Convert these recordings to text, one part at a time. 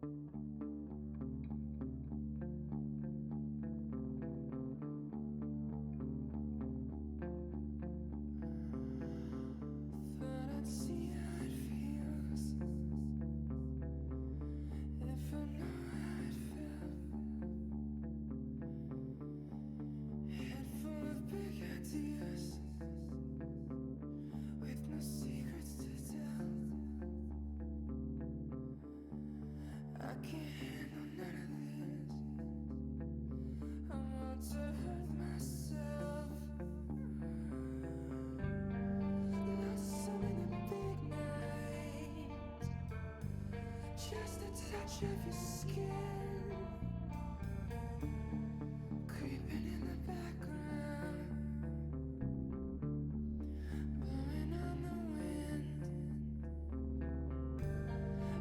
Thought I'd see how it feels if I know how it felt. Head full of big ideas with no secrets to tell. I can't handle none of this. I want to hurt myself. Not some of the big nights, just a touch of your skin creeping in the background, blowing on the wind.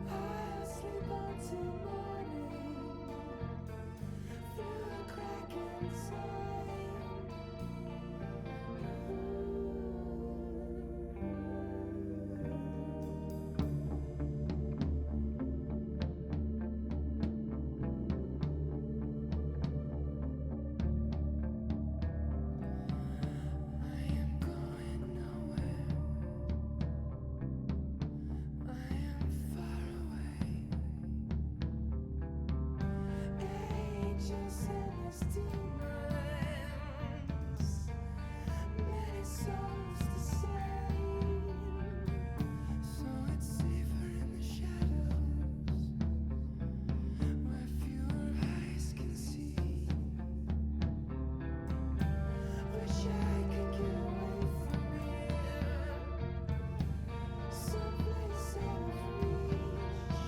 I'll sleep until morning through a crack inside. I am going nowhere. I am far away. Angels and his demons, many souls to save. So it's safer in the shadows, where fewer eyes can see. Wish I could get away from here, someplace out of reach.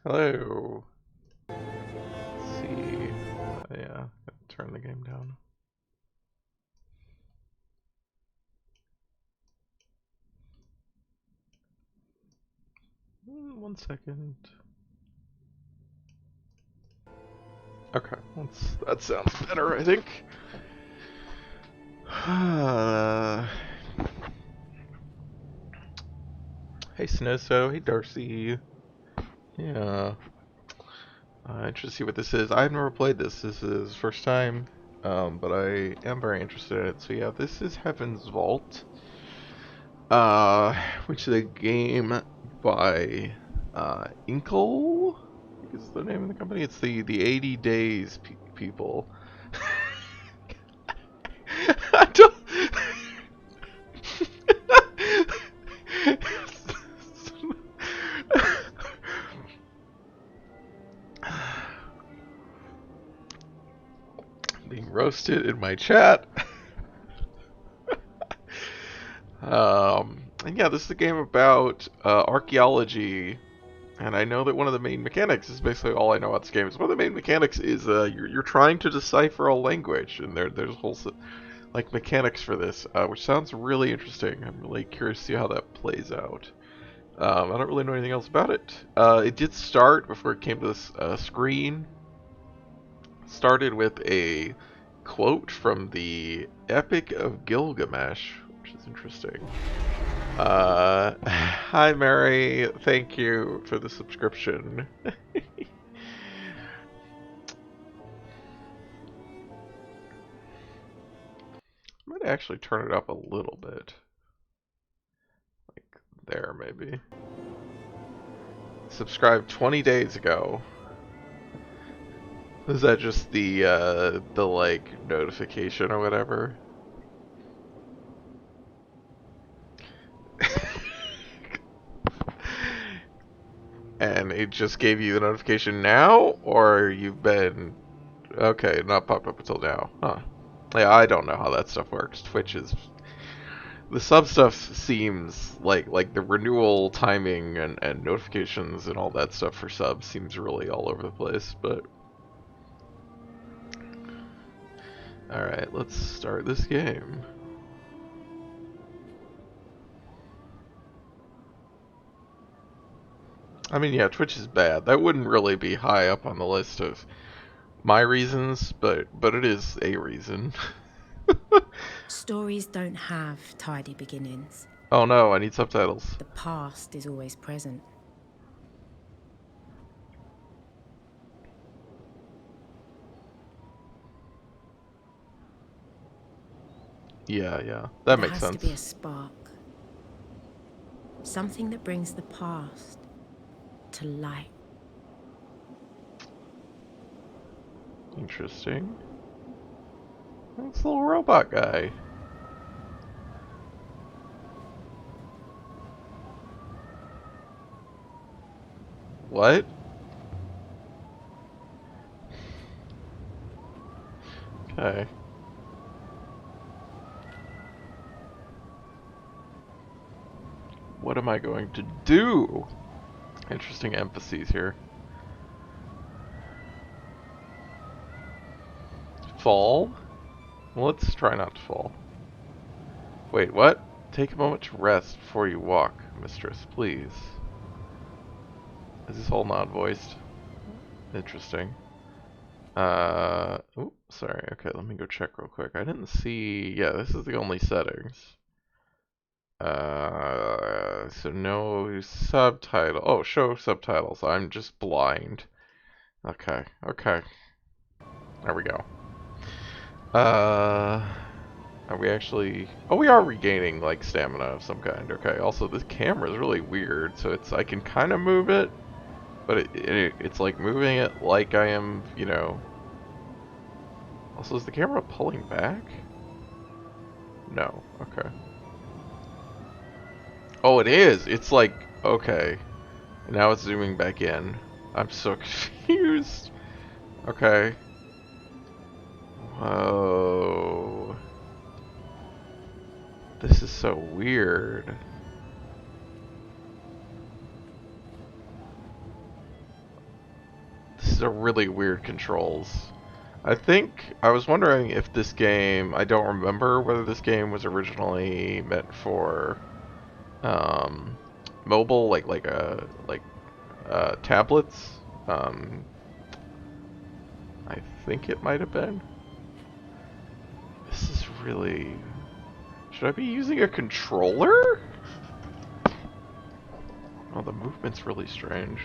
Hello. Let's see. Yeah, turn the game down. One second. Okay, that sounds better, I think. Hey Snowso, hey Darcy. Yeah. Interested to see what this is. I've never played this. This is first time, but I am very interested in it. So yeah, this is Heaven's Vault, which is a game by Inkle, I think is the name of the company. It's the 80 Days people. I don't. Being roasted in my chat. And yeah, this is a game about archaeology, and I know that one of the main mechanics is basically all I know about this game. Is one of the main mechanics is you're trying to decipher a language, and there's whole like mechanics for this, which sounds really interesting. I'm really curious to see how that plays out. I don't really know anything else about it. It did start before it came to this screen. Started with a quote from the Epic of Gilgamesh, which is interesting. Hi Mary, thank you for the subscription. Might actually turn it up a little bit. Like there, maybe. Subscribed 20 days ago. Was that just the like notification or whatever? And it just gave you the notification now, or you've been okay, not popped up until now, huh? Yeah, I don't know how that stuff works. Twitch is the sub stuff seems like the renewal timing and notifications and all that stuff for subs seems really all over the place, but alright, let's start this game. I mean, yeah, Twitch is bad. That wouldn't really be high up on the list of my reasons, but it is a reason. Stories don't have tidy beginnings. Oh no, I need subtitles. The past is always present. Yeah, that There makes has to be a sense. spark. Something that brings the past to light. Interesting. That's the little robot guy. What? Okay. What am I going to do? Interesting emphases here. Fall? Well, let's try not to fall. Wait, what? Take a moment to rest before you walk, mistress, please. Is this whole non-voiced? Interesting. Oh, sorry. Okay, let me go check real quick. I didn't see. Yeah, this is the only settings. So no subtitle. Oh, show subtitles. I'm just blind. Okay, okay. There we go. Are we actually... Oh, we are regaining, like, stamina of some kind. Okay, also, this camera is really weird, so it's... I can kind of move it, but it's like moving it like I am, you know... Also, is the camera pulling back? No, okay. Oh, it is! It's like... Okay. Now it's zooming back in. I'm so confused. Okay. Whoa. This is so weird. These are really weird controls. I think I was wondering if this game, I don't remember whether this game was originally meant for mobile, tablets. I think it might have been. This is really. Should I be using a controller? Oh, the movement's really strange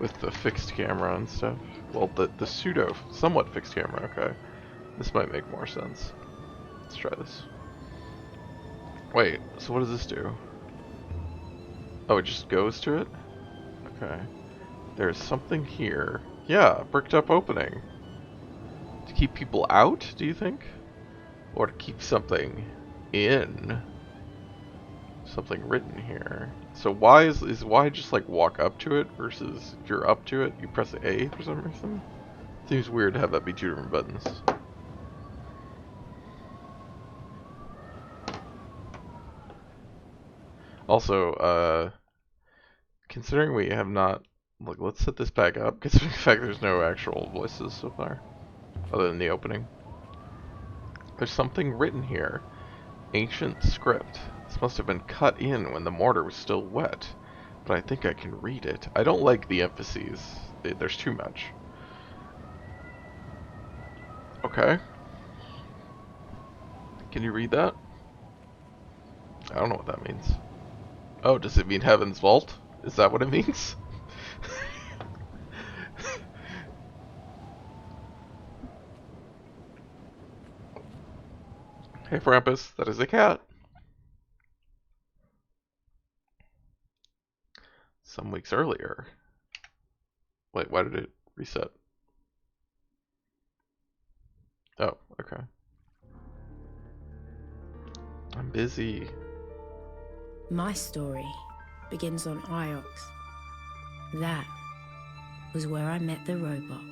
with the fixed camera and stuff. Well, the pseudo, somewhat fixed camera. Okay, this might make more sense. Let's try this. Wait, so what does this do? Oh, it just goes to it? Okay. There's something here. Yeah, bricked up opening. To keep people out, do you think? Or to keep something in? Something written here. So why is why just like walk up to it versus if you're up to it, you press A for some reason? Seems weird to have that be two different buttons. Also, considering we have not, look, let's set this back up, considering the fact there's no actual voices so far, other than the opening. There's something written here. Ancient script. This must have been cut in when the mortar was still wet, but I think I can read it. I don't like the emphases. There's too much. Okay. Can you read that? I don't know what that means. Oh, does it mean Heaven's Vault? Is that what it means? Hey, Frampus, that is a cat. Some weeks earlier. Wait, why did it reset? Oh, okay. I'm busy. My story begins on Iox. That was where I met the robot.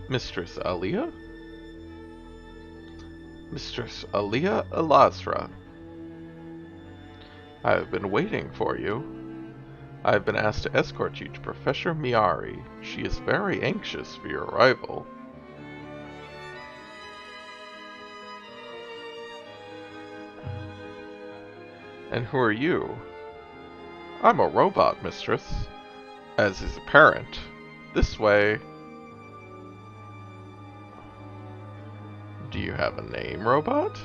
Mistress Alia? Mistress Alia Elazra. I have been waiting for you. I have been asked to escort you to Professor Miari. She is very anxious for your arrival. And who are you? I'm a robot, mistress. As is apparent. This way. Do you have a name, robot?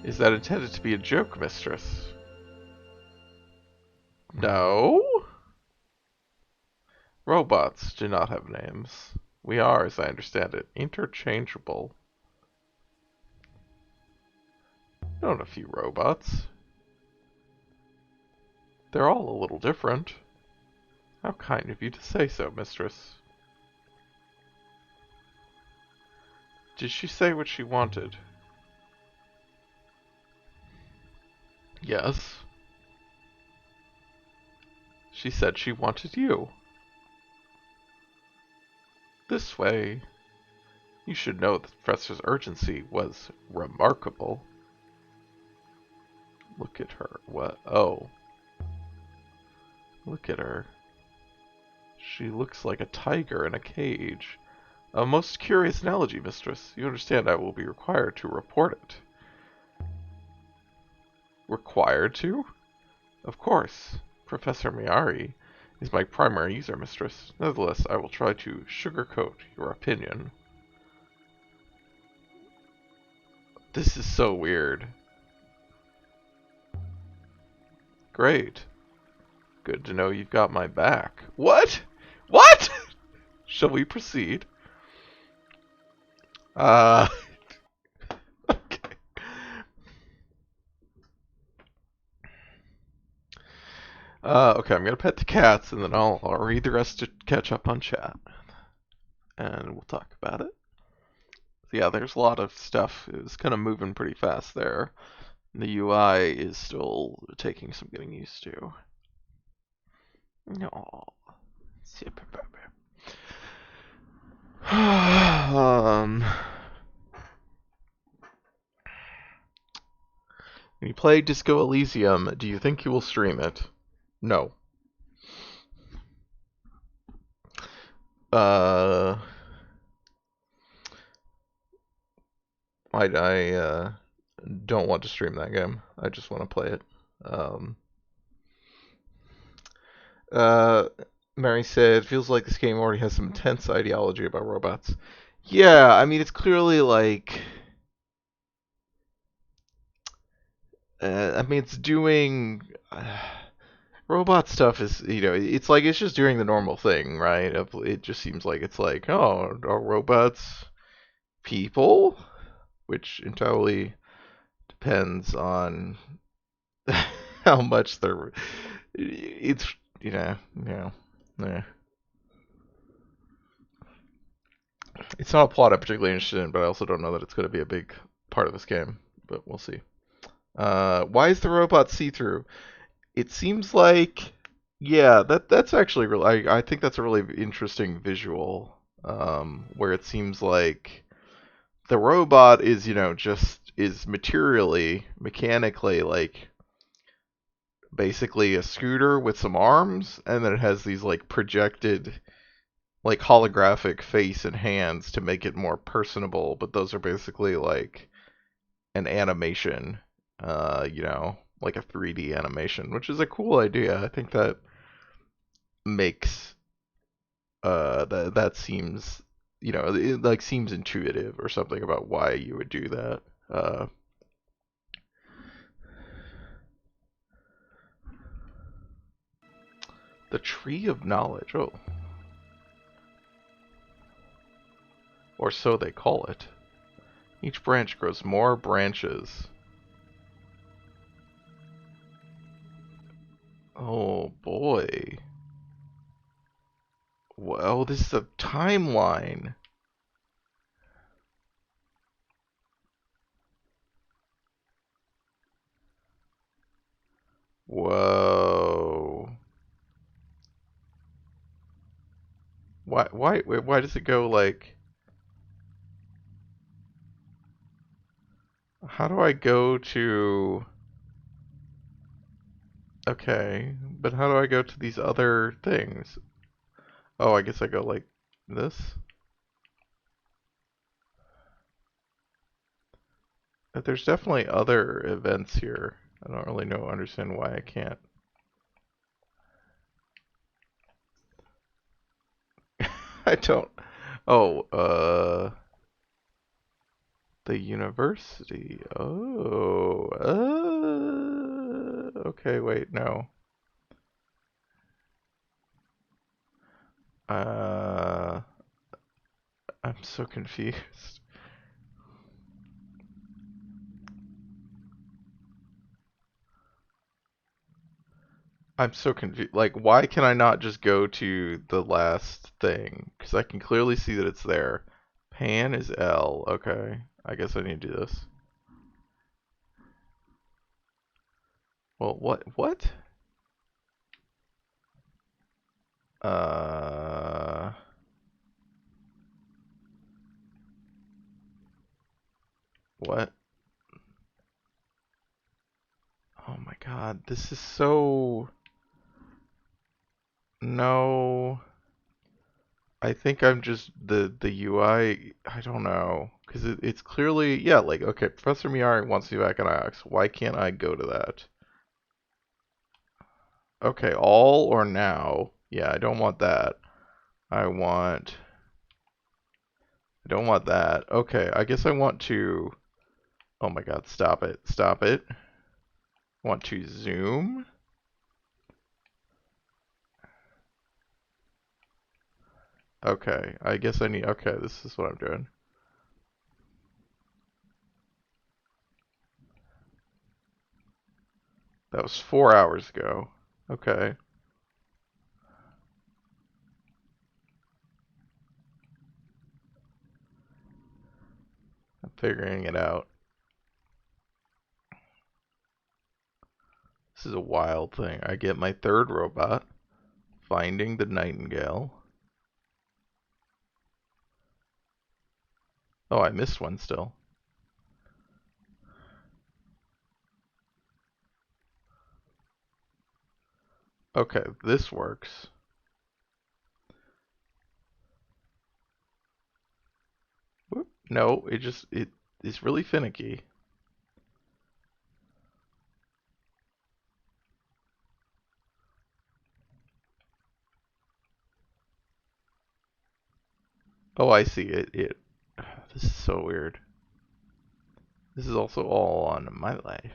Is that intended to be a joke, mistress? No? Robots do not have names. We are, as I understand it, interchangeable. I own a few robots. They're all a little different. How kind of you to say so, mistress. Did she say what she wanted? Yes. She said she wanted you. This way. You should know the professor's urgency was remarkable. Look at her. What? Oh. Look at her. She looks like a tiger in a cage. A most curious analogy, mistress. You understand I will be required to report it. Required to? Of course. Professor Miari is my primary user, mistress. Nevertheless, I will try to sugarcoat your opinion. This is so weird. Great. Good to know you've got my back. What? What? Shall we proceed? Okay. Okay, I'm gonna pet the cats and then I'll read the rest to catch up on chat. And we'll talk about it. So yeah, there's a lot of stuff. It's kind of moving pretty fast there. The UI is still taking some getting used to. No. When you play Disco Elysium, do you think you will stream it? No. Uh, I don't want to stream that game. I just want to play it. Um, uh, Mary said, feels like this game already has some intense ideology about robots. Yeah, I mean, it's clearly like, I mean, it's doing, robot stuff is, it's like, it's just doing the normal thing, right? It just seems like it's like, oh, are robots people? Which entirely depends on how much they're, it's, yeah. It's not a plot I'm particularly interested in, but I also don't know that it's going to be a big part of this game. But we'll see. Why is the robot see-through? It seems like, yeah, that's actually really. I think that's a really interesting visual. Where it seems like the robot is, just is mechanically like basically a scooter with some arms, and then it has these like projected like holographic face and hands to make it more personable, but those are basically like an animation, like a 3D animation, which is a cool idea. I think that makes that seems, it like seems intuitive or something about why you would do that. The Tree of Knowledge. Oh. Or so they call it. Each branch grows more branches. Oh boy. Well, this is a timeline. Whoa. Why does it go like... How do I go to... Okay, but how do I go to these other things? Oh, I guess I go like this? But there's definitely other events here. I don't really understand why I can't. I don't... Oh, the university. Oh, okay, wait, no. Uh, I'm so confused. I'm so confused. Like, why can I not just go to the last thing? Because I can clearly see that it's there. Pan is L. Okay, I guess I need to do this. Well, what? Uh... What? Oh my god, this is so... No... I think I'm just the UI. I don't know because it's clearly, yeah, like, okay, Professor Miyari wants me back in IOX. Why can't I go to that? Okay, all or now? Yeah, I don't want that. I don't want that. Okay, I guess I want to. Oh my God! Stop it! Stop it! Want to zoom? Okay, I guess I need. Okay, this is what I'm doing. That was 4 hours ago. Okay. I'm figuring it out. This is a wild thing. I get my third robot, finding the Nightingale. Oh, I missed one still. Okay, this works. Whoop. No, it is really finicky. Oh, I see it. This is so weird. This is also all on my life.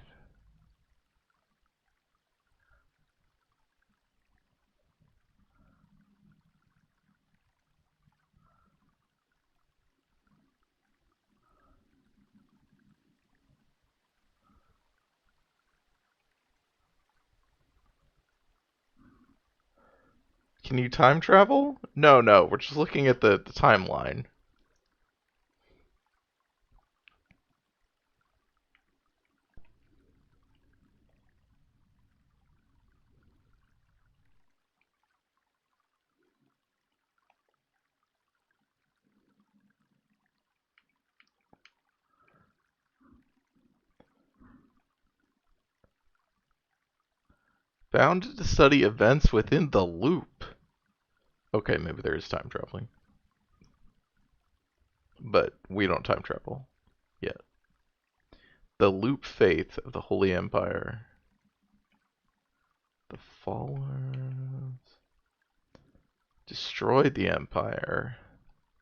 Can you time travel? No, no, we're just looking at the timeline. Bound to study events within the loop. Okay, maybe there is time traveling. But we don't time travel yet. The loop faith of the Holy Empire. The followers destroyed the Empire.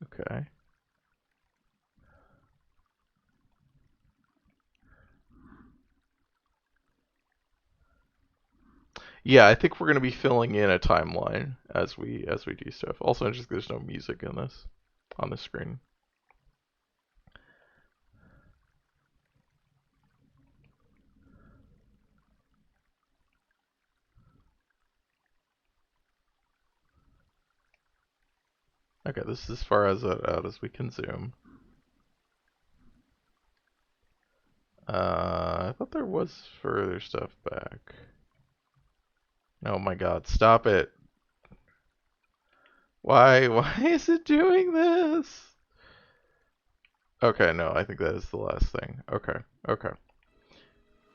Okay. Yeah, I think we're gonna be filling in a timeline as we do stuff. Also, interesting there's no music in this on the screen. Okay, this is as far as out as we can zoom. I thought there was further stuff back. Oh my god, stop it. Why is it doing this? Okay, no, I think that is the last thing. Okay, okay.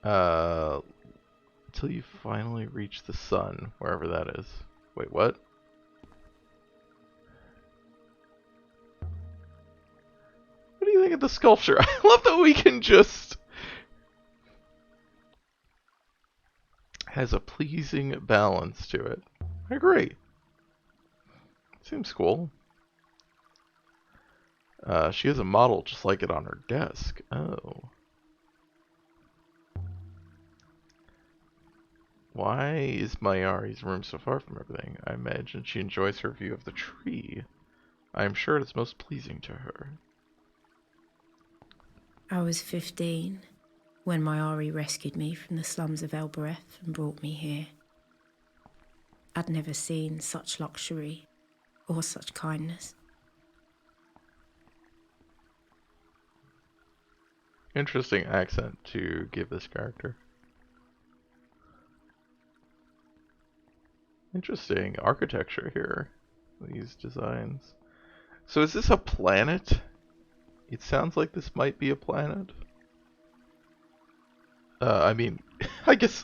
Until you finally reach the sun, wherever that is. Wait, what? What do you think of the sculpture? I love that we can just... has a pleasing balance to it. I agree. Seems cool. She has a model just like it on her desk. Oh. Why is Mayari's room so far from everything? I imagine she enjoys her view of the tree. I am sure it is most pleasing to her. I was 15 when Mayari rescued me from the slums of Elbereth and brought me here. I'd never seen such luxury or such kindness. Interesting accent to give this character. Interesting architecture here. These designs. So is this a planet? It sounds like this might be a planet. I mean, I guess,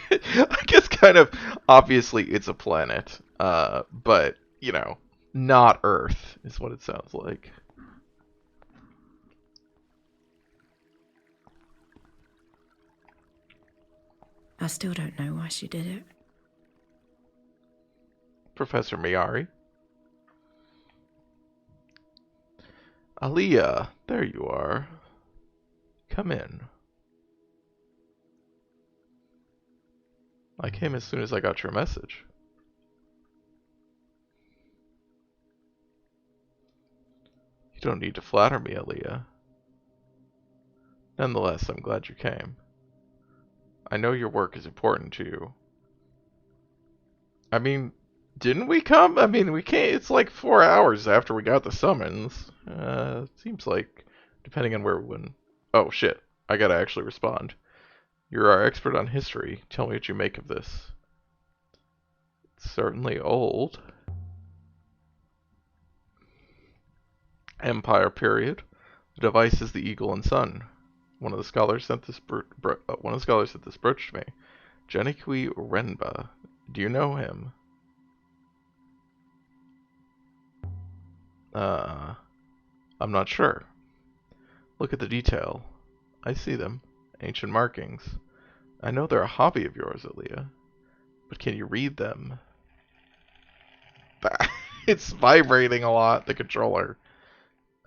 I guess kind of obviously it's a planet. But you know, not Earth is what it sounds like. I still don't know why she did it. Professor Miyari. Aliyah, there you are. Come in. I came as soon as I got your message. You don't need to flatter me, Aliyah. Nonetheless, I'm glad you came. I know your work is important to you. I mean, didn't we come? I mean, we came. It's like 4 hours after we got the summons. Seems like, depending on where we went. Oh shit! I gotta actually respond. You're our expert on history. Tell me what you make of this. It's certainly old. Empire period. The device is the eagle and sun. One of the scholars sent this brooch to me. Genikui Renba. Do you know him? I'm not sure. Look at the detail. I see them. Ancient markings. I know they're a hobby of yours, Aaliyah. But can you read them? It's vibrating a lot, the controller.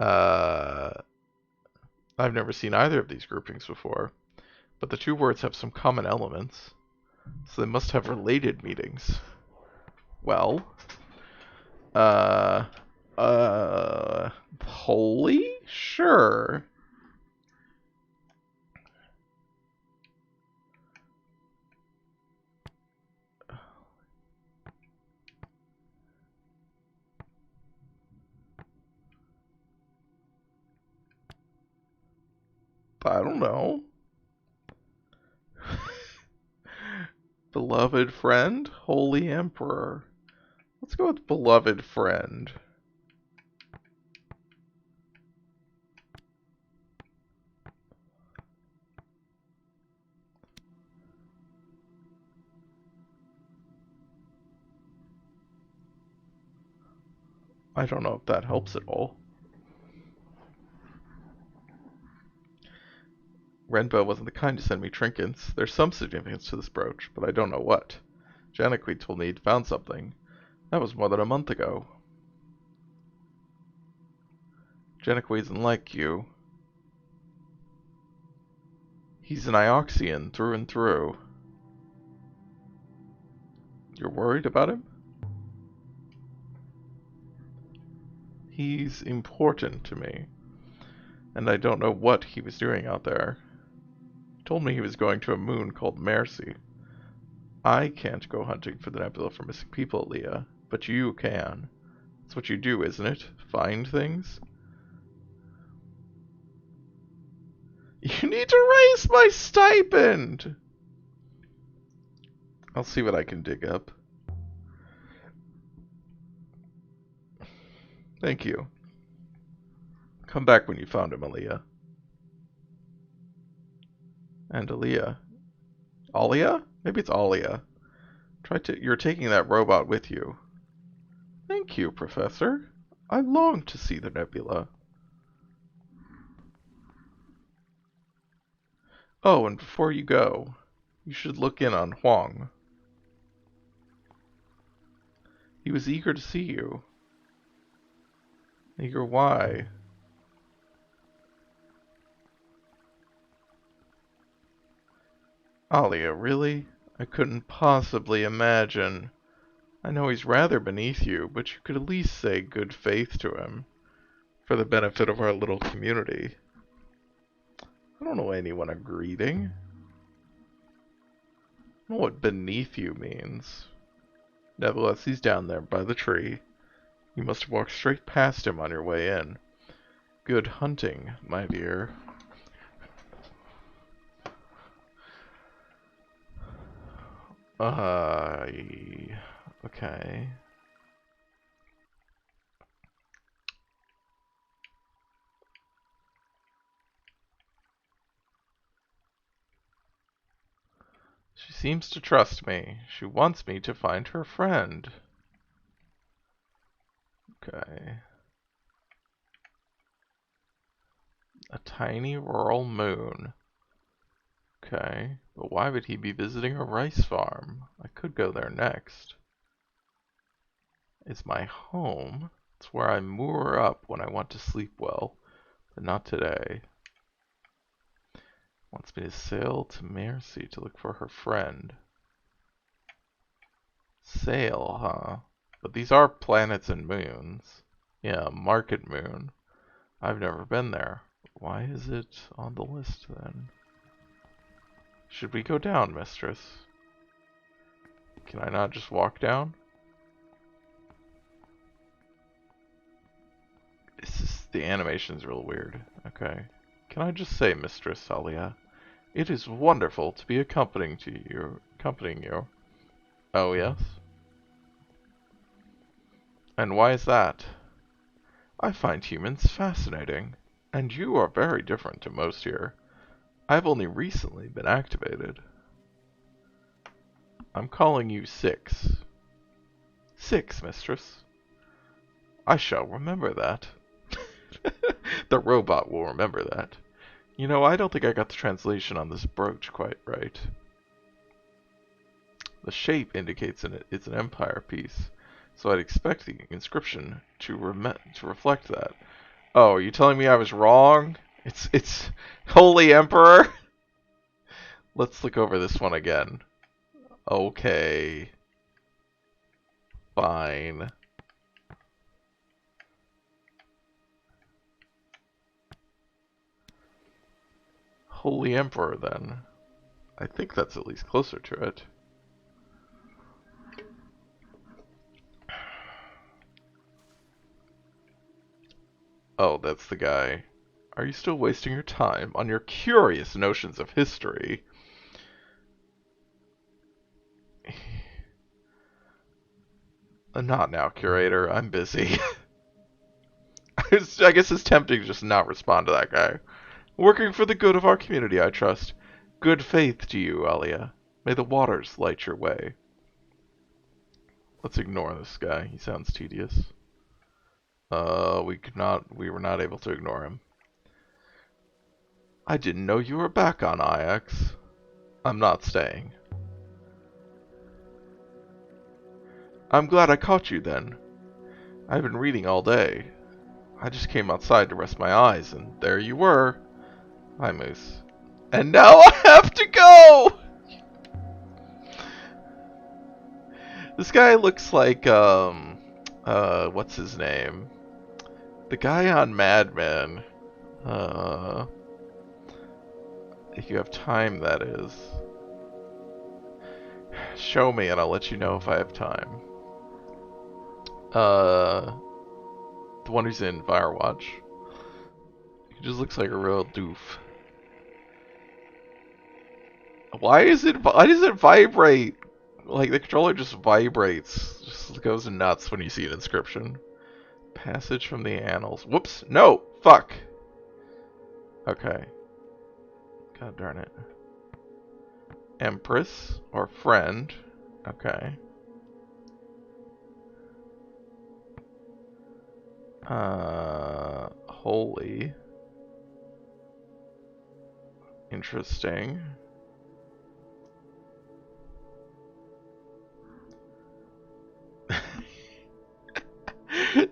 I've never seen either of these groupings before. But the two words have some common elements. So they must have related meanings. Well, holy? Sure. I don't know. Beloved friend? Holy Emperor. Let's go with beloved friend. I don't know if that helps at all. Renbo wasn't the kind to send me trinkets. There's some significance to this brooch, but I don't know what. Janikweed told me he'd found something. That was more than a month ago. Janikweed isn't like you. He's an Ioxian through and through. You're worried about him? He's important to me. And I don't know what he was doing out there. He told me he was going to a moon called Mercy. I can't go hunting for the nebula for missing people, Leah, but you can. That's what you do, isn't it? Find things? You need to raise my stipend! I'll see what I can dig up. Thank you. Come back when you found him, Aaliyah. And Aaliyah. Alia? Maybe it's Alia. You're taking that robot with you. Thank you, Professor. I long to see the nebula. Oh, and before you go, you should look in on Huang. He was eager to see you. Eager why? Alia, really? I couldn't possibly imagine. I know he's rather beneath you, but you could at least say good faith to him, for the benefit of our little community. I don't know anyone a greeting. I don't know what beneath you means. Nevertheless, he's down there by the tree. You must have walked straight past him on your way in. Good hunting, my dear. Okay. She seems to trust me. She wants me to find her friend. Okay. A tiny rural moon. Okay, but why would he be visiting a rice farm? I could go there next. It's my home. It's where I moor up when I want to sleep well, but not today. Wants me to sail to Mercy to look for her friend. Sail, huh? But these are planets and moons. Yeah, Market Moon. I've never been there. Why is it on the list then? Should we go down, mistress? Can I not just walk down? The animation's real weird. Okay. Can I just say, Mistress Alia, it is wonderful to be accompanying you. Oh, yes? And why is that? I find humans fascinating. And you are very different to most here. I've only recently been activated. I'm calling you 6. 6, mistress. I shall remember that. The robot will remember that. You know, I don't think I got the translation on this brooch quite right. The shape indicates it's an empire piece, so I'd expect the inscription to reflect that. Oh, are you telling me I was wrong? It's Holy Emperor? Let's look over this one again. Okay. Fine. Holy Emperor, then. I think that's at least closer to it. Oh, that's the guy. Are you still wasting your time on your curious notions of history? Not now, curator. I'm busy. I guess it's tempting to just not respond to that guy. Working for the good of our community, I trust. Good faith to you, Alia. May the waters light your way. Let's ignore this guy. He sounds tedious. We were not able to ignore him. I didn't know you were back on IX. I'm not staying. I'm glad I caught you then. I've been reading all day. I just came outside to rest my eyes, and there you were. Hi, Moose. And now I have to go! This guy looks like, what's his name? The guy on Mad Men. If you have time, that is. Show me and I'll let you know if I have time. The one who's in Firewatch. He just looks like a real doof. Why does it vibrate? Like, the controller just vibrates. Just goes nuts when you see an inscription. Passage from the annals. Whoops. No! Fuck! Okay. God darn it. Empress, or friend. Okay. Holy. Interesting.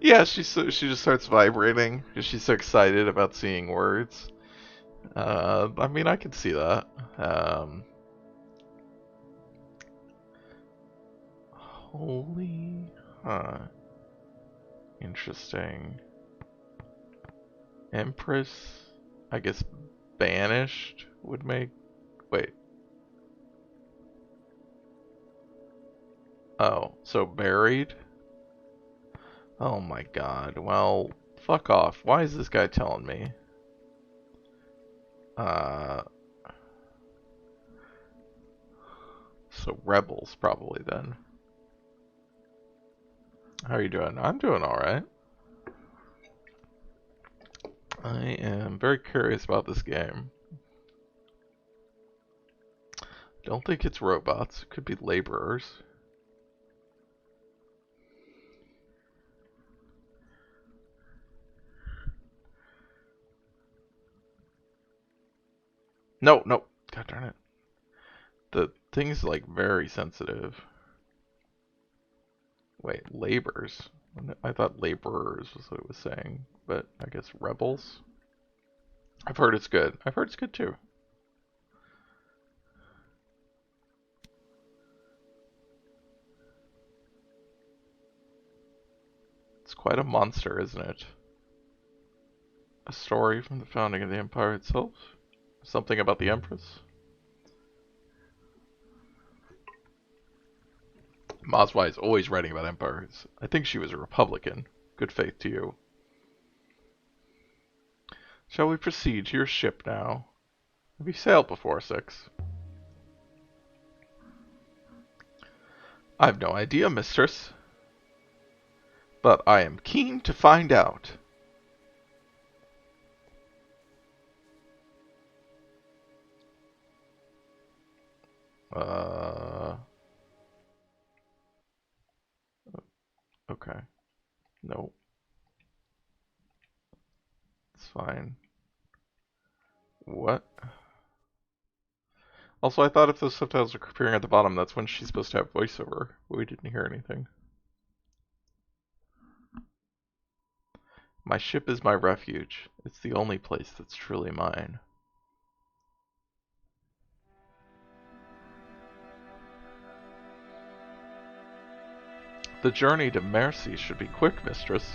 Yeah, she just starts vibrating because she's so excited about seeing words. I mean, I can see that. Holy, huh? Interesting. Empress, I guess banished would make. Wait. Oh, so buried? Oh my god. Well, fuck off. Why is this guy telling me? So rebels probably then. How are you doing? I'm doing alright. I am very curious about this game. Don't think it's robots. It could be laborers. No, no. God darn it. The thing's like very sensitive. Wait, labors? I thought laborers was what it was saying, but I guess rebels? I've heard it's good. I've heard it's good too. It's quite a monster, isn't it? A story from the founding of the Empire itself? Something about the Empress? Mazwai is always writing about empires. I think she was a Republican. Good faith to you. Shall we proceed to your ship now? Have you sailed before, 6? I've no idea, mistress. But I am keen to find out. Uh. Okay. Nope. It's fine. What? Also, I thought if those subtitles are appearing at the bottom, that's when she's supposed to have voiceover. But we didn't hear anything. My ship is my refuge. It's the only place that's truly mine. The journey to Mercy should be quick, mistress.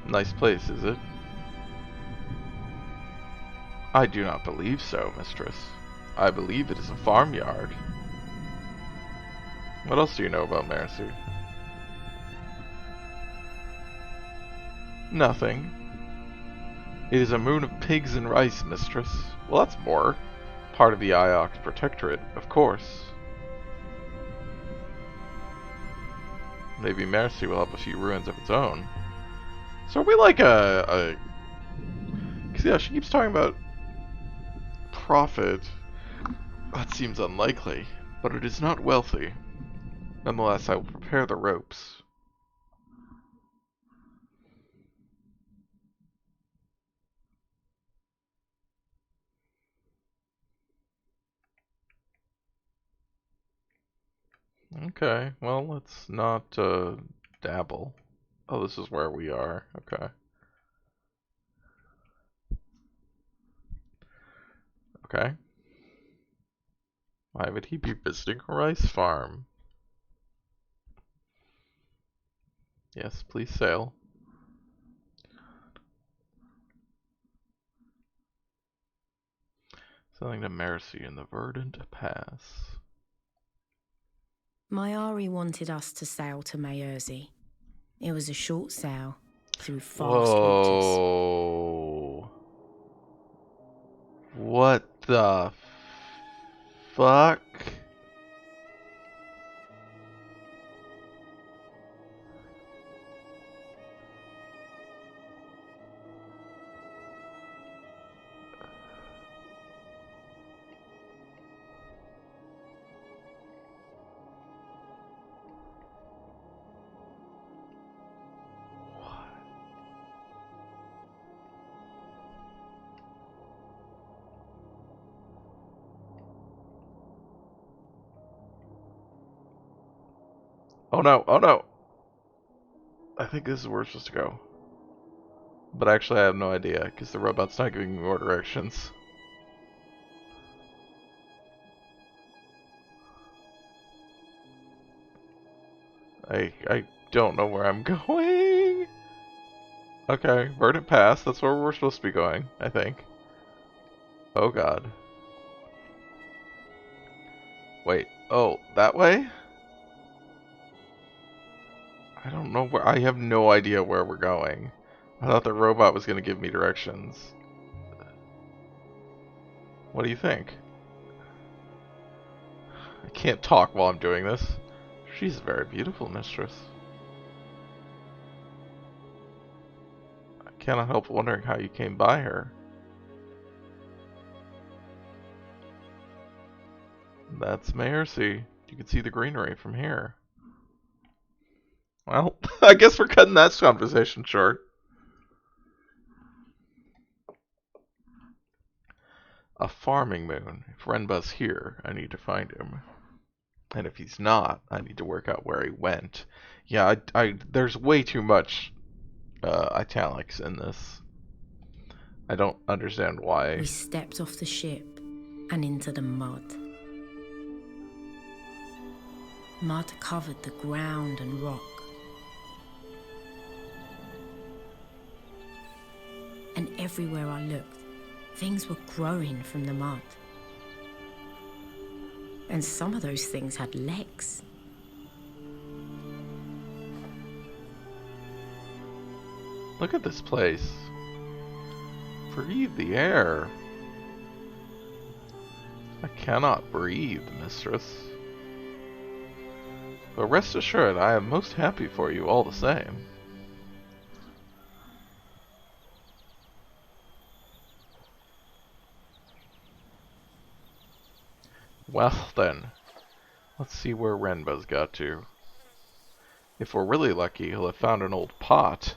Nice place, is it? I do not believe so, mistress. I believe it is a farmyard. What else do you know about Mercy? Nothing. It is a moon of pigs and rice, mistress. Well, that's more. Part of the Iox Protectorate, of course. Maybe Mercy will have a few ruins of its own. So are we like a... Cause yeah, she keeps talking about profit. That seems unlikely, but it is not wealthy. Nonetheless, I will prepare the ropes. Okay, well, let's not dabble. Oh, this is where we are. Okay. Okay. Why would he be visiting a rice farm? Yes, please sail. Sailing to Mercy in the Verdant Pass. Mayari wanted us to sail to Maerzi. It was a short sail through fast waters. Whoa. What the fuck? Oh no, oh no! I think this is where we're supposed to go. But actually I have no idea, because the robot's not giving me more directions. I don't know where I'm going. Okay, Verdant Pass, that's where we're supposed to be going, I think. Oh god. Wait, oh, that way? I don't know where, I have no idea where we're going. I thought the robot was going to give me directions. What do you think? I can't talk while I'm doing this. She's a very beautiful mistress. I cannot help wondering how you came by her. That's Mercy. You can see the greenery from here. Well, I guess we're cutting that conversation short. A farming moon. If Renba's here, I need to find him. And if he's not, I need to work out where he went. Yeah, there's way too much italics in this. I don't understand why. We stepped off the ship and into the mud. Mud covered the ground and rock. And everywhere I looked, things were growing from the mud. And some of those things had legs. Look at this place. Breathe the air. I cannot breathe, mistress. But rest assured, I am most happy for you all the same. Well then, let's see where Renba's got to. If we're really lucky, he'll have found an old pot.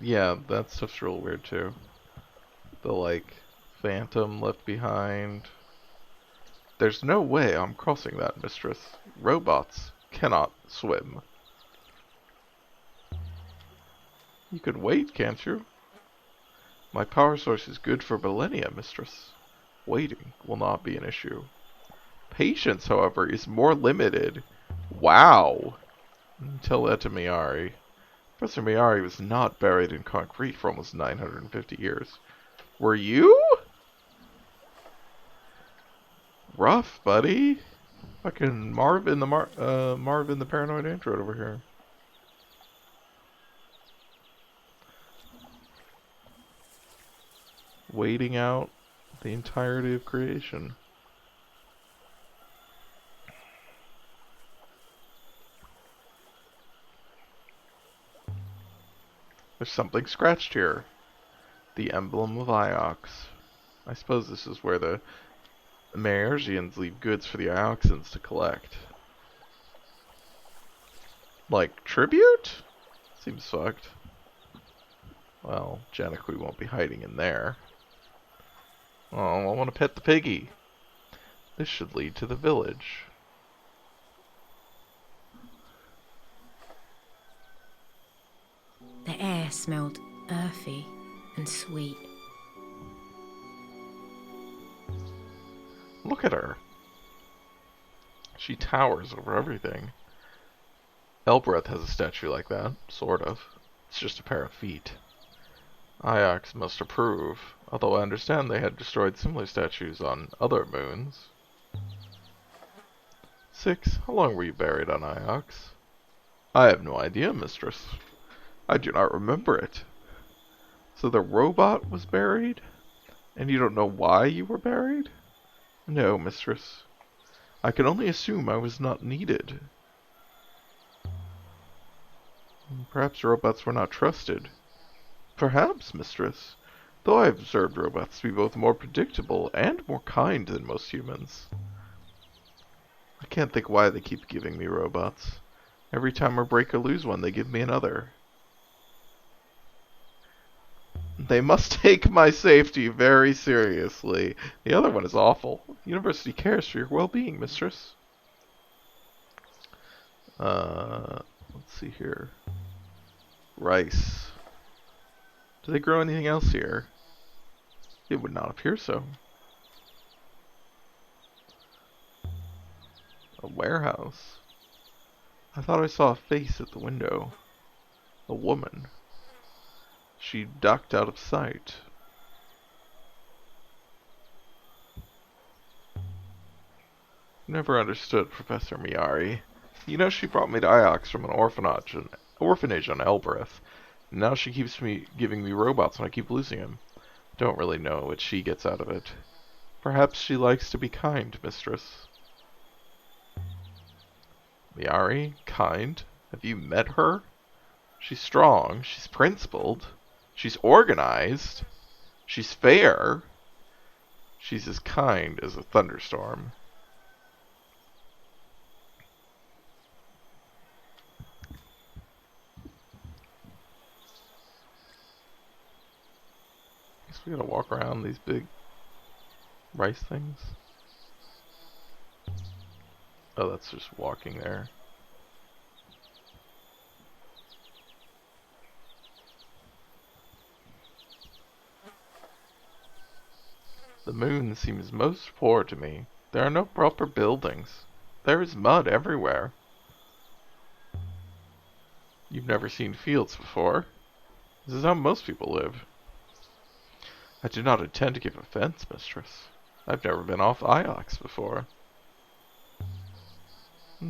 Yeah, that stuff's real weird too. The, like, phantom left behind. There's no way I'm crossing that, mistress. Robots cannot swim. You could wait, can't you? My power source is good for millennia, mistress. Waiting will not be an issue. Patience, however, is more limited. Wow. Tell that to Miyari. Professor Miyari was not buried in concrete for almost 950 years. Were you? Rough, buddy. Fucking Marvin the paranoid android over here. Waiting out the entirety of creation. There's something scratched here. The emblem of Iox. I suppose this is where the Maersians leave goods for the Ioxans to collect. Like, tribute? Seems fucked. Well, Janakui won't be hiding in there. Oh, I want to pet the piggy. This should lead to the village. The air smelled earthy and sweet. Look at her. She towers over everything. Elbereth has a statue like that, sort of. It's just a pair of feet. Iox must approve, although I understand they had destroyed similar statues on other moons. 6. How long were you buried on Iox? I have no idea, mistress. I do not remember it. So the robot was buried? And you don't know why you were buried? No, mistress. I can only assume I was not needed. Perhaps robots were not trusted. Perhaps, mistress. Though I have observed robots to be both more predictable and more kind than most humans. I can't think why they keep giving me robots. Every time I break or lose one, they give me another. They must take my safety very seriously. The other one is awful. The university cares for your well-being, mistress. Let's see here. Rice. Do they grow anything else here? It would not appear so. A warehouse. I thought I saw a face at the window. A woman. She ducked out of sight. Never understood Professor Miyari. You know, she brought me to Iox from an orphanage on Elbereth. Now she keeps giving me robots and I keep losing them. Don't really know what she gets out of it. Perhaps she likes to be kind, mistress. Miyari? Kind? Have you met her? She's strong, she's principled, she's organized, she's fair. She's as kind as a thunderstorm. Guess we gotta walk around these big rice things. Oh, that's just walking there. The moon seems most poor to me. There are no proper buildings. There is mud everywhere. You've never seen fields before. This is how most people live. I do not intend to give offense, mistress. I've never been off Iox before.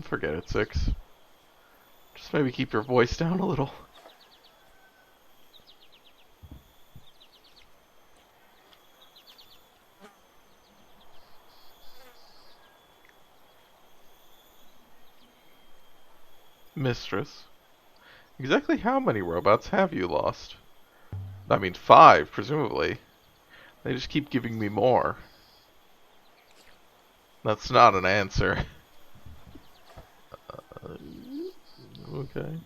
Forget it, 6. Just maybe keep your voice down a little. Mistress, Exactly how many robots have you lost? I mean, 5, presumably. They just keep giving me more. That's not an answer. Okay.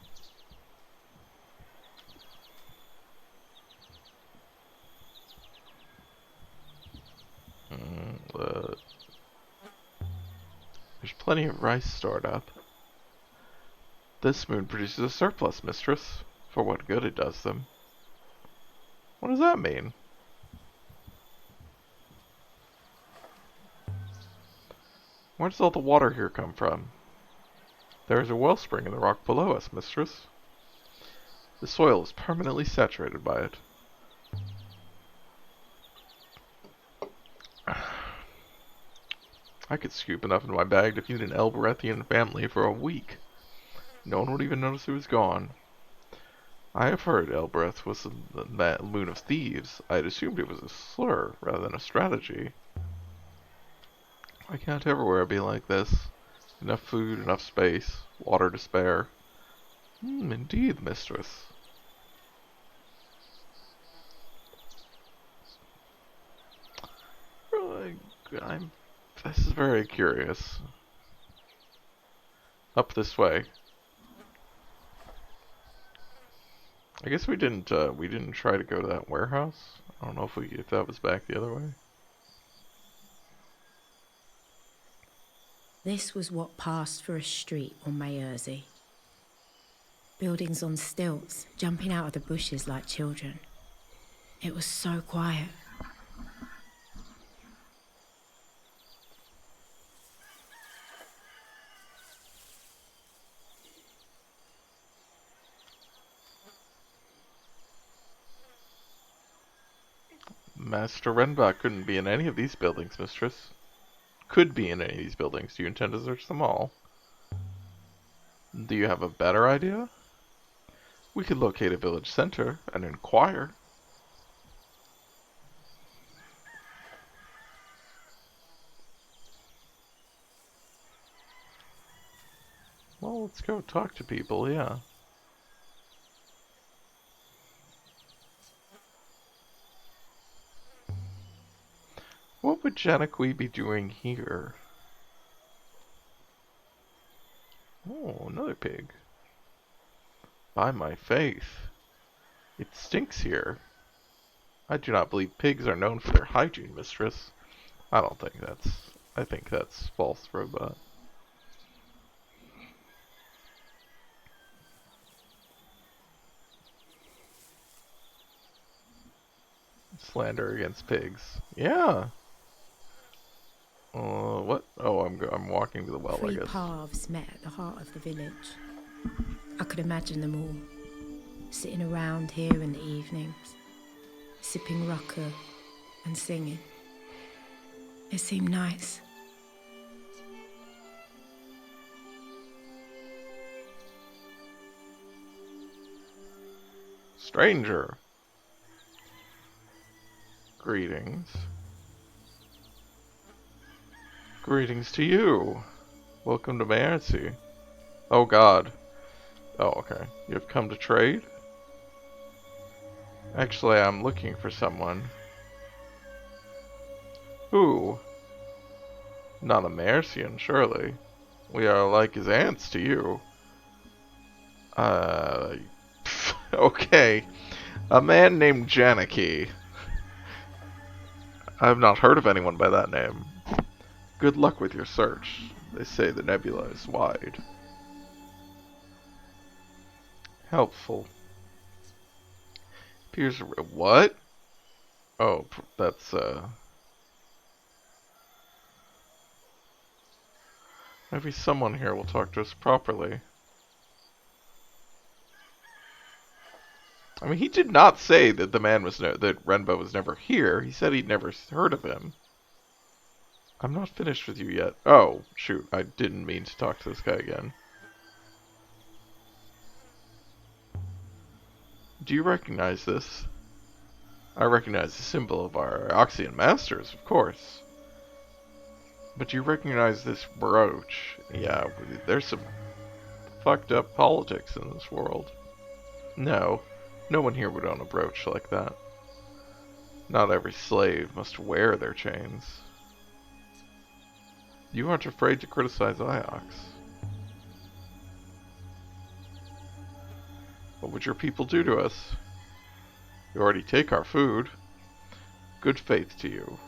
Uh, there's plenty of rice stored up. This moon produces a surplus, mistress. For what good it does them. What does that mean? Where does all the water here come from? There is a wellspring in the rock below us, mistress. The soil is permanently saturated by it. I could scoop enough in my bag to feed an Elberethian family for a week. No one would even notice it was gone. I have heard Elbereth was the moon of thieves. I had assumed it was a slur rather than a strategy. Why can't everywhere be like this? Enough food, enough space, water to spare. Indeed, mistress. Really, this is very curious. Up this way. I guess we didn't try to go to that warehouse. I don't know if that was back the other way. This was what passed for a street on Mayersey. Buildings on stilts, jumping out of the bushes like children. It was so quiet. Master Renbach couldn't be in any of these buildings, mistress. Could be in any of these buildings. Do you intend to search them all? Do you have a better idea? We could locate a village center and inquire. Well, let's go talk to people, yeah. What would Janaqui be doing here? Oh, another pig. By my faith. It stinks here. I do not believe pigs are known for their hygiene, mistress. I think that's false, robot. Slander against pigs. Yeah. What? Oh, I'm walking to the well, I Three guess. paths met at the heart of the village. I could imagine them all, sitting around here in the evenings, sipping rucker and singing. It seemed nice. Stranger. Greetings. Greetings to you. Welcome to Mayersey. Oh god. Oh, okay. You have come to trade? Actually, I'm looking for someone. Who? Not a Maersian, surely. We are like his aunts to you. Okay. A man named Janaki. I've not heard of anyone by that name. Good luck with your search. They say the nebula is wide. Helpful. Appears. What? Oh, that's, maybe someone here will talk to us properly. I mean, he did not say that the man was that Renbo was never here. He said he'd never heard of him. I'm not finished with you yet. Oh, shoot. I didn't mean to talk to this guy again. Do you recognize this? I recognize the symbol of our Oxian Masters, of course. But do you recognize this brooch? Yeah, there's some fucked up politics in this world. No, no one here would own a brooch like that. Not every slave must wear their chains. You aren't afraid to criticize Iox. What would your people do to us? You already take our food. Good faith to you.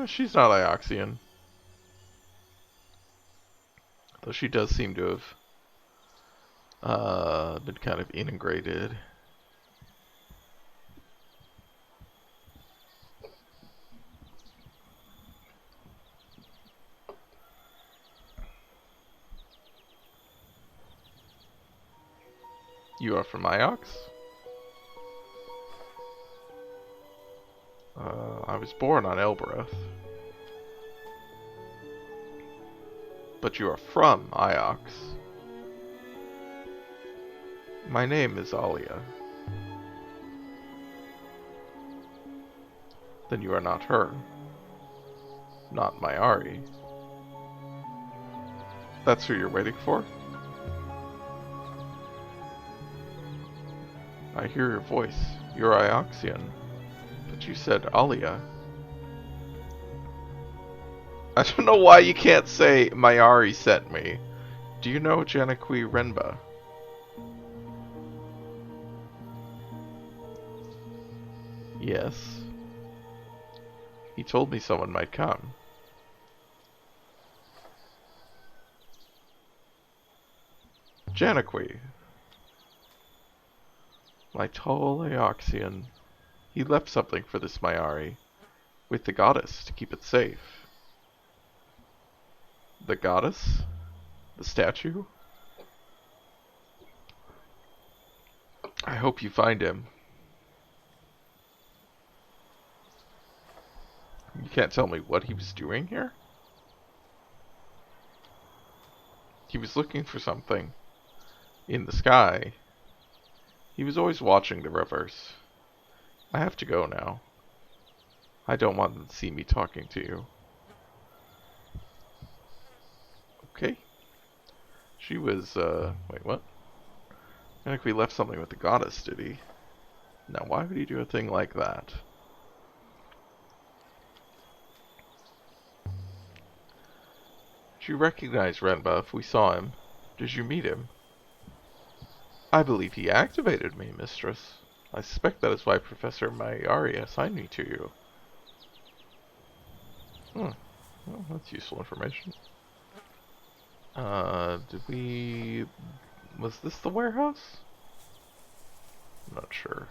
She's not Ioxian. Though she does seem to have been kind of integrated. You are from Iox? I was born on Elbereth. But you are from Iox. My name is Alia. Then you are not her. Not Mayari. That's who you're waiting for? I hear your voice. You're Ioxian. But you said Alia. I don't know why you can't say Mayari sent me. Do you know Janakui Renba? Yes. He told me someone might come. Janakui. My tall Ioxian. He left something for this Mayari. With the goddess to keep it safe. The goddess? The statue? I hope you find him. You can't tell me what he was doing here? He was looking for something. In the sky. He was always watching the rivers. I have to go now. I don't want them to see me talking to you. Okay. She was, wait, what? I think we left something with the goddess, did he? Now, why would he do a thing like that? Did you recognize Renba if we saw him? Did you meet him? I believe he activated me, mistress. I suspect that is why Professor Mayari assigned me to you. Well, that's useful information. Did we... Was this the warehouse? I'm not sure.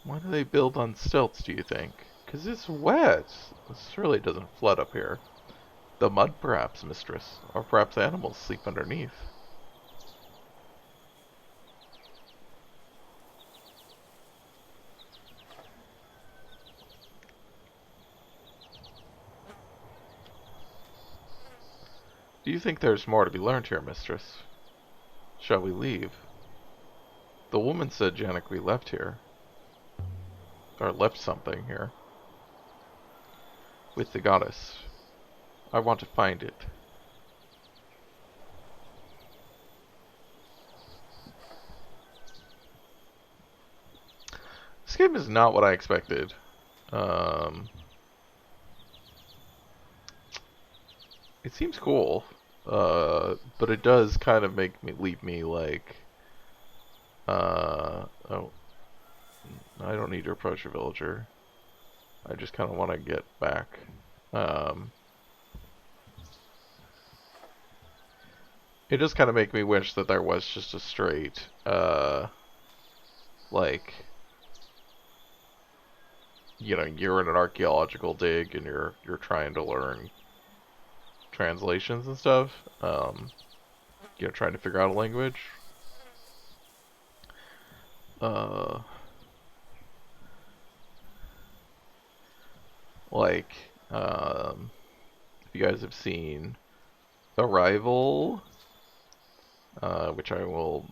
Why do they build on stilts, do you think? Because it's wet. It surely doesn't flood up here. The mud, perhaps, mistress. Or perhaps animals sleep underneath. Do you think there's more to be learned here, mistress? Shall we leave? The woman said Janakui left here. Or left something here. With the goddess. I want to find it. This game is not what I expected. It seems cool, but it does kind of leave me like, oh, I don't need to approach a villager. I just kind of want to get back. It does kind of make me wish that there was just a straight, like, you know, you're in an archaeological dig and you're trying to learn translations and stuff, you know, trying to figure out a language. Like, if you guys have seen Arrival, which I will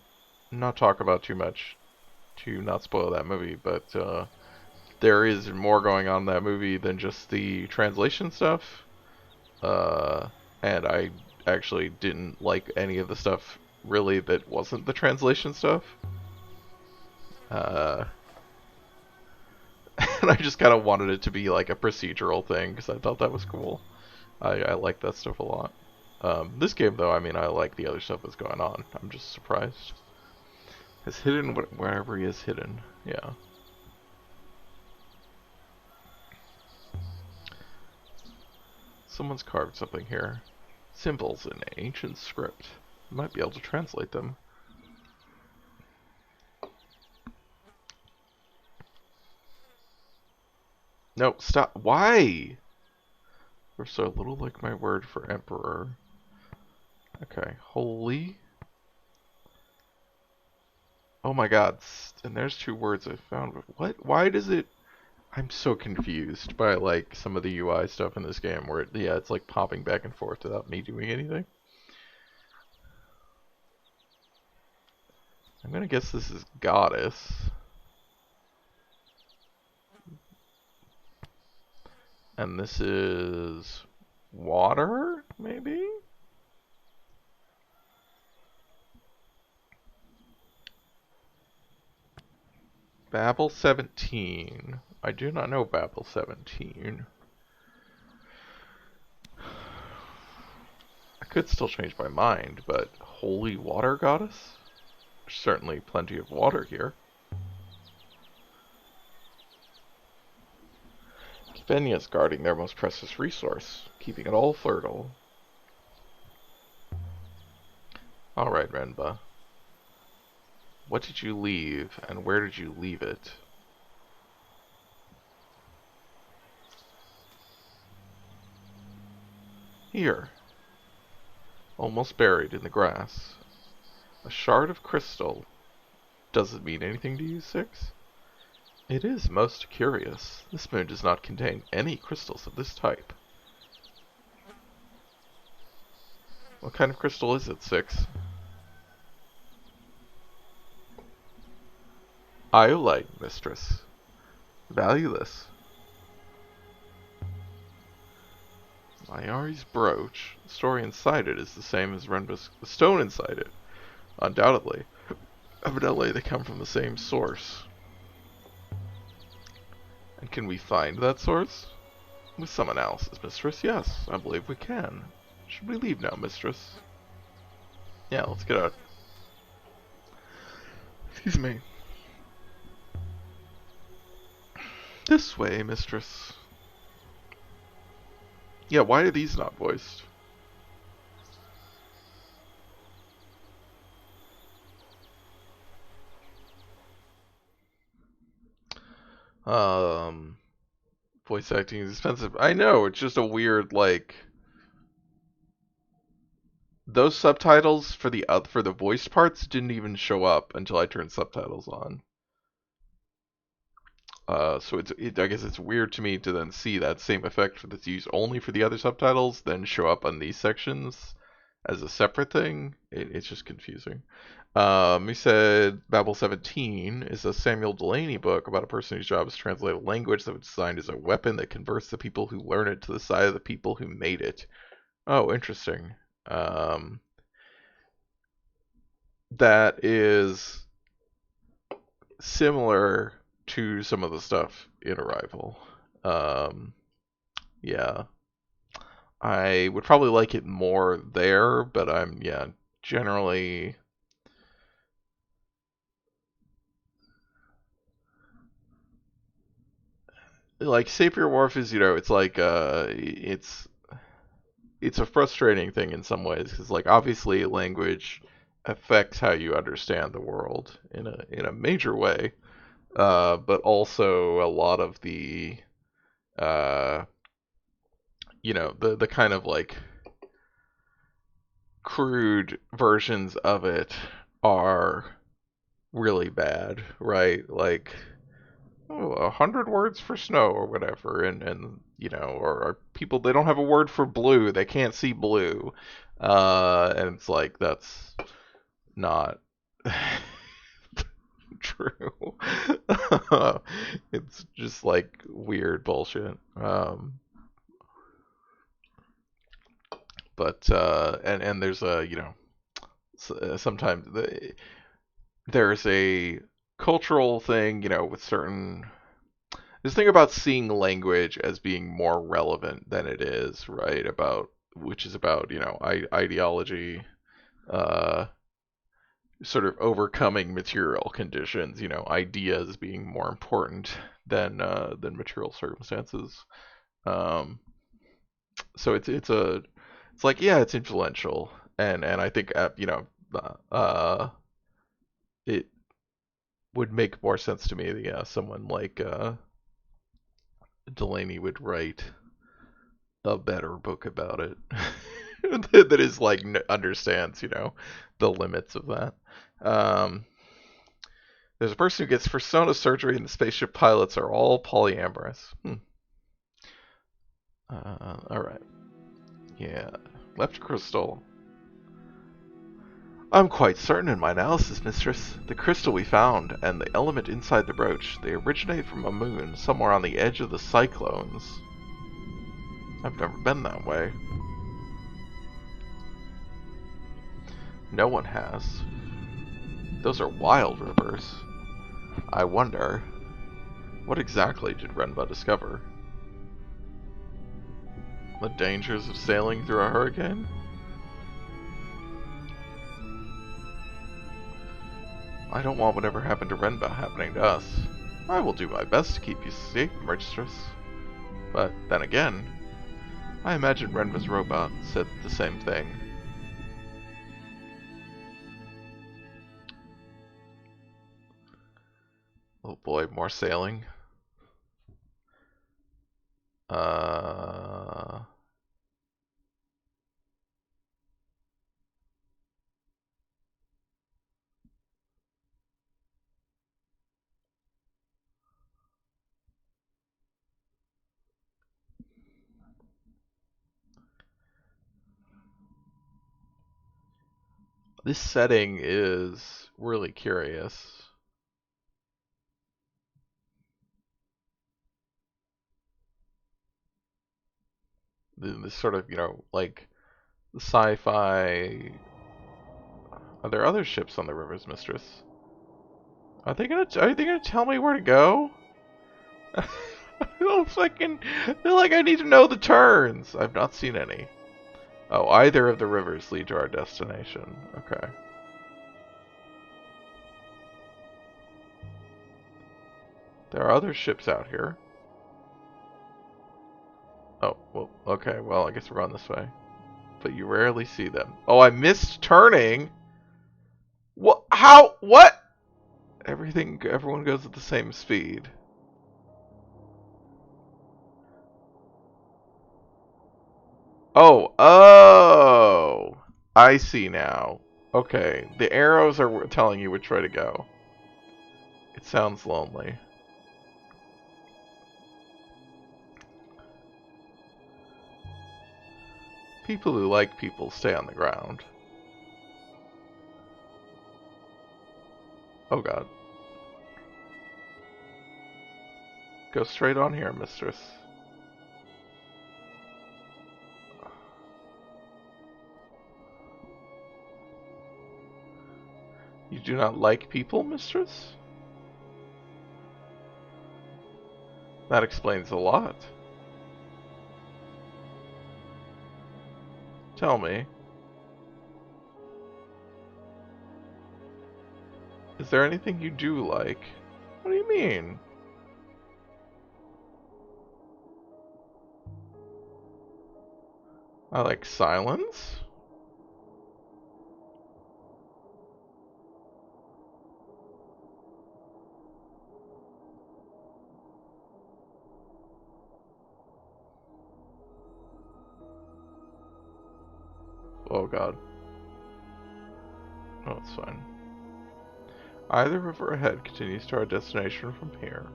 not talk about too much to not spoil that movie, but there is more going on in that movie than just the translation stuff. and I actually didn't like any of the stuff really that wasn't the translation stuff. Uh, and I just kind of wanted it to be like a procedural thing because I thought that was cool. I like that stuff a lot. This game, though, I mean, I like the other stuff that's going on. I'm just surprised. It's hidden wherever he is hidden. Yeah. Someone's carved something here. Symbols in ancient script. You might be able to translate them. No, stop. Why? You're so little like my word for emperor. Okay, holy. Oh my god. And there's two words I found. What? Why does it... I'm so confused by like some of the UI stuff in this game where yeah, it's like popping back and forth without me doing anything. I'm gonna guess this is goddess. And this is water, maybe? Babel 17. I do not know Babel 17. I could still change my mind, but holy water goddess? There's certainly plenty of water here. Kvenya's guarding their most precious resource, keeping it all fertile. Alright, Renba. What did you leave, and where did you leave it? Here. Almost buried in the grass. A shard of crystal. Does it mean anything to you, Six? It is most curious. This moon does not contain any crystals of this type. What kind of crystal is it, Six? Iolite, mistress. Valueless. Mayari's brooch. The story inside it is the same as Renba's stone inside it. Undoubtedly. Evidently they come from the same source. And can we find that source? With some analysis, mistress. Yes, I believe we can. Should we leave now, mistress? Yeah, let's get out. Excuse me. This way, mistress. Yeah, why are these not voiced? Voice acting is expensive. I know, it's just a weird, like... Those subtitles for the voiced parts didn't even show up until I turned subtitles on. So I guess it's weird to me to then see that same effect that's used only for the other subtitles, then show up on these sections as a separate thing. It's just confusing. He said Babel 17 is a Samuel Delaney book about a person whose job is to translate a language that was designed as a weapon that converts the people who learn it to the side of the people who made it. Oh, interesting. That is similar to some of the stuff in Arrival. Yeah. I would probably like it more there, but I'm, yeah, generally... Like, Sapir Whorf is, it's like, it's a frustrating thing in some ways, because, like, obviously language affects how you understand the world in a major way, but also a lot of the, the kind of, like, crude versions of it are really bad, right? Like, 100 words for snow or whatever, and or people, they don't have a word for blue, they can't see blue, and it's like, that's not true. It's just like weird bullshit. But and there's a sometimes there's a cultural thing, with certain this thing about seeing language as being more relevant than it is, right? Which is about ideology, uh, sort of overcoming material conditions, ideas being more important than material circumstances. Um, so it's like, yeah, it's influential, and I think it would make more sense to me that, yeah, someone like Delaney would write a better book about it that is like understands the limits of that. Um, there's a person who gets persona surgery, and the spaceship pilots are all polyamorous. All right. Yeah. Left crystal. I'm quite certain in my analysis, Mistress. The crystal we found and the element inside the brooch, they originate from a moon somewhere on the edge of the cyclones. I've never been that way. No one has. Those are wild rivers. I wonder, what exactly did Renba discover? The dangers of sailing through a hurricane? I don't want whatever happened to Renba happening to us. I will do my best to keep you safe, Mistress. But then again, I imagine Renba's robot said the same thing. Oh boy, more sailing. This setting is really curious. This sort of, like sci-fi. Are there other ships on the River's Mistress? Are they gonna tell me where to go? I don't fucking feel like I need to know the turns. I've not seen any. Oh, either of the rivers lead to our destination. Okay. There are other ships out here. Oh, well, okay. Well, I guess we're on this way. But you rarely see them. Oh, I missed turning. What? How? What? Everyone goes at the same speed. Oh, I see now. Okay, the arrows are telling you which way to go. It sounds lonely. People who like people stay on the ground. Oh god. Go straight on here, Mistress. You do not like people, Mistress? That explains a lot. Tell me. Is there anything you do like? What do you mean? I like silence? Oh god. Oh, it's fine. Either river ahead continues to our destination from here.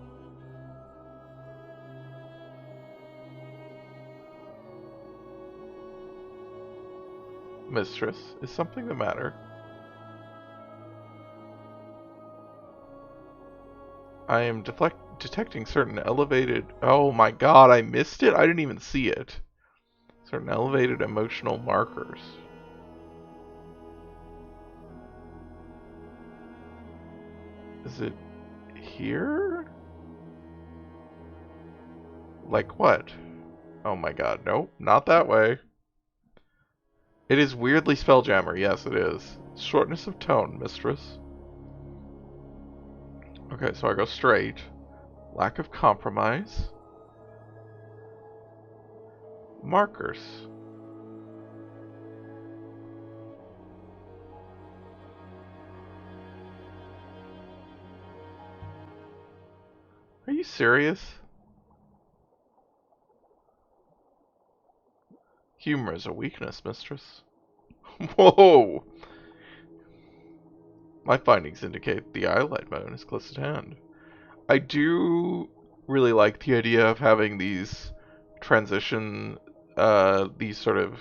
Mistress, is something the matter? I am detecting certain elevated... Oh my god, I missed it? I didn't even see it. Certain elevated emotional markers. Is it here? Like what? Oh my god, nope, not that way. It is weirdly Spelljammer, yes it is. Shortness of tone, mistress. Okay, so I go straight. Lack of compromise. Markers. Are you serious? Humor is a weakness, mistress. Whoa! My findings indicate the eyelight bone is close at hand. I do really like the idea of having these transition, these sort of,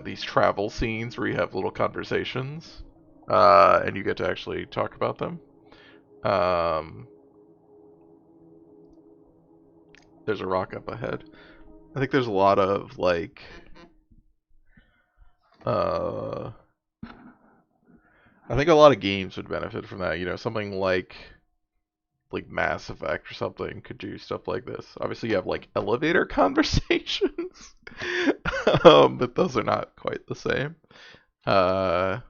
these travel scenes where you have little conversations, and you get to actually talk about them. There's a rock up ahead. I think there's a lot of, like, I think a lot of games would benefit from that. You know, something like Mass Effect or something could do stuff like this. Obviously, you have like elevator conversations, but those are not quite the same. I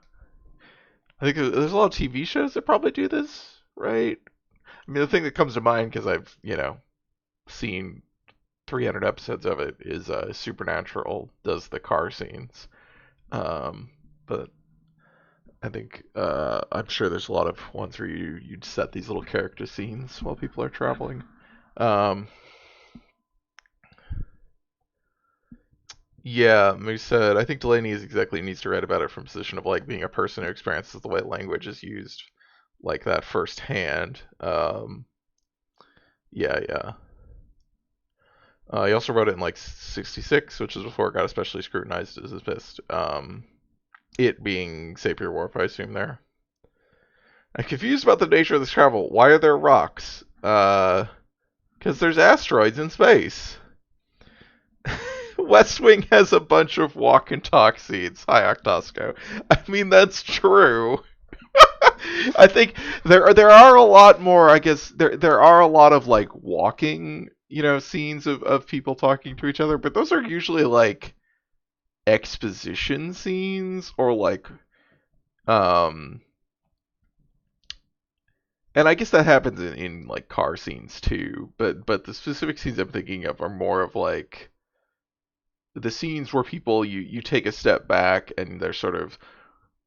think there's a lot of TV shows that probably do this, right? I mean, the thing that comes to mind because I've seen 300 episodes of it is Supernatural does the car scenes, but I think I'm sure there's a lot of ones where you'd set these little character scenes while people are traveling. Yeah, Moose said, I think Delaney is exactly needs to write about it from a position of like being a person who experiences the way language is used like that firsthand. Yeah. He also wrote it in like 66, which is before it got especially scrutinized as his best. It being Sapir Whorf, I assume there. I'm confused about the nature of this travel. Why are there rocks? Because there's asteroids in space. West Wing has a bunch of walk and talk scenes. Hi, Octosco. I mean, that's true. I think there are a lot more. I guess there are a lot of like walking, scenes of people talking to each other, but those are usually like exposition scenes or like and I guess that happens in like car scenes too, but the specific scenes I'm thinking of are more of like the scenes where people you take a step back and they're sort of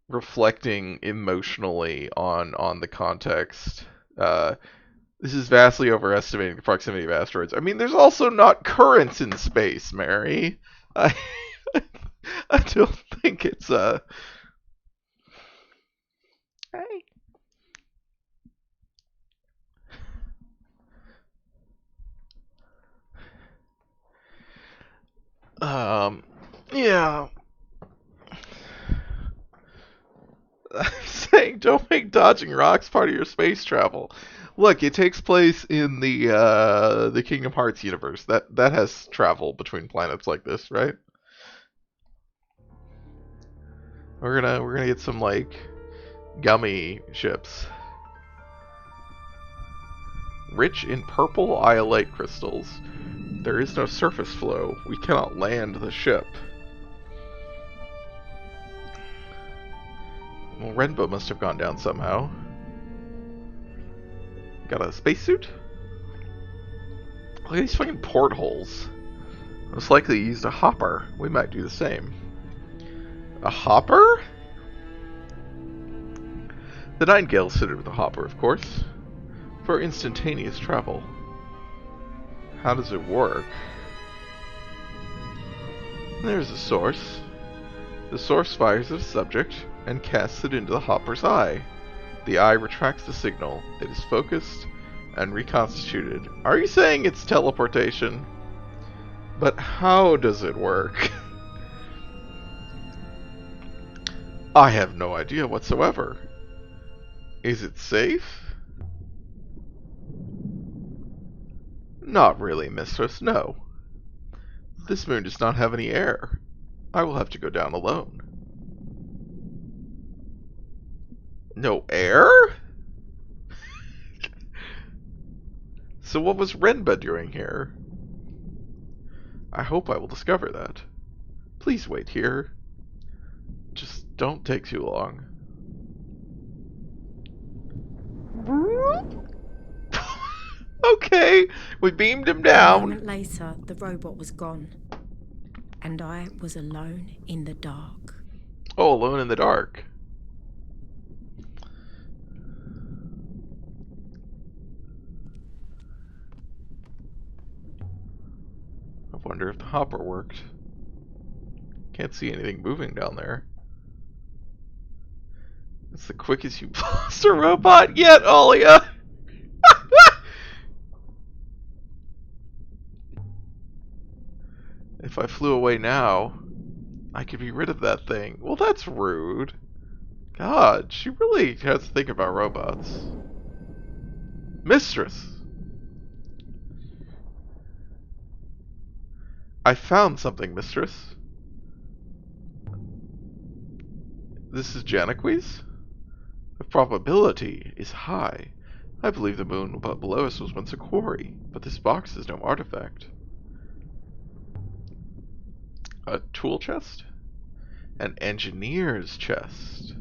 reflecting emotionally on the context. This is vastly overestimating the proximity of asteroids. I mean, there's also not currents in space, Mary. I don't think it's Hey. Yeah. I'm saying don't make dodging rocks part of your space travel. Look, it takes place in the Kingdom Hearts universe. That has travel between planets like this, right? We're gonna get some like gummy ships. Rich in purple iolite crystals. There is no surface flow. We cannot land the ship. Well, Renbo must have gone down somehow. Got a spacesuit? Look at these fucking portholes. Most likely used a hopper. We might do the same. A hopper? The Nightingale is fitted with a hopper, of course, for instantaneous travel. How does it work? There's the source. The source fires at a subject and casts it into the hopper's eye. The eye retracts the signal. It is focused and reconstituted. Are you saying it's teleportation? But how does it work? I have no idea whatsoever. Is it safe? Not really, mistress, no. This moon does not have any air. I will have to go down alone. No air? So what was Renba doing here? I hope I will discover that. Please wait here. Just don't take too long. Okay, we beamed him A down. moment later, the robot was gone, and I was alone in the dark. Oh, alone in the dark. I wonder if the hopper worked. Can't see anything moving down there. It's the quickest you've lost a robot yet, Alia! If I flew away now, I could be rid of that thing. Well, that's rude. God, she really has to think about robots. Mistress! I found something, mistress. This is Janiquis? The probability is high. I believe the moon below us was once a quarry, but this box is no artifact. A tool chest? An engineer's chest.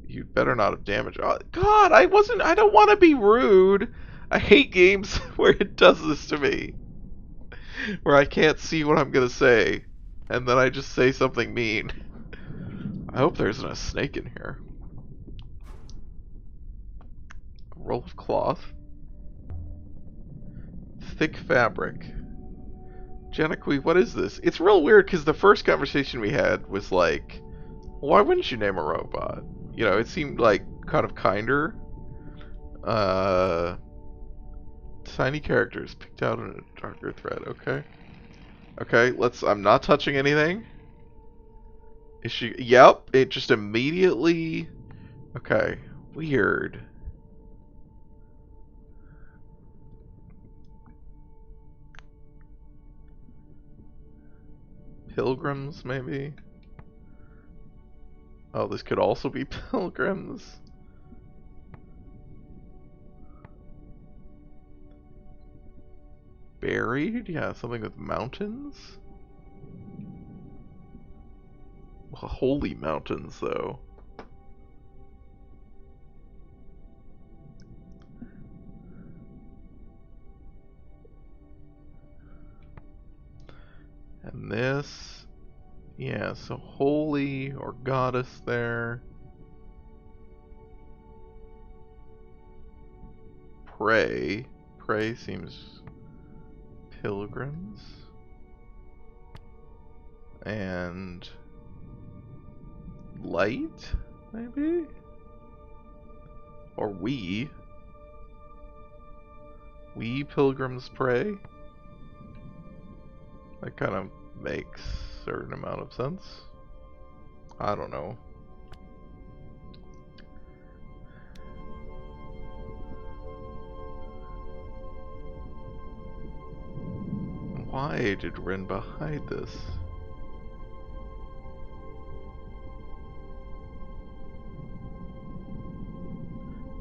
You'd better not have damaged. Oh, God, I don't want to be rude. I hate games where it does this to me. Where I can't see what I'm gonna say, and then I just say something mean. I hope there isn't a snake in here. A roll of cloth. Thick fabric. Janiqui, what is this? It's real weird because the first conversation we had was like, why wouldn't you name a robot? You know, it seemed like kind of kinder. Tiny characters picked out in a darker thread. Okay. Okay, I'm not touching anything. Is she? Yep, it just immediately. Okay, weird. Pilgrims, maybe? Oh, this could also be pilgrims. Buried? Yeah, something with mountains? Well, holy mountains, though. And this, yeah, so holy or goddess there. Pray. Pray seems pilgrims. And light, maybe? Or we pilgrims pray? That kind of makes a certain amount of sense. I don't know. Why did Renba hide this?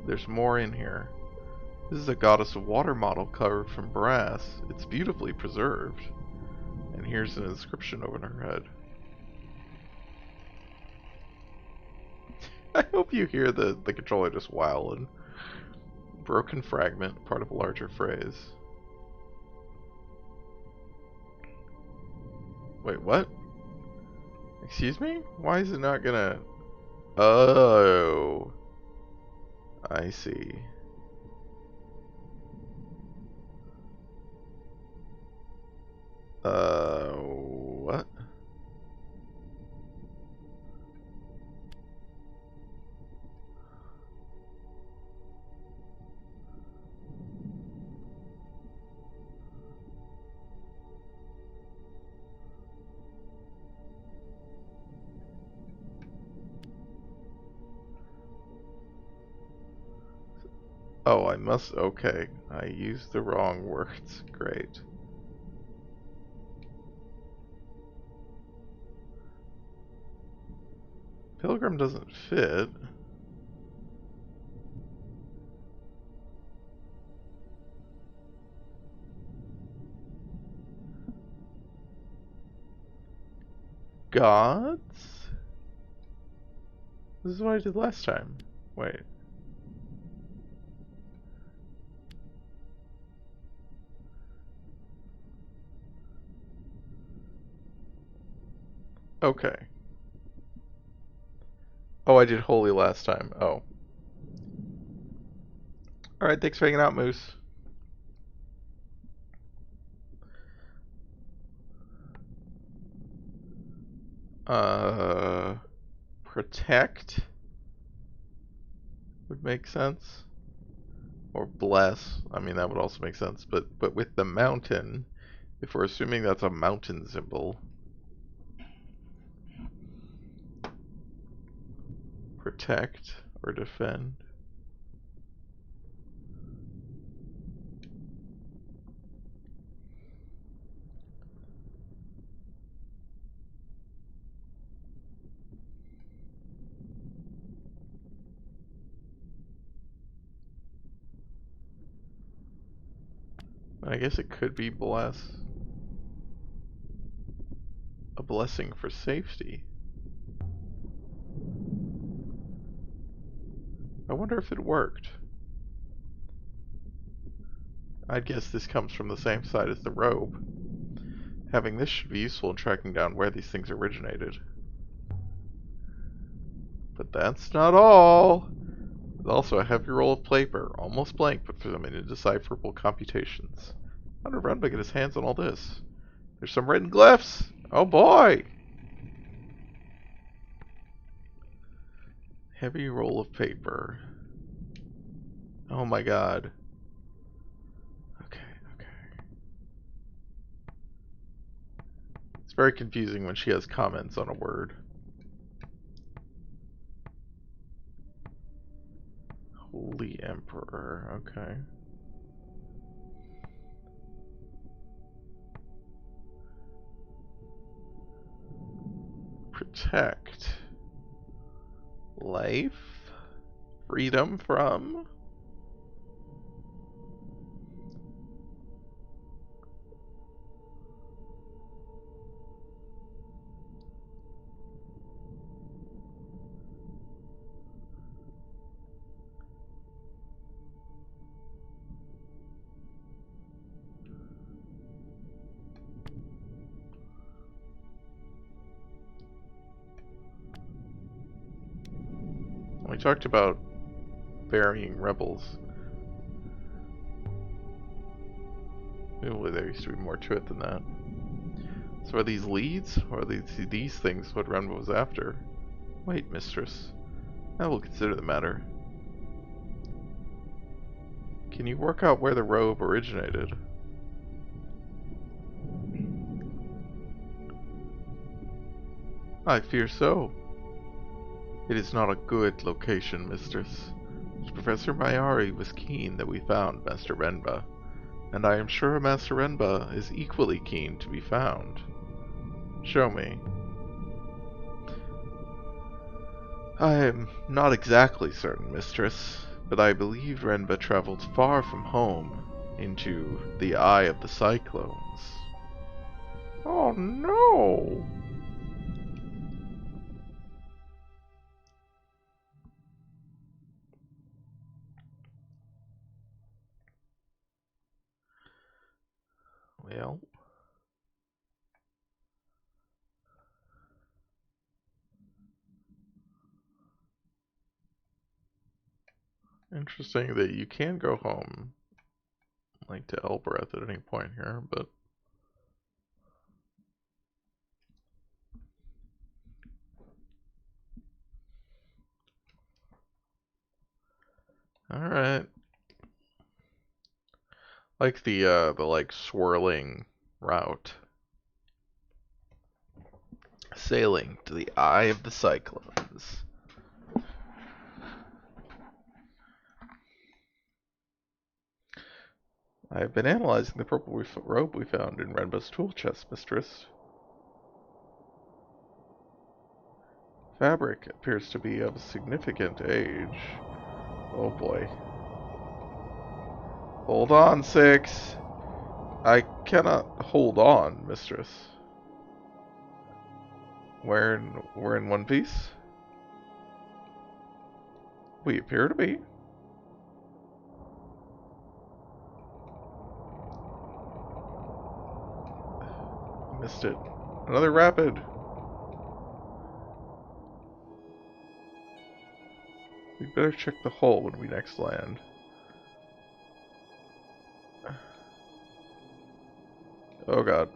There's more in here. This is a goddess of water model carved from brass. It's beautifully preserved. And here's an inscription over her head. I hope you hear the controller just wilding. Broken fragment, part of a larger phrase. Wait, what? Excuse me? Why is it not gonna... Oh. I see. What? Oh, I must... Okay. I used the wrong words. Great. Pilgrim doesn't fit. Gods? This is what I did last time. Wait. Okay. Oh, I did holy last time. Oh. Alright, thanks for hanging out, Moose. Protect would make sense. Or bless. I mean, that would also make sense. But with the mountain, if we're assuming that's a mountain symbol, protect or defend. I guess it could be bless. A blessing for safety. I wonder if it worked. I'd guess this comes from the same side as the robe. Having this should be useful in tracking down where these things originated. But that's not all. There's also a heavy roll of paper, almost blank, but for some indecipherable computations. How did Renba get his hands on all this? There's some written glyphs! Oh boy! Heavy roll of paper. Oh my god. Okay. It's very confusing when she has comments on a word. Holy Emperor, okay. Protect. Life? Freedom from? We talked about burying rebels. Maybe there used to be more to it than that. So are these leads? Or are these things what Renba was after? Wait, mistress. I will consider the matter. Can you work out where the robe originated? I fear so. It is not a good location, mistress. Professor Mayari was keen that we found Master Renba, and I am sure Master Renba is equally keen to be found. Show me. I am not exactly certain, mistress, but I believe Renba traveled far from home into the Eye of the Cyclones. Oh no! Well, interesting that you can go home, like to Elbereth at any point here, but alright. Like the like swirling route. Sailing to the Eye of the Cyclones. I have been analyzing the purple robe we found in Renba's tool chest, mistress. Fabric appears to be of a significant age. Oh boy. Hold on, 6. I cannot hold on, mistress. We're in one piece? We appear to be. Missed it. Another rapid. We better check the hull when we next land. Oh god.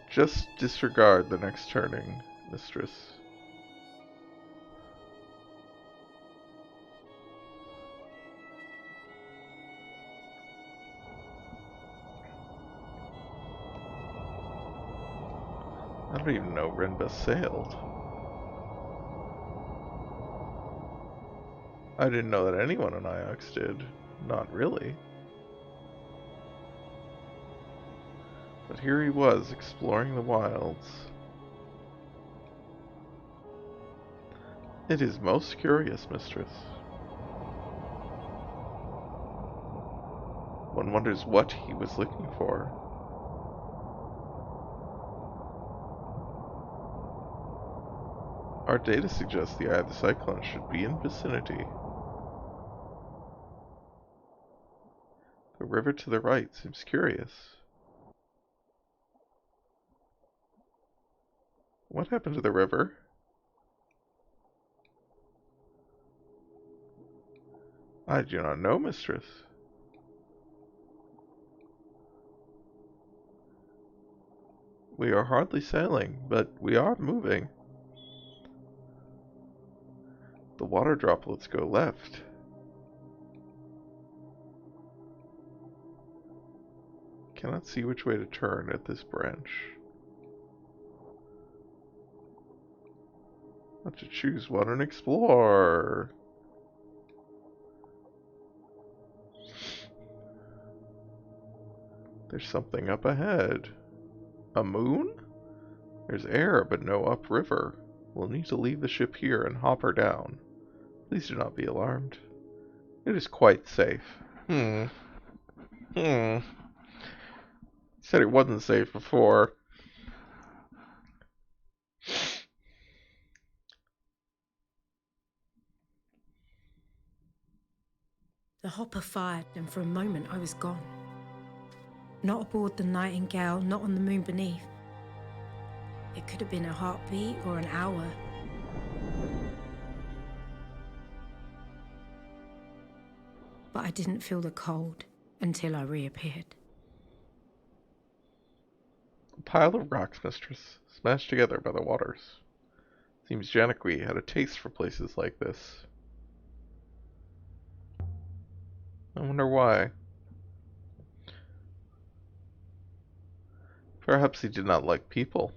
Just disregard the next turning, mistress. I don't even know Renbus sailed. I didn't know that anyone in Iox did. Not really. But here he was, exploring the wilds. It is most curious, mistress. One wonders what he was looking for. Our data suggests the Eye of the Cyclone should be in vicinity. The river to the right seems curious. What happened to the river? I do not know, mistress. We are hardly sailing, but we are moving. The water droplets go left. Cannot see which way to turn at this branch. Have to choose one and explore. There's something up ahead. A moon? There's air, but no upriver. We'll need to leave the ship here and hop her down. Please do not be alarmed. It is quite safe. Said it wasn't safe before. The hopper fired, and for a moment I was gone. Not aboard the Nightingale, not on the moon beneath. It could have been a heartbeat or an hour. But I didn't feel the cold until I reappeared. A pile of rocks, mistress, smashed together by the waters. Seems Janaqui had a taste for places like this. I wonder why. Perhaps he did not like people.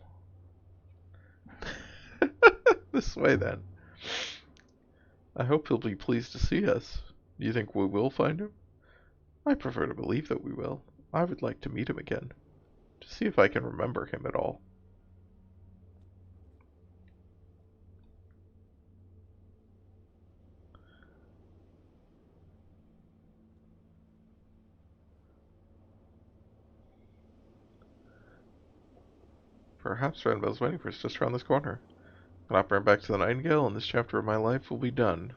This way, then. I hope he'll be pleased to see us. Do you think we will find him? I prefer to believe that we will. I would like to meet him again, to see if I can remember him at all. Perhaps Renbell's waiting for us just around this corner. I'll not burn back to the Nightingale, and this chapter of my life will be done.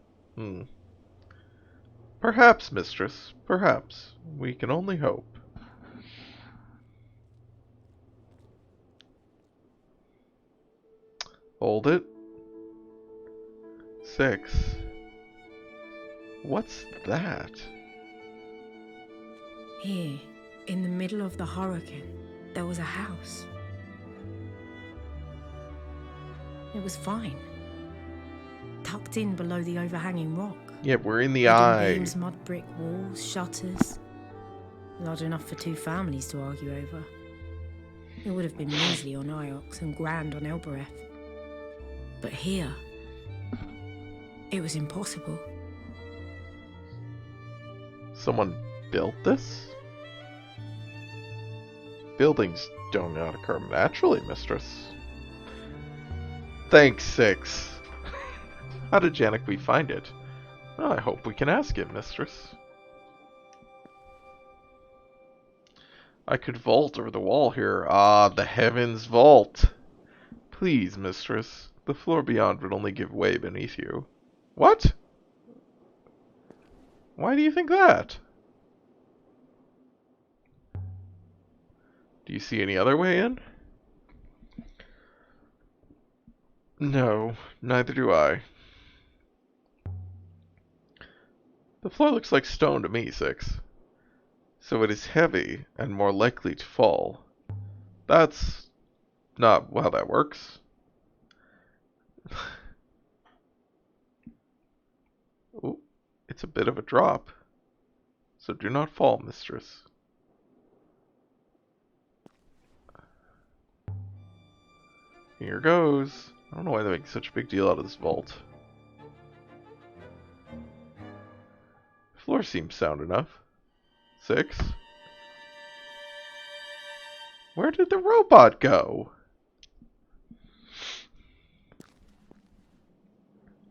Perhaps, mistress, perhaps. We can only hope. Hold it. 6. What's that? Here, in the middle of the hurricane, there was a house. It was fine. Tucked in below the overhanging rock. Yeah, we're in the Wooden eye. beams, mud brick walls, shutters. Large enough for 2 families to argue over. It would have been measly on Iox and grand on Elbereth. But here, it was impossible. Someone built this? Buildings do not occur naturally, mistress. Thanks, Six. How did Janakwi find it? Well, I hope we can ask him, mistress. I could vault over the wall here. Ah, the heavens vault. Please, mistress. The floor beyond would only give way beneath you. What? Why do you think that? Do you see any other way in? No, neither do I. The floor looks like stone to me, Six. So it is heavy and more likely to fall. That's not how that works. Ooh, it's a bit of a drop. So do not fall, mistress. Here goes. I don't know why they make such a big deal out of this vault. Floor seems sound enough. Six. Where did the robot go?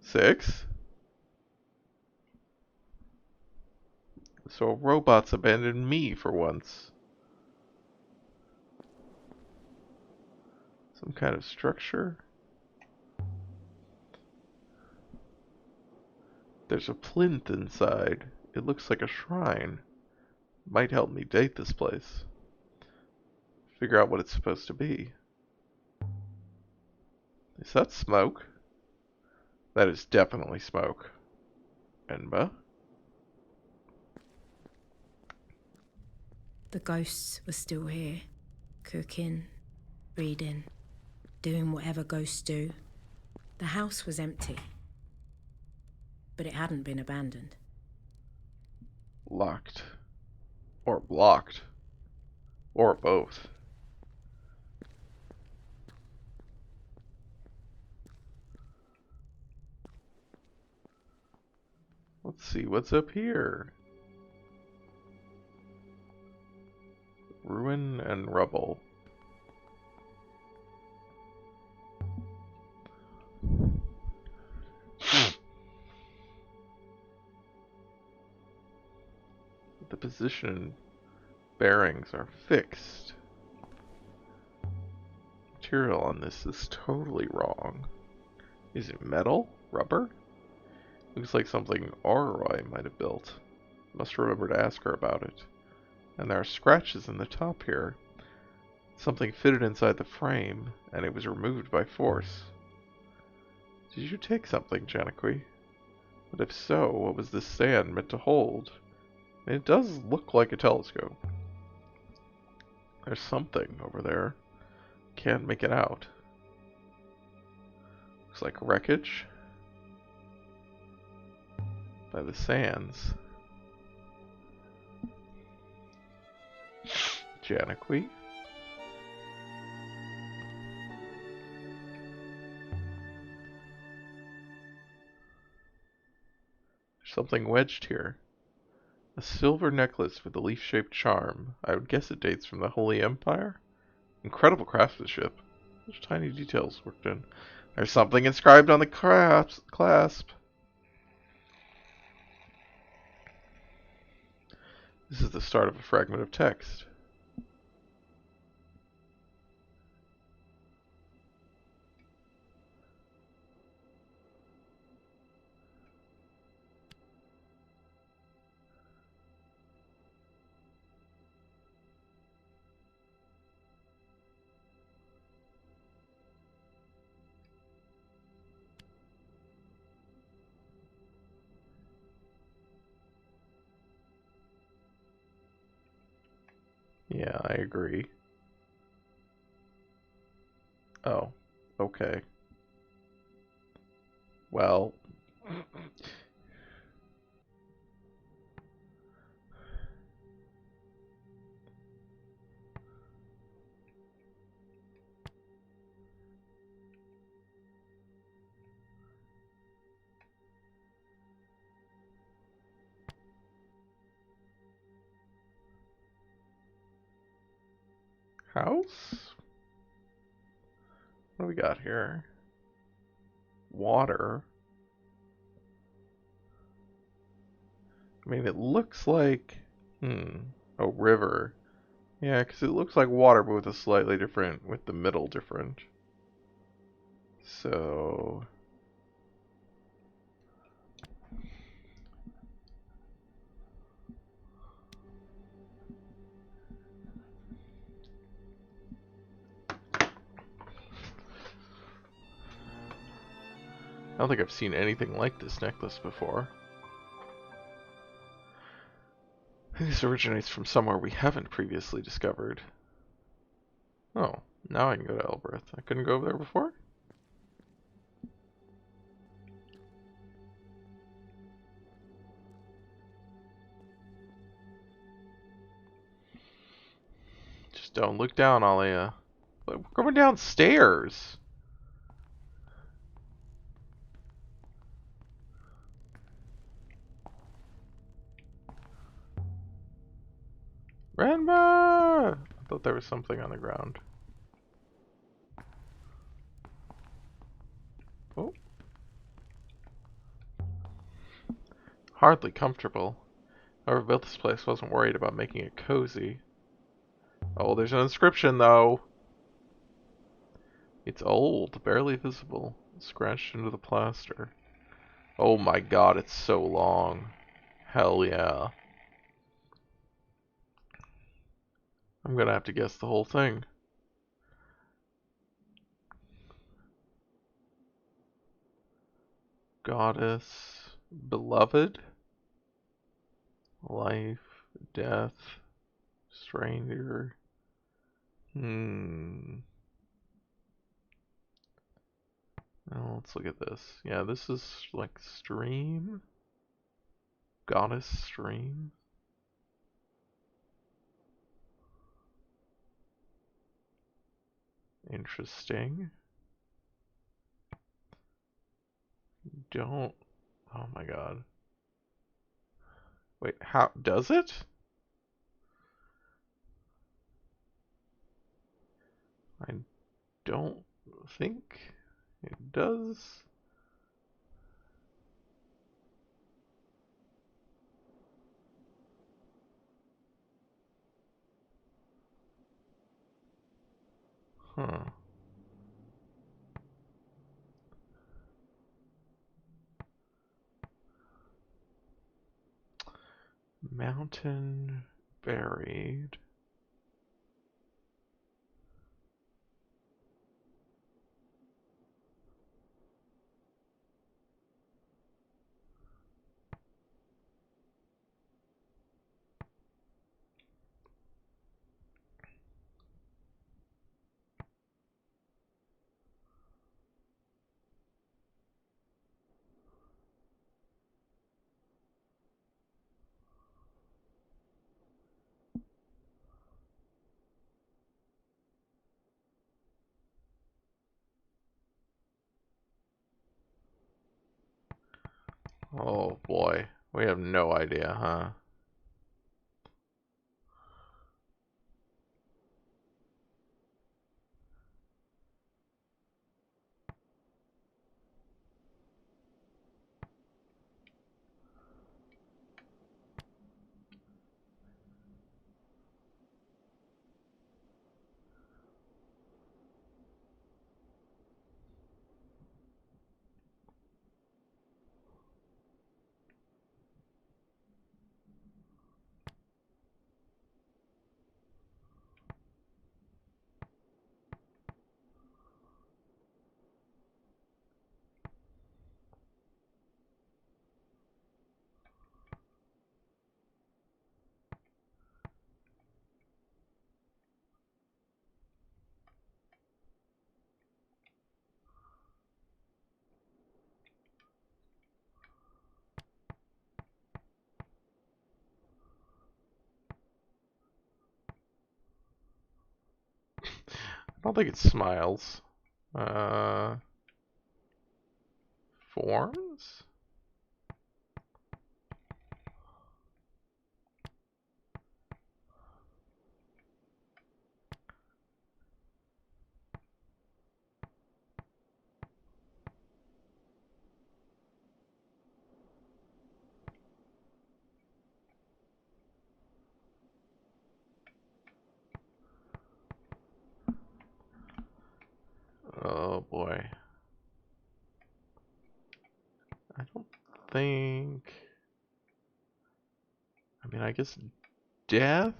Six. So robots abandoned me for once. Some kind of structure. There's a plinth inside. It looks like a shrine. Might help me date this place. Figure out what it's supposed to be. Is that smoke? That is definitely smoke. Enba? The ghosts were still here, cooking, reading, doing whatever ghosts do. The house was empty, but it hadn't been abandoned. Locked. Or blocked. Or both. Let's see what's up here. Ruin and rubble. The position bearings are fixed. Material on this is totally wrong. Is it metal? Rubber? Looks like something Auroi might have built. Must remember to ask her about it. And there are scratches in the top here. Something fitted inside the frame, and it was removed by force. Did you take something, Janakwi? But if so, what was this stand meant to hold? It does look like a telescope. There's something over there. Can't make it out. Looks like wreckage. By the sands. Janakwi? There's something wedged here. A silver necklace with a leaf-shaped charm. I would guess it dates from the Holy Empire? Incredible craftsmanship. Such tiny details worked in. There's something inscribed on the clasp. This is the start of a fragment of text. Yeah, I agree. Oh, okay. Well, house? What do we got here? water. I mean, it looks like... Oh, river. Yeah, because it looks like water, but with a slightly different... with the middle different. So... I don't think I've seen anything like this necklace before. This originates from somewhere we haven't previously discovered. Oh, now I can go to Elbereth. I couldn't go over there before? Just don't look down, Alia. We're going downstairs. Renma! I thought there was something on the ground. Oh. Hardly comfortable. Whoever built this place wasn't worried about making it cozy. Oh, there's an inscription, though. It's old, barely visible, scratched into the plaster. Oh my god, it's so long. Hell yeah. I'm gonna have to guess the whole thing. Goddess, beloved, life, death, stranger. Now let's look at this. Yeah, this is like stream. Goddess stream. Interesting. Don't. Oh my god. Wait, how does it? I don't think it does. Huh. Mountain buried. Oh boy, we have no idea, huh? I don't think it smiles. Forms? think. I mean, I guess death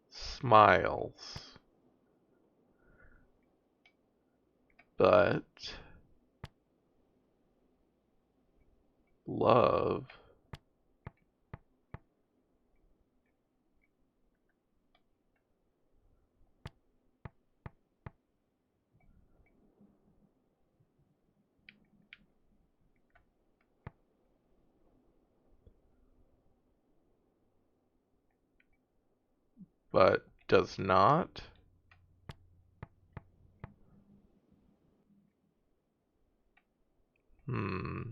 smiles. But love but does not.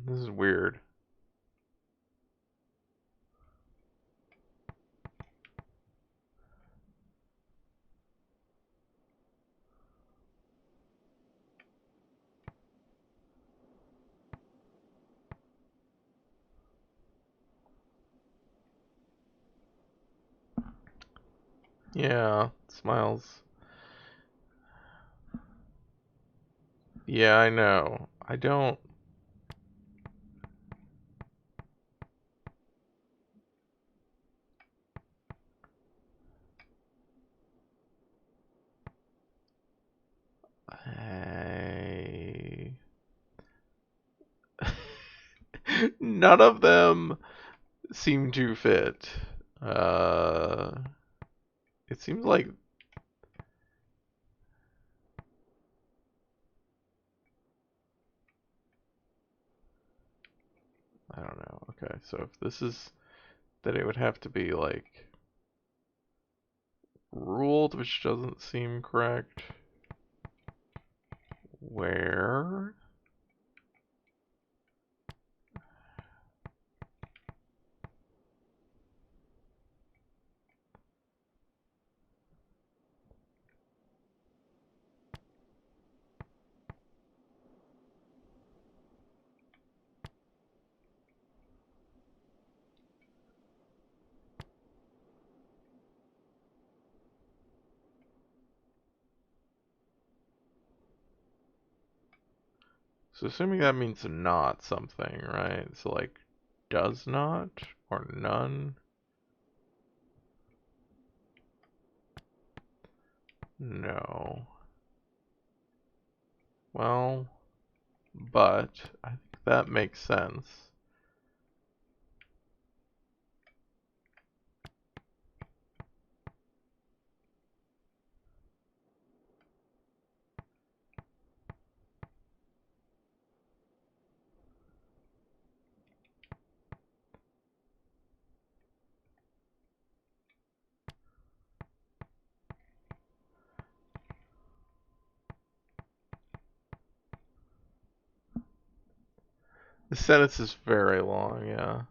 This is weird. Yeah, smiles. Yeah, I know. I don't. I... None of them seem to fit. It seems like I don't know. Okay, so if this is, then it would have to be like ruled, which doesn't seem correct. Where? So assuming that means not something, right? So like does not or none? No. Well, but I think that makes sense. The sentence is very long, yeah.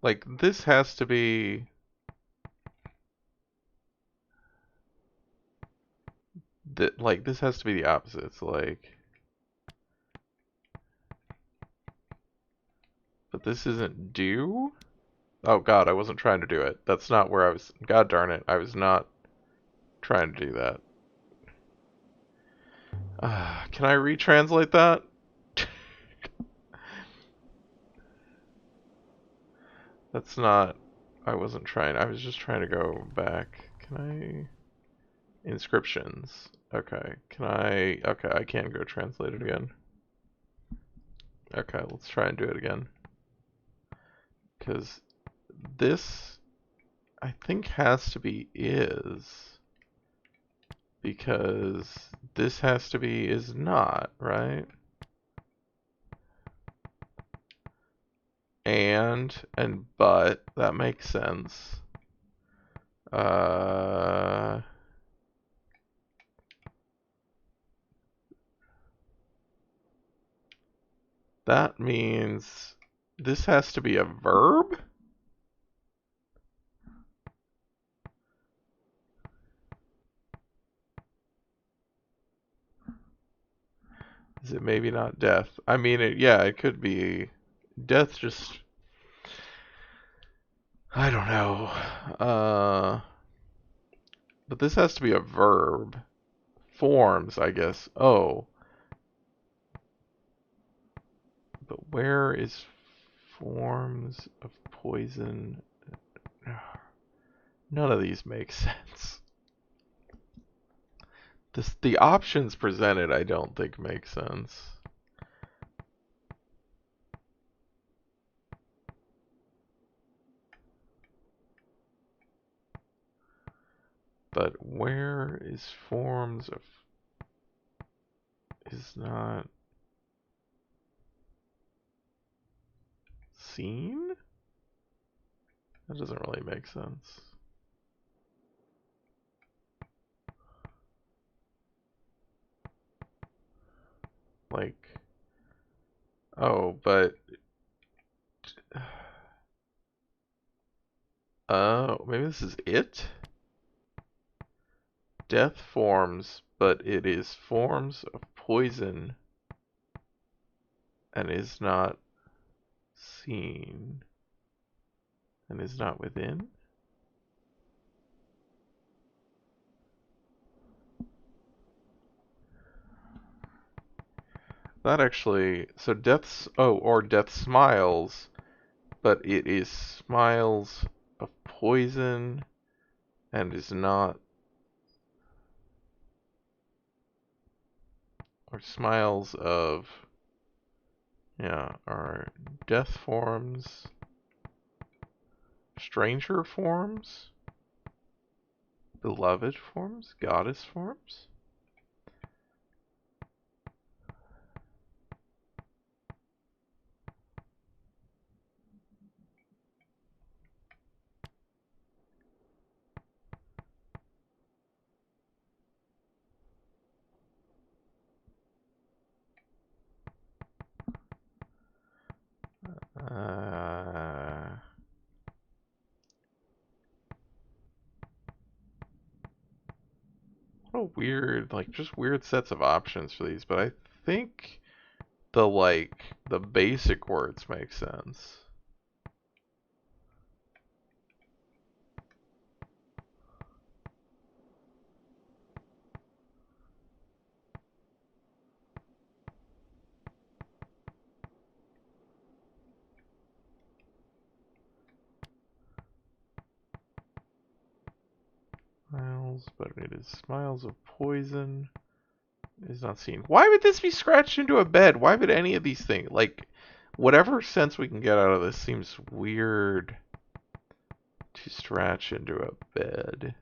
Like this has to be like this has to be the opposite. It's like, but this isn't due? Oh god, I wasn't trying to do it. That's not where I was. God darn it, I was not trying to do that. Can I retranslate that? That's not. I wasn't trying. I was just trying to go back. Can I? Inscriptions. Okay. Can I? Okay, I can go translate it again. Okay, let's try and do it again. Because this, I think, has to be is. Because this has to be is not, right? And but, that makes sense. That means this has to be a verb? Is it maybe not death? I mean, yeah, it could be death. Just I don't know. But this has to be a verb. Forms, I guess. Oh, but where is forms of poison? None of these make sense. The options presented, I don't think make sense. But where is forms of is not seen? That doesn't really make sense. Like, oh, but maybe this is it? Death forms, but it is forms of poison and is not seen and is not within? That actually, so death's, oh, or death smiles, but it is smiles of poison and is not, or smiles of, yeah, are death forms, stranger forms, beloved forms, goddess forms? What a weird, like, just weird sets of options for these, but I think the basic words make sense. Smiles, but it is smiles of poison. Is not seen. Why would this be scratched into a bed? Why would any of these things, like, whatever sense we can get out of this seems weird to scratch into a bed.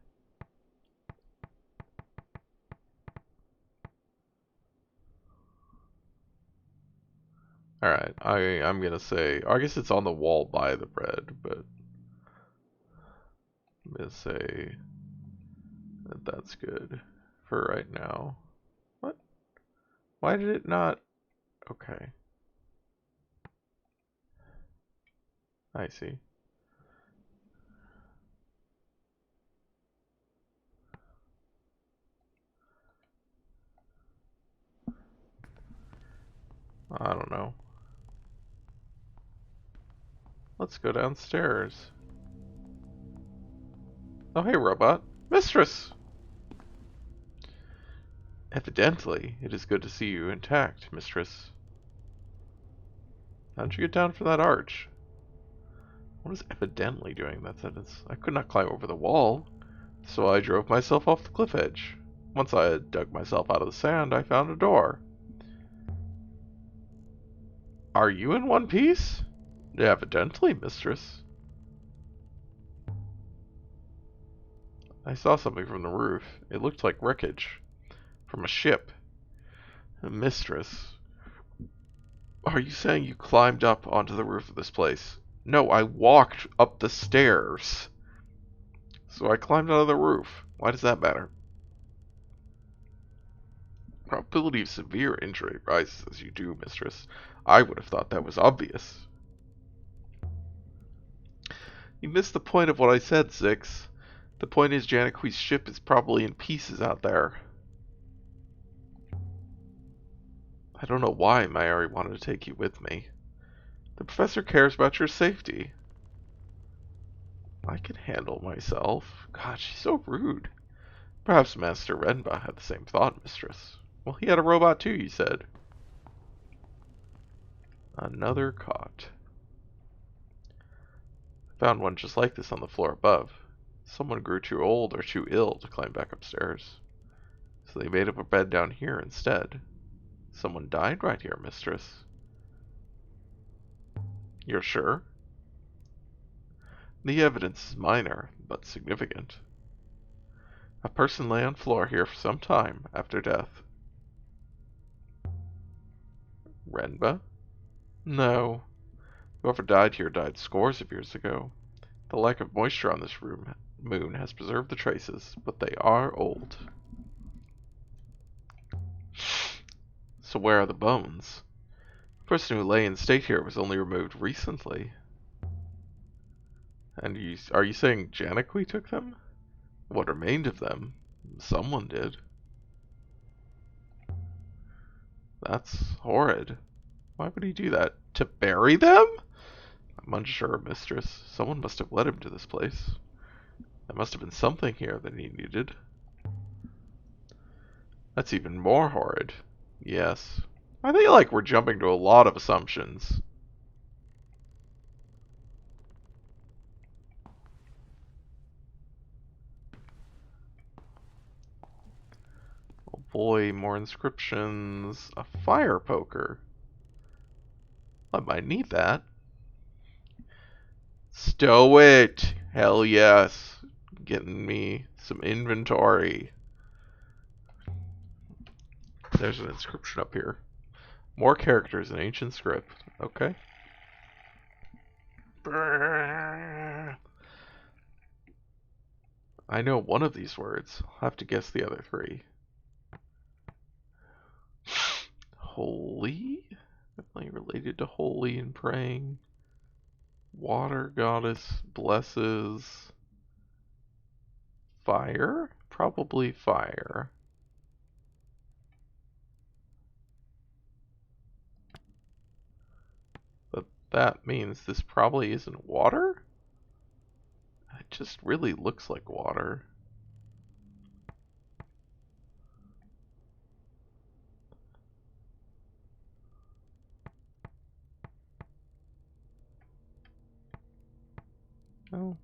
Alright, I'm gonna say, I guess it's on the wall by the bread, but I'm gonna say that that's good for right now. What? Why did it not? Okay. I see. I don't know. Let's go downstairs. Oh, hey, robot. Mistress! Evidently, it is good to see you intact, mistress. How did you get down from that arch? What is evidently doing that sentence? I could not climb over the wall, so I drove myself off the cliff edge. Once I had dug myself out of the sand, I found a door. Are you in one piece? Evidently, mistress. I saw something from the roof. It looked like wreckage. From a ship. Mistress. Are you saying you climbed up onto the roof of this place? No, I walked up the stairs. So I climbed out of the roof. Why does that matter? Probability of severe injury rises as you do, mistress. I would have thought that was obvious. You missed the point of what I said, Zix. The point is Janaqui's ship is probably in pieces out there. I don't know why Mayuri wanted to take you with me. The professor cares about your safety. I can handle myself. God, she's so rude. Perhaps Master Renba had the same thought, mistress. Well, he had a robot too, you said. Another cot. Found one just like this on the floor above. Someone grew too old or too ill to climb back upstairs. So they made up a bed down here instead. Someone died right here, mistress. You're sure? The evidence is minor, but significant. A person lay on floor here for some time after death. Renba? No. Whoever died here died scores of years ago. The lack of moisture on this moon has preserved the traces, but they are old. So where are the bones? The person who lay in state here was only removed recently. And are you saying Janaqui took them? What remained of them? Someone did. That's horrid. Why would he do that? To bury them? I'm unsure, mistress. Someone must have led him to this place. There must have been something here that he needed. That's even more horrid. Yes. I think like we're jumping to a lot of assumptions. Oh boy, more inscriptions. A fire poker. I might need that. Stow it! Hell yes. Getting me some inventory. There's an inscription up here. More characters in ancient script. Okay. I know one of these words. I'll have to guess the other three. Holy? Definitely related to holy and praying. Water goddess blesses. Fire? Probably fire. But that means this probably isn't water? It just really looks like water. Oh.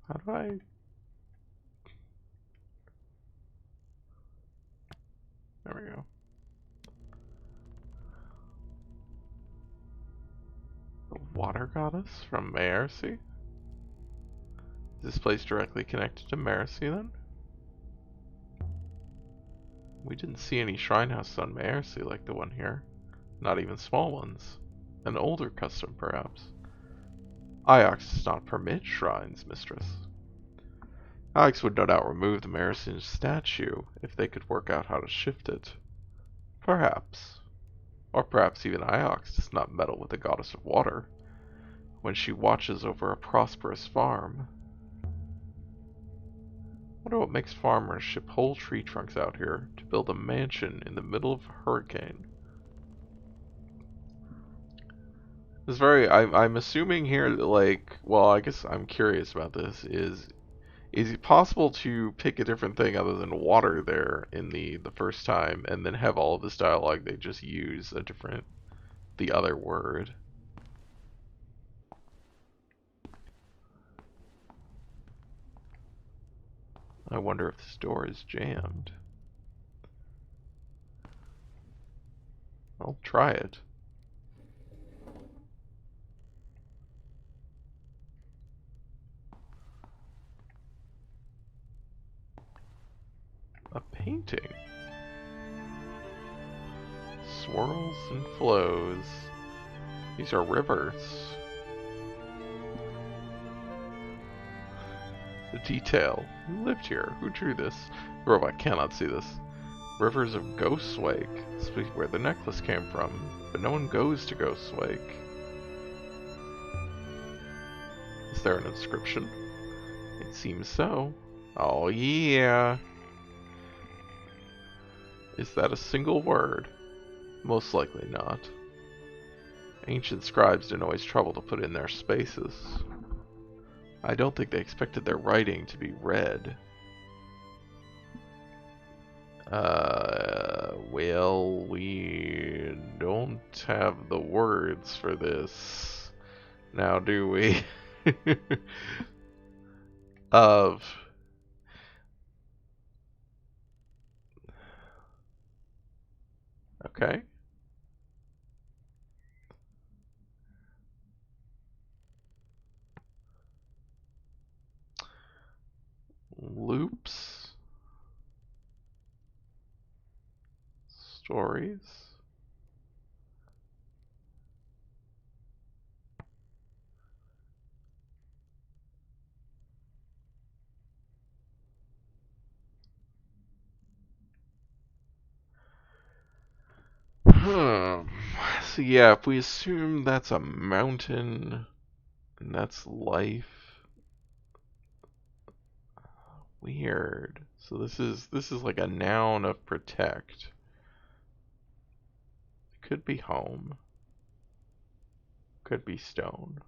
How do I... There we go. The water goddess from Maercy? Is this place directly connected to Maercy then? We didn't see any shrine houses on Maercy like the one here. Not even small ones. An older custom, perhaps. Iox does not permit shrines, mistress. Iox would no doubt remove the Marician statue if they could work out how to shift it. Perhaps. Or perhaps even Iox does not meddle with the goddess of water when she watches over a prosperous farm. Wonder what makes farmers ship whole tree trunks out here to build a mansion in the middle of a hurricane. It's very, I'm assuming here that like, well, I guess I'm curious about this, is it possible to pick a different thing other than water there in the first time and then have all of this dialogue they just use a different, the other word? I wonder if this door is jammed. I'll try it. A painting. Swirls and flows. These are rivers. The detail. Who lived here? Who drew this? The robot cannot see this. Rivers of Ghostwake. This is where the necklace came from. But no one goes to Ghostwake. Is there an inscription? It seems so. Oh yeah. Is that a single word? Most likely not. Ancient scribes didn't always trouble to put in their spaces. I don't think they expected their writing to be read. Well, we don't have the words for this now, do we? Of okay. Loops. Stories. So yeah, if we assume that's a mountain and that's life. Weird. So this is like a noun of protect. It could be home. Could be stone.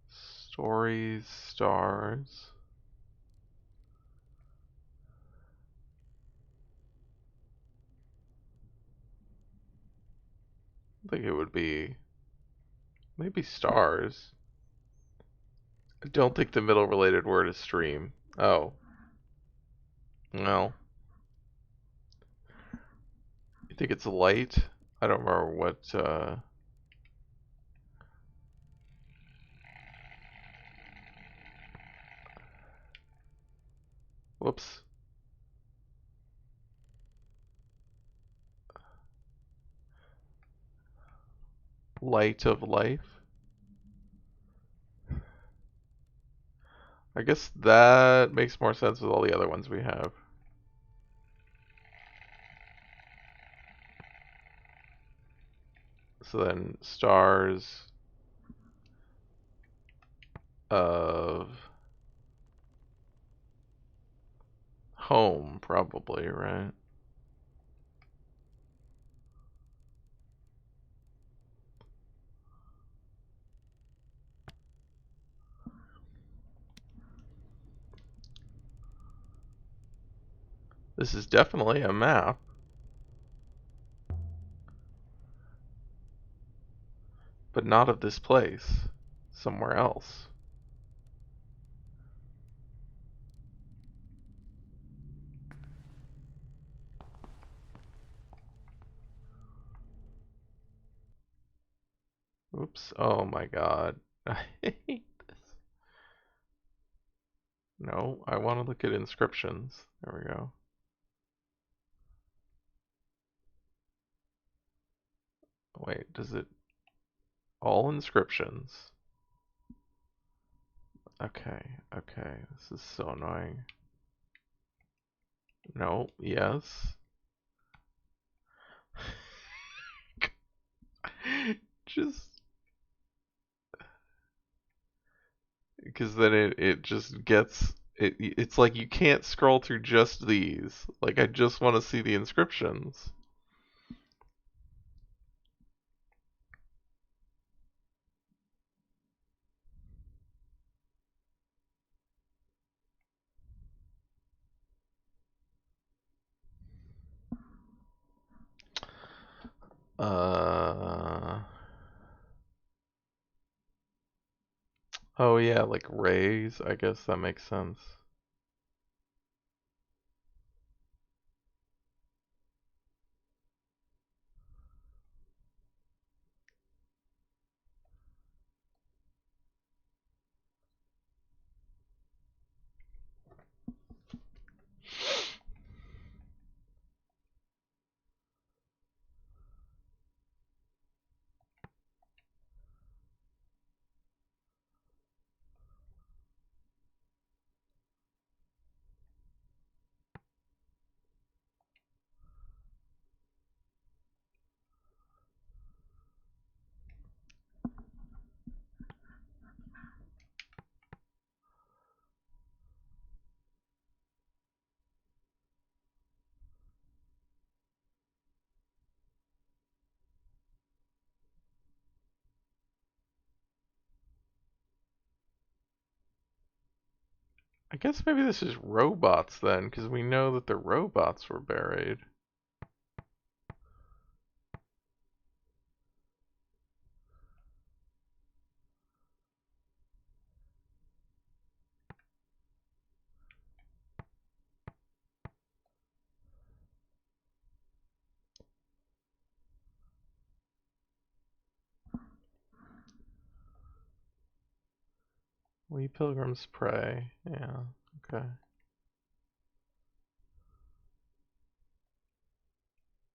Stories, stars. I think it would be maybe stars. I don't think the middle related word is stream. Oh. Well. You think it's light? I don't remember what whoops. Light of life. I guess that makes more sense with all the other ones we have. So then stars of home, probably, right? This is definitely a map. But not of this place. Somewhere else. Oops. Oh my god. I hate this. No, I want to look at inscriptions. There we go. Wait, does it... All inscriptions. Okay, okay. This is so annoying. No, yes. Just... Because then it just gets... It's like you can't scroll through just these. Like, I just want to see the inscriptions. Uh... Oh yeah, like rays. I guess that makes sense. I guess maybe this is robots then, because we know that the robots were buried. We pilgrims pray. Yeah, okay.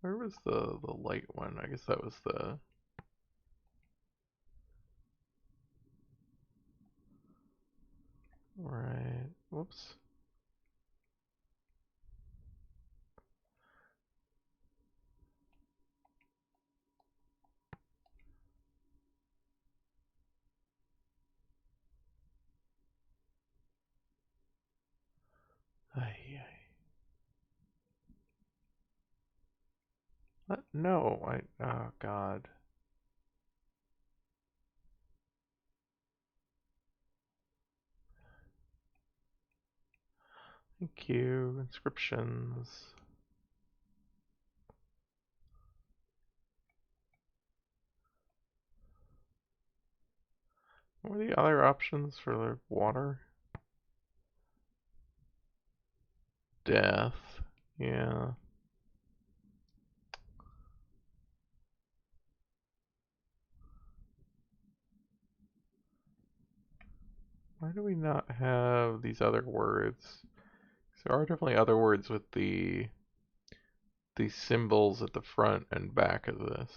Where was the light one? I guess that was the... Right. Whoops. Ay, no, oh god. Thank you. Inscriptions. What were the other options for the water? Death. Yeah. Why do we not have these other words? There are definitely other words with the symbols at the front and back of this.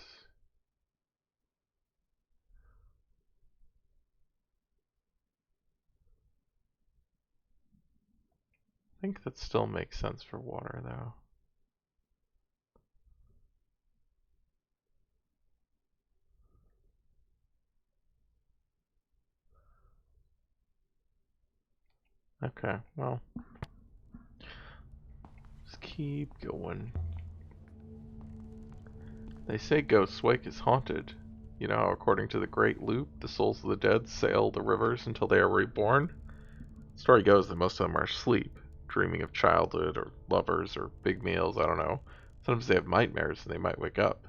I think that still makes sense for water though. Okay, well. Just keep going. They say Ghost Wake is haunted. You know how according to the Great Loop, the souls of the dead sail the rivers until they are reborn? The story goes that most of them are asleep, dreaming of childhood or lovers or big meals, I don't know. Sometimes they have nightmares and they might wake up.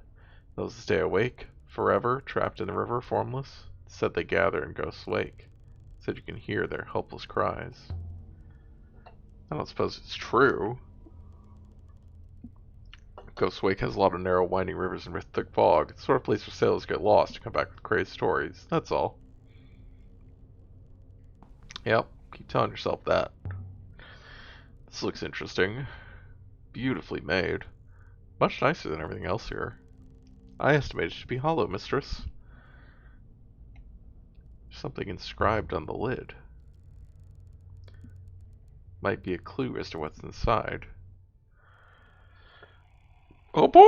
Those that stay awake, forever, trapped in the river, formless, said they gather in Ghost's Wake. Said you can hear their helpless cries. I don't suppose it's true. Ghost Wake has a lot of narrow, winding rivers and thick fog. It's the sort of place where sailors get lost and come back with crazy stories. That's all. Yep, keep telling yourself that. This looks interesting. Beautifully made. Much nicer than everything else here. I estimate it to be hollow, mistress. There's something inscribed on the lid. Might be a clue as to what's inside. Oh boy!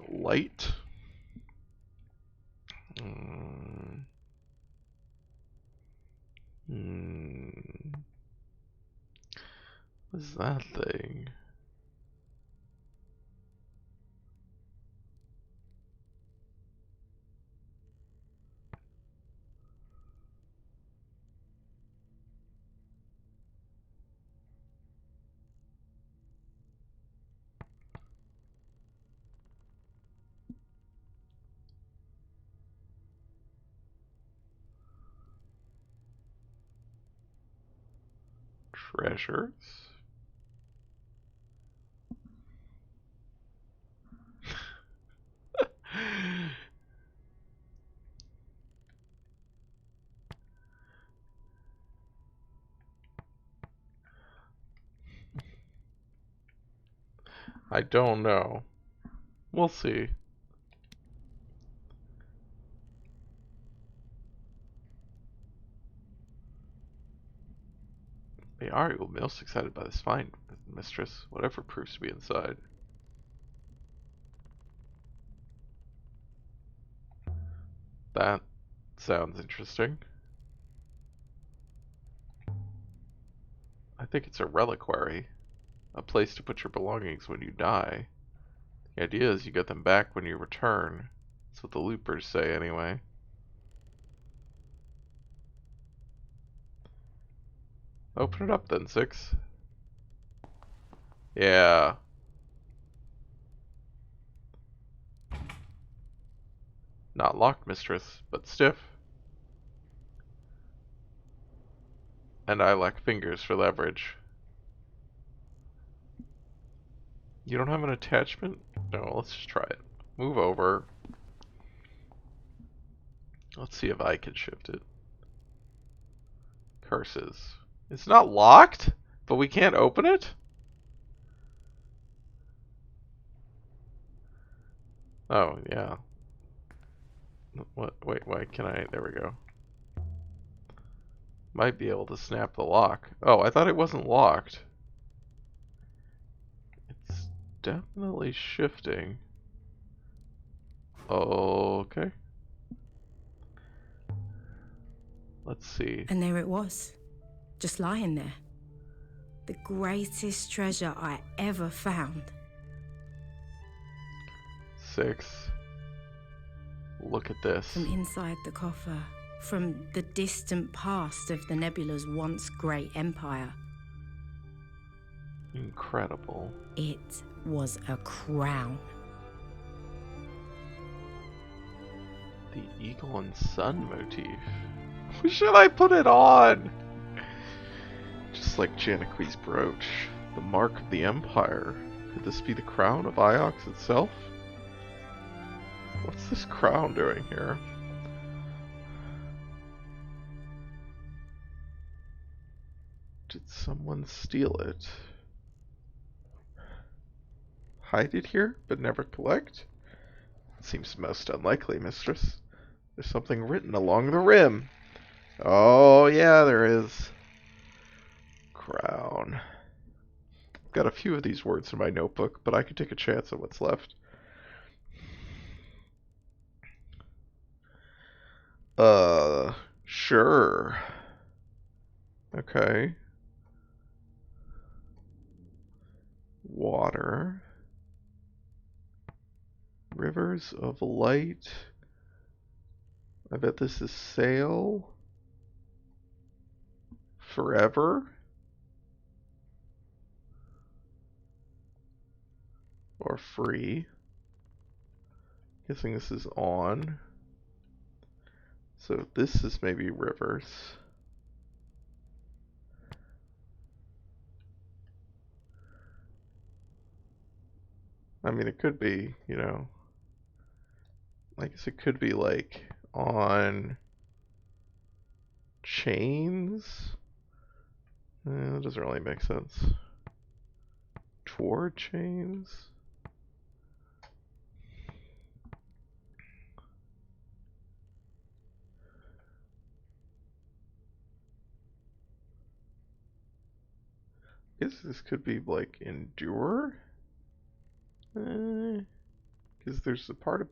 Light. Hmm. What's that thing? Treasures? I don't know. We'll see. Ari will be most excited by this find, mistress, whatever proves to be inside. That sounds interesting. I think it's a reliquary. A place to put your belongings when you die. The idea is you get them back when you return. That's what the loopers say anyway. Open it up then, 6. Yeah. Not locked, mistress, but stiff. And I lack fingers for leverage. You don't have an attachment? No, let's just try it. Move over. Let's see if I can shift it. Curses. It's not locked, but we can't open it? Oh, yeah. What? Wait, why can I? There we go. Might be able to snap the lock. Oh, I thought it wasn't locked. It's definitely shifting. Okay. Let's see. And there it was, just lying there. The greatest treasure I ever found. 6. Look at this. From inside the coffer, from the distant past of the Nebula's once great empire. Incredible. It was a crown. The eagle and sun motif. Should I put it on? Just like Janequi's brooch. The mark of the empire. Could this be the crown of Iox itself? What's this crown doing here? Did someone steal it? Hide it here, but never collect? Seems most unlikely, mistress. There's something written along the rim. Oh, yeah, there is. Crown. I've got a few of these words in my notebook, but I could take a chance on what's left. Sure. Okay. Water. Rivers of light. I bet this is sail. Forever. Or free. Guessing this is on. So this is maybe rivers. I mean, it could be, you know, I guess it could be like on chains. That doesn't really make sense. Toward chains. I guess this could be like endure. Because there's a part of.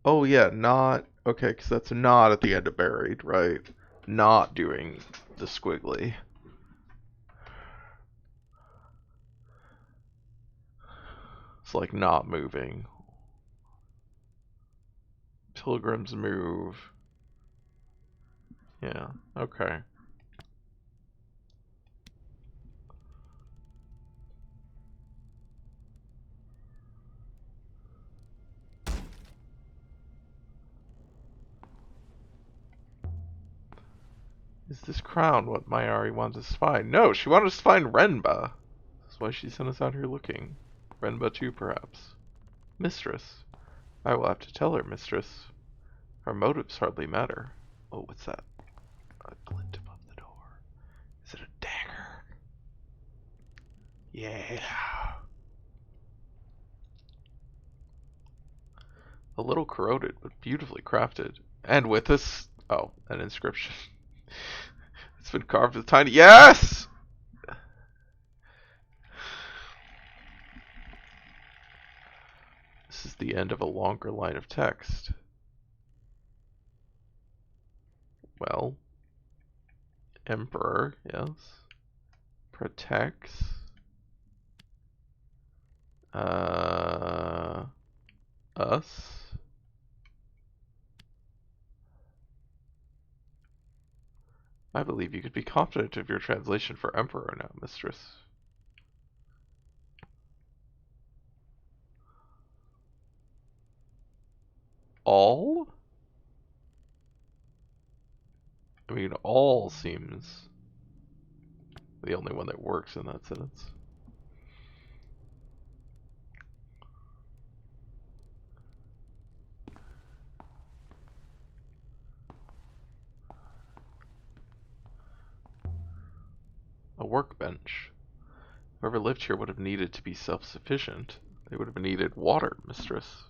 Oh yeah, not okay. Because that's not at the end of buried, right? Not doing the squiggly. It's like not moving. Pilgrims move. Yeah. Okay. Is this crown what Mayari wanted us to find? No, she wanted us to find Renba. That's why she sent us out here looking. Renba too, perhaps. Mistress. I will have to tell her, mistress. Our motives hardly matter. Oh, what's that? A glint above the door. Is it a dagger? Yeah. A little corroded, but beautifully crafted. And with this... Oh, an inscription. It's been carved with tiny... Yes! This is the end of a longer line of text. Well... Emperor, yes. Protects... Us. I believe you could be confident of your translation for Emperor now, mistress. All? I mean, all seems the only one that works in that sentence. A workbench. Whoever lived here would have needed to be self-sufficient. They would have needed water, mistress.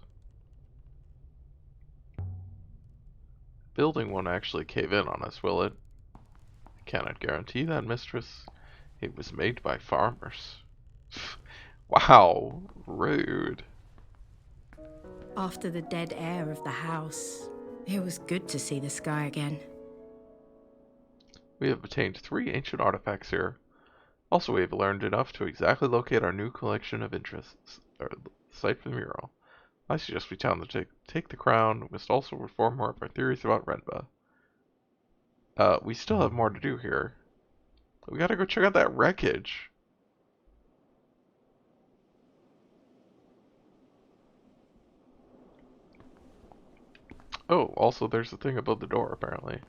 Building won't actually cave in on us, will it? I cannot guarantee that, mistress. It was made by farmers. Wow, rude. After the dead air of the house, it was good to see the sky again. We have obtained 3 ancient artifacts here. Also, we have learned enough to exactly locate our new collection of interests, or the site for the mural. I suggest we tell them to take the crown. We must also reform more of our theories about Renba. We still have more to do here. We gotta go check out that wreckage. Oh, also there's a thing above the door, apparently.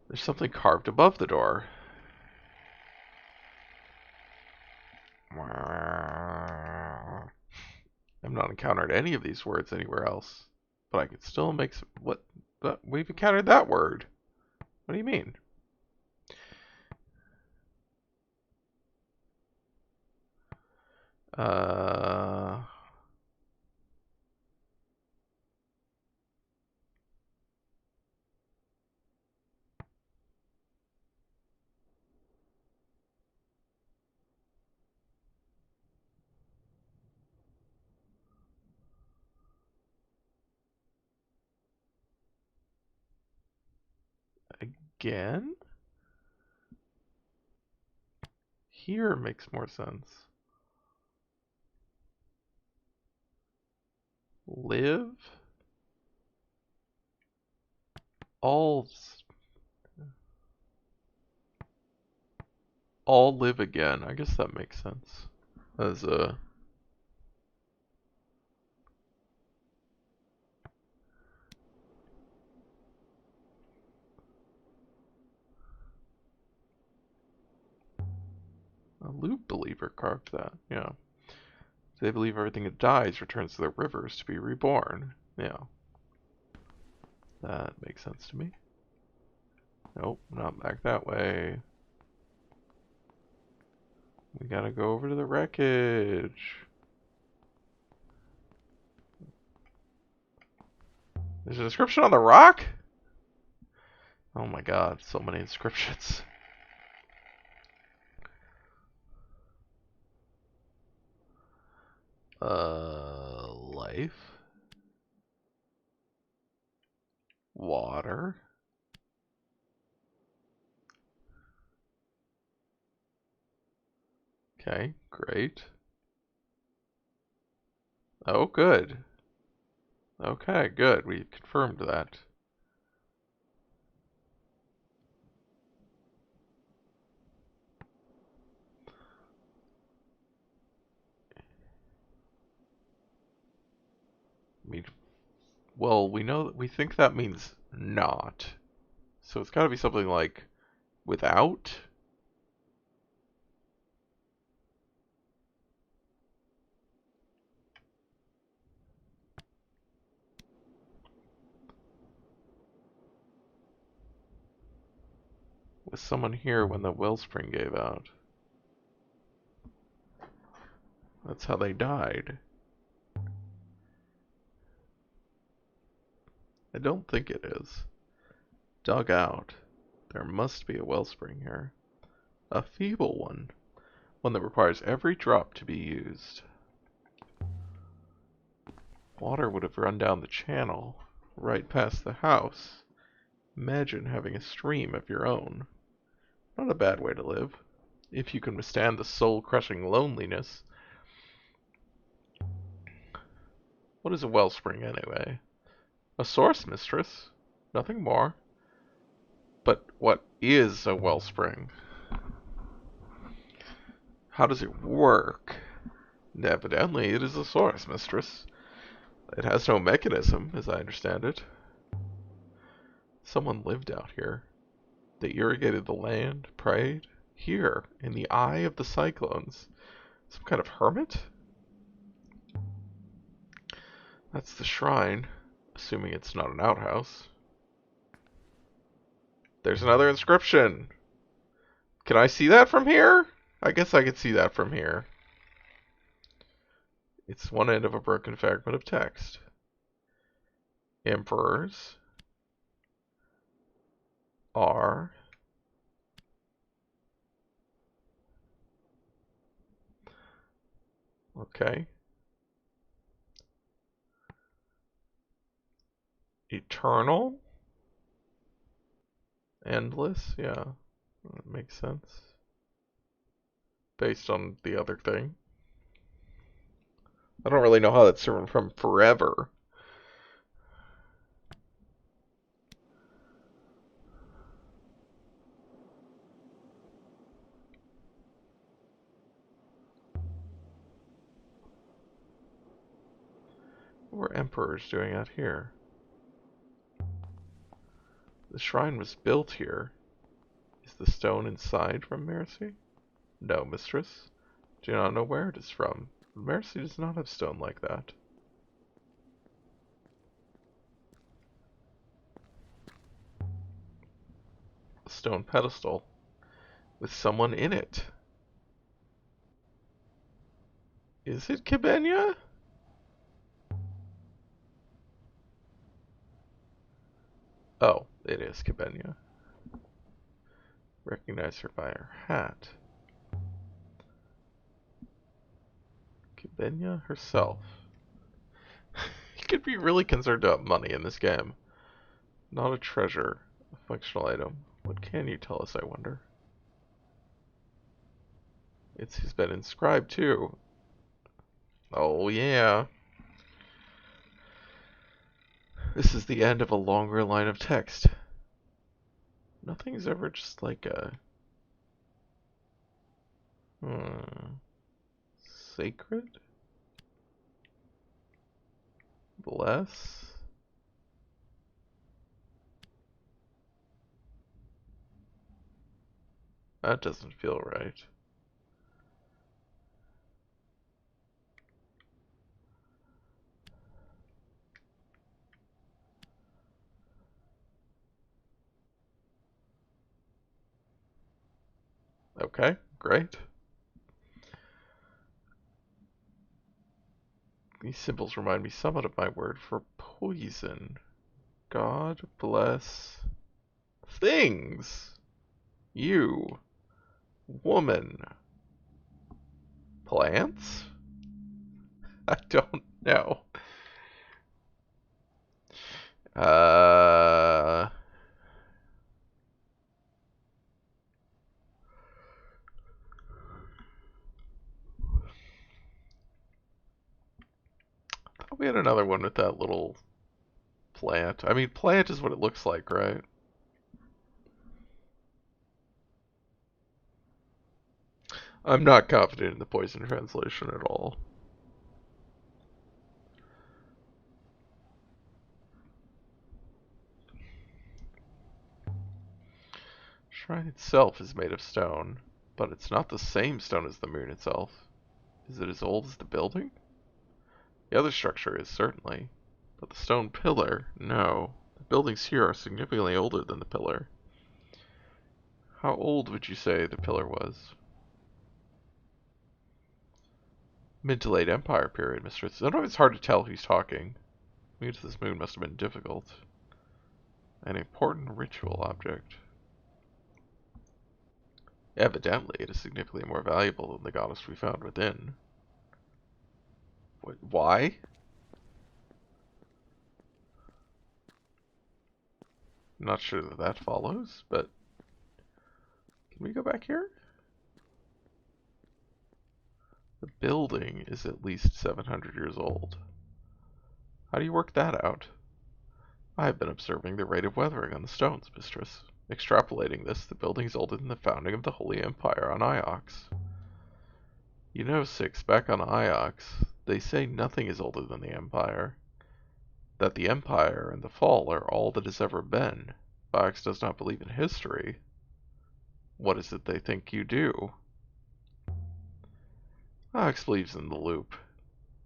There's something carved above the door. I've not encountered any of these words anywhere else. But I could still make some... What? We've encountered that word. What do you mean? Uh... Again? Here makes more sense. Live? All... All live again. I guess that makes sense. As a... A loot believer carved that, yeah. They believe everything that dies returns to their rivers to be reborn. Yeah. That makes sense to me. Nope, not back that way. We gotta go over to the wreckage. There's an inscription on the rock? Oh my god, so many inscriptions. Life. Water. Okay, great. Oh, good. Okay, good. We confirmed that. Well, we think that means not. So it's gotta be something like without? Was someone here when the wellspring gave out? That's how they died. I don't think it is. Dug out. There must be a wellspring here. A feeble one. One that requires every drop to be used. Water would have run down the channel, right past the house. Imagine having a stream of your own. Not a bad way to live, if you can withstand the soul-crushing loneliness. What is a wellspring, anyway? A source, mistress. Nothing more. But what is a wellspring? How does it work? Evidently, it is a source, mistress. It has no mechanism, as I understand it. Someone lived out here. They irrigated the land, prayed. Here, in the eye of the cyclones. Some kind of hermit? That's the shrine, assuming it's not an outhouse. There's another inscription. Can I see that from here? I guess I could see that from here. It's one end of a broken fragment of text. Emperors are okay. Eternal? Endless? Yeah, that makes sense. Based on the other thing. I don't really know how that's different from forever. What were emperors doing out here? The shrine was built here. Is the stone inside from Mercy? No, mistress. Do not know where it is from. Mercy does not have stone like that. A stone pedestal with someone in it. Is it Kibenya? Oh, it is Kibenya. Recognize her by her hat. Kibenya herself. You could be really concerned about money in this game. Not a treasure, a functional item. What can you tell us, I wonder? He's been inscribed too. Oh yeah. This is the end of a longer line of text. Nothing's ever just like a... Sacred? Bless? That doesn't feel right. Okay, great. These symbols remind me somewhat of my word for poison. God bless things. You. Woman. Plants? I don't know. We had another one with that little plant. I mean, plant is what it looks like, right? I'm not confident in the poison translation at all. Shrine itself is made of stone, but it's not the same stone as the moon itself. Is it as old as the building? The other structure is, certainly. But the stone pillar, no. The buildings here are significantly older than the pillar. How old would you say the pillar was? Mid to late Empire period, mistress. Sometimes it's hard to tell who's talking. Means this moon must have been difficult. An important ritual object. Evidently, it is significantly more valuable than the goddess we found within. Why? I'm not sure that that follows, but... Can we go back here? The building is at least 700 years old. How do you work that out? I have been observing the rate of weathering on the stones, mistress. Extrapolating this, the building is older than the founding of the Holy Empire on Iox. You know, Six, back on Iox, they say nothing is older than the Empire. That the Empire and the Fall are all that has ever been. Iox does not believe in history. What is it they think you do? Iox believes in the loop.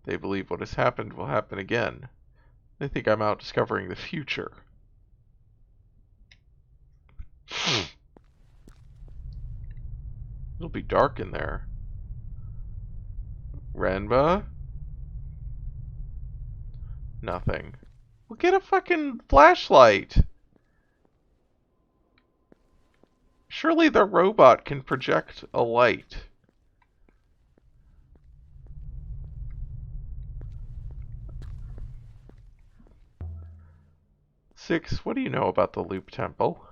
They believe what has happened will happen again. They think I'm out discovering the future. It'll be dark in there. Renba? Nothing. Well, get a fucking flashlight. Surely the robot can project a light. Six, what do you know about the Loop Temple?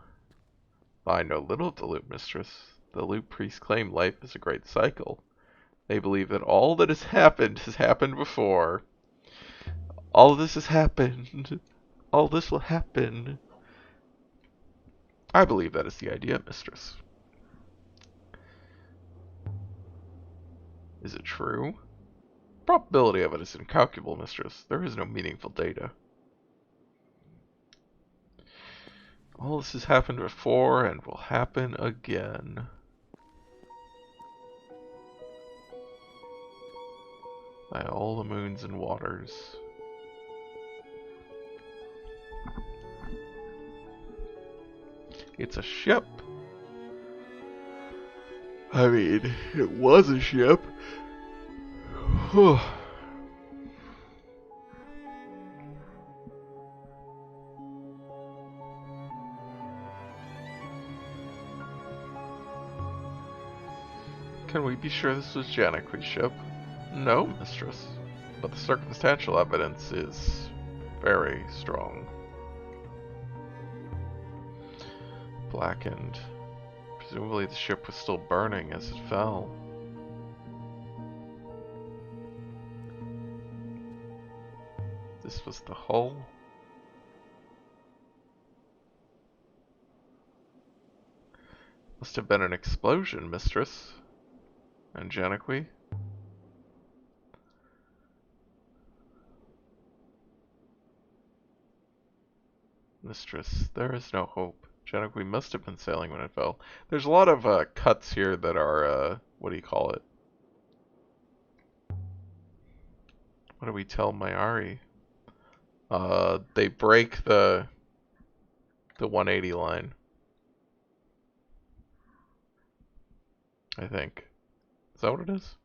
I know little of the Loop, mistress. The Loop priests claim life is a great cycle. They believe that all that has happened before. All of this has happened. All this will happen. I believe that is the idea, mistress. Is it true? The probability of it is incalculable, mistress. There is no meaningful data. All this has happened before and will happen again. By all the moons and waters. It's a ship. I mean, it was a ship. Can we be sure this was Janiqui's ship? No, mistress. But the circumstantial evidence is very strong. Blackened. Presumably the ship was still burning as it fell. This was the hull. Must have been an explosion, mistress. And Janiqui? Mistress, there is no hope. Janiqui must have been sailing when it fell. There's a lot of cuts here that are, what do you call it? What do we tell Mayari? They break the 180 line. I think. Is that what it is?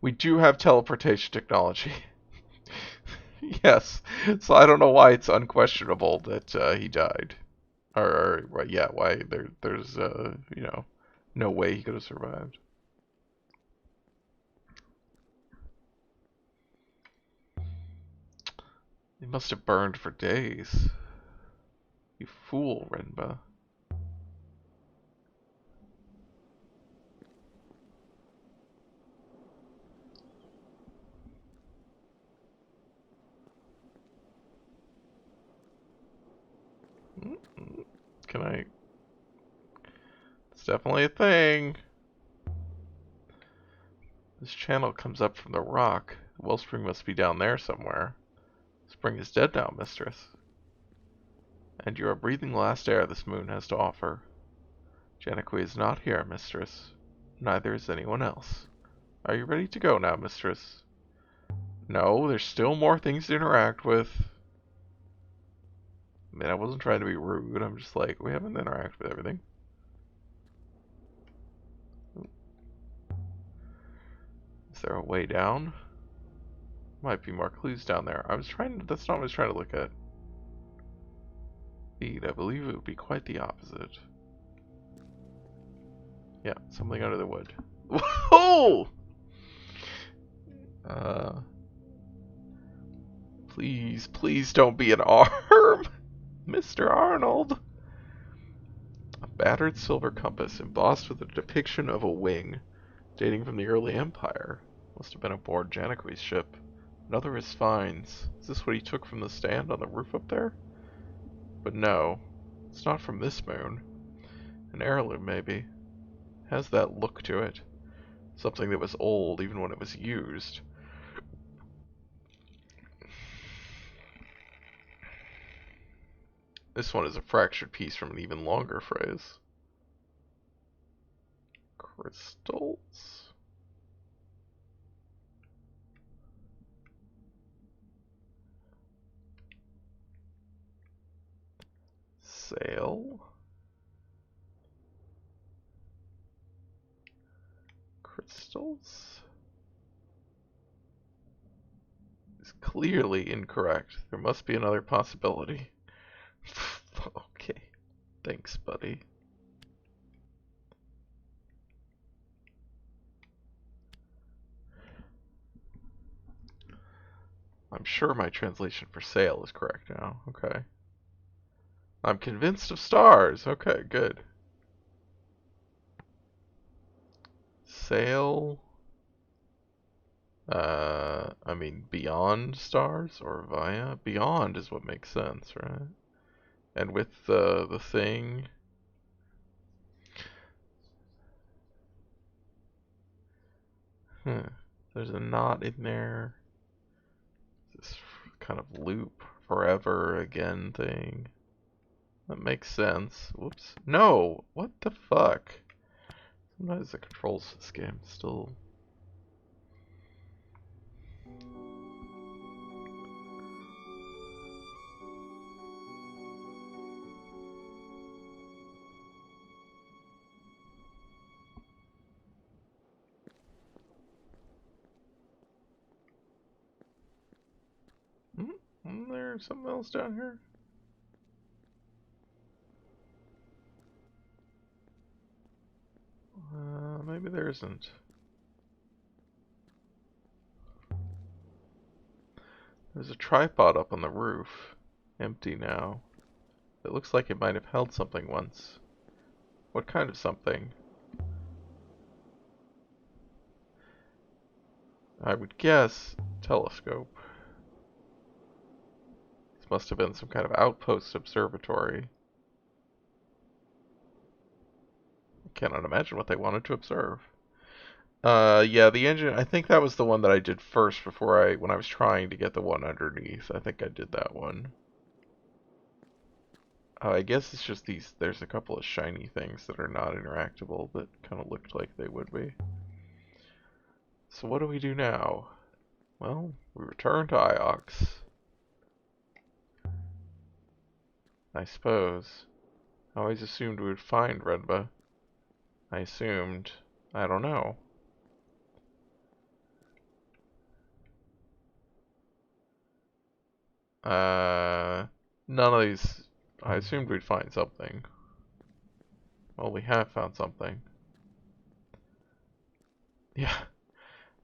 We do have teleportation technology. Yes. So I don't know why it's unquestionable that he died. Or yeah, why there's you know, no way he could have survived. He must have burned for days. You fool, Renba. Can I? It's definitely a thing. This channel comes up from the rock. The wellspring must be down there somewhere. Spring is dead now, mistress. And you are breathing the last air this moon has to offer. Janaqui is not here, mistress. Neither is anyone else. Are you ready to go now, mistress? No, there's still more things to interact with. I mean, I wasn't trying to be rude. I'm just like, we haven't interacted with everything. Is there a way down? Might be more clues down there. That's not what I was trying to look at. Indeed, I believe it would be quite the opposite. Yeah, something under the wood. Whoa! Please, please don't be an arm! Mr. Arnold! A battered silver compass embossed with a depiction of a wing, dating from the early Empire. Must have been aboard Janaqui's ship. Another of his finds. Is this what he took from the stand on the roof up there? But no, it's not from this moon. An heirloom, maybe. Has that look to it. Something that was old even when it was used. This one is a fractured piece from an even longer phrase. Crystals? Sail? Crystals? Is clearly incorrect. There must be another possibility. Okay. Thanks, buddy. I'm sure my translation for sail is correct now. Okay. I'm convinced of stars. Okay, good. Sail. I mean, beyond stars or via? Beyond is what makes sense, right? And with the thing. There's a knot in there. This kind of loop forever again thing. That makes sense. Whoops. No! What the fuck? Sometimes the controls of this game still... Isn't there something else down here? Maybe there isn't. There's a tripod up on the roof. Empty now. It looks like it might have held something once. What kind of something? I would guess telescope. This must have been some kind of outpost observatory. I cannot imagine what they wanted to observe. Yeah, the engine, I think that was the one that I did first before when I was trying to get the one underneath. I think I did that one. I guess it's just there's a couple of shiny things that are not interactable that kind of looked like they would be. So what do we do now? Well, we return to Iox. I suppose. I always assumed we would find Renba. I assumed... I don't know. None of these... I assumed we'd find something. Well, we have found something. Yeah.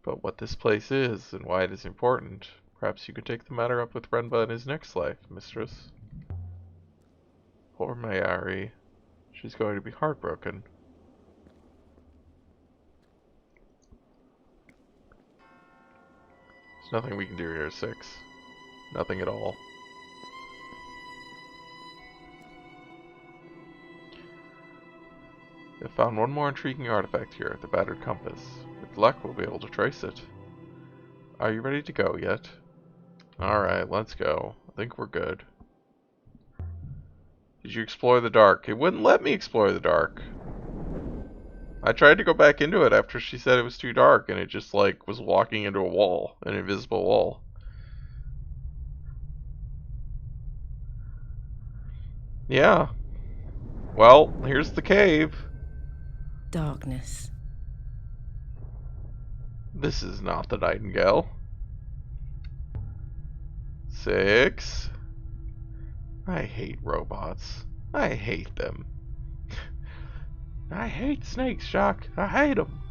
But what this place is, and why it is important, perhaps you could take the matter up with Renba in his next life, mistress. Poor Mayari. She's going to be heartbroken. There's nothing we can do here, 6. Nothing at all. We have found one more intriguing artifact here, the battered compass. With luck, we'll be able to trace it. Are you ready to go yet? Alright, let's go. I think we're good. Did you explore the dark? It wouldn't let me explore the dark. I tried to go back into it after she said it was too dark, and it just, like, was walking into a wall, an invisible wall. Yeah. Well, here's the cave. Darkness. This is not the Nightingale. 6. I hate robots. I hate them. I hate snakes, Jacques. I hate them.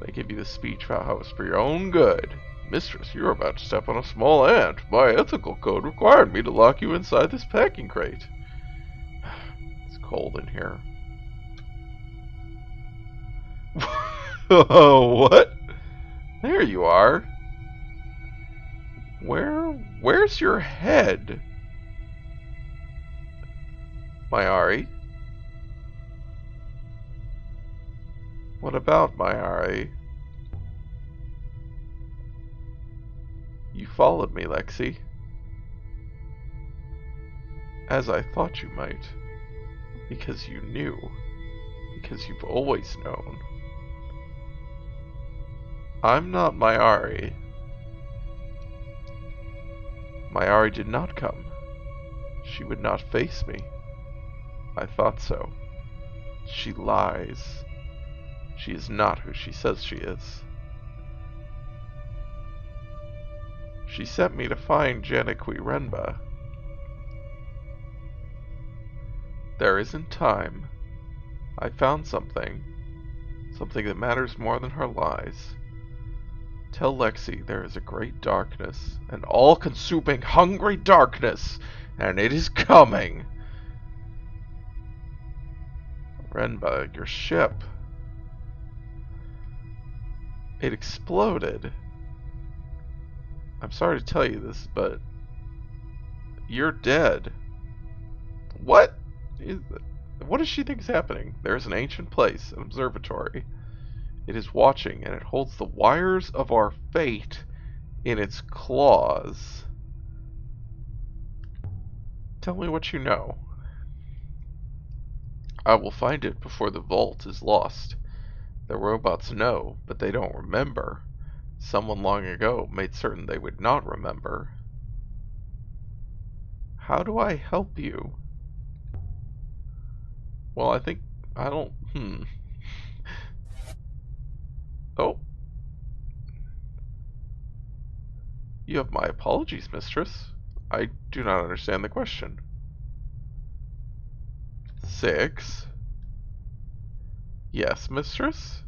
They give you the speech about how it's for your own good. Mistress, you're about to step on a small ant. My ethical code required me to lock you inside this packing crate. It's cold in here. Oh, what? There you are. Where's your head? Mayari? What about Mayari? You followed me, Lexi. As I thought you might. Because you knew. Because you've always known. I'm not Mayari. Mayari did not come. She would not face me. I thought so. She lies. She is not who she says she is. She sent me to find Janakui Renba. There isn't time. I found something. Something that matters more than her lies. Tell Lexi there is a great darkness, an all-consuming, hungry darkness, and it is coming. Renba, your ship. It exploded. I'm sorry to tell you this, but you're dead. What? What does she think is happening? There is an ancient place, an observatory. It is watching, and it holds the wires of our fate in its claws. Tell me what you know. I will find it before the vault is lost. The robots know, but they don't remember. Someone long ago made certain they would not remember. How do I help you? Well, I don't, Oh, you have my apologies, mistress. I do not understand the question. 6. Yes, mistress?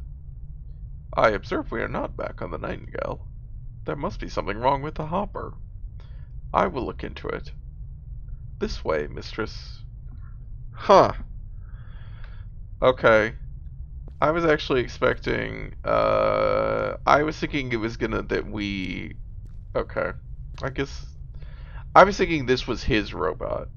I observe we are not back on the Nightingale. There must be something wrong with the hopper. I will look into it. This way, mistress. Huh. Okay. I was actually expecting, I was thinking it was gonna, that we, okay. I guess, I was thinking this was his robot.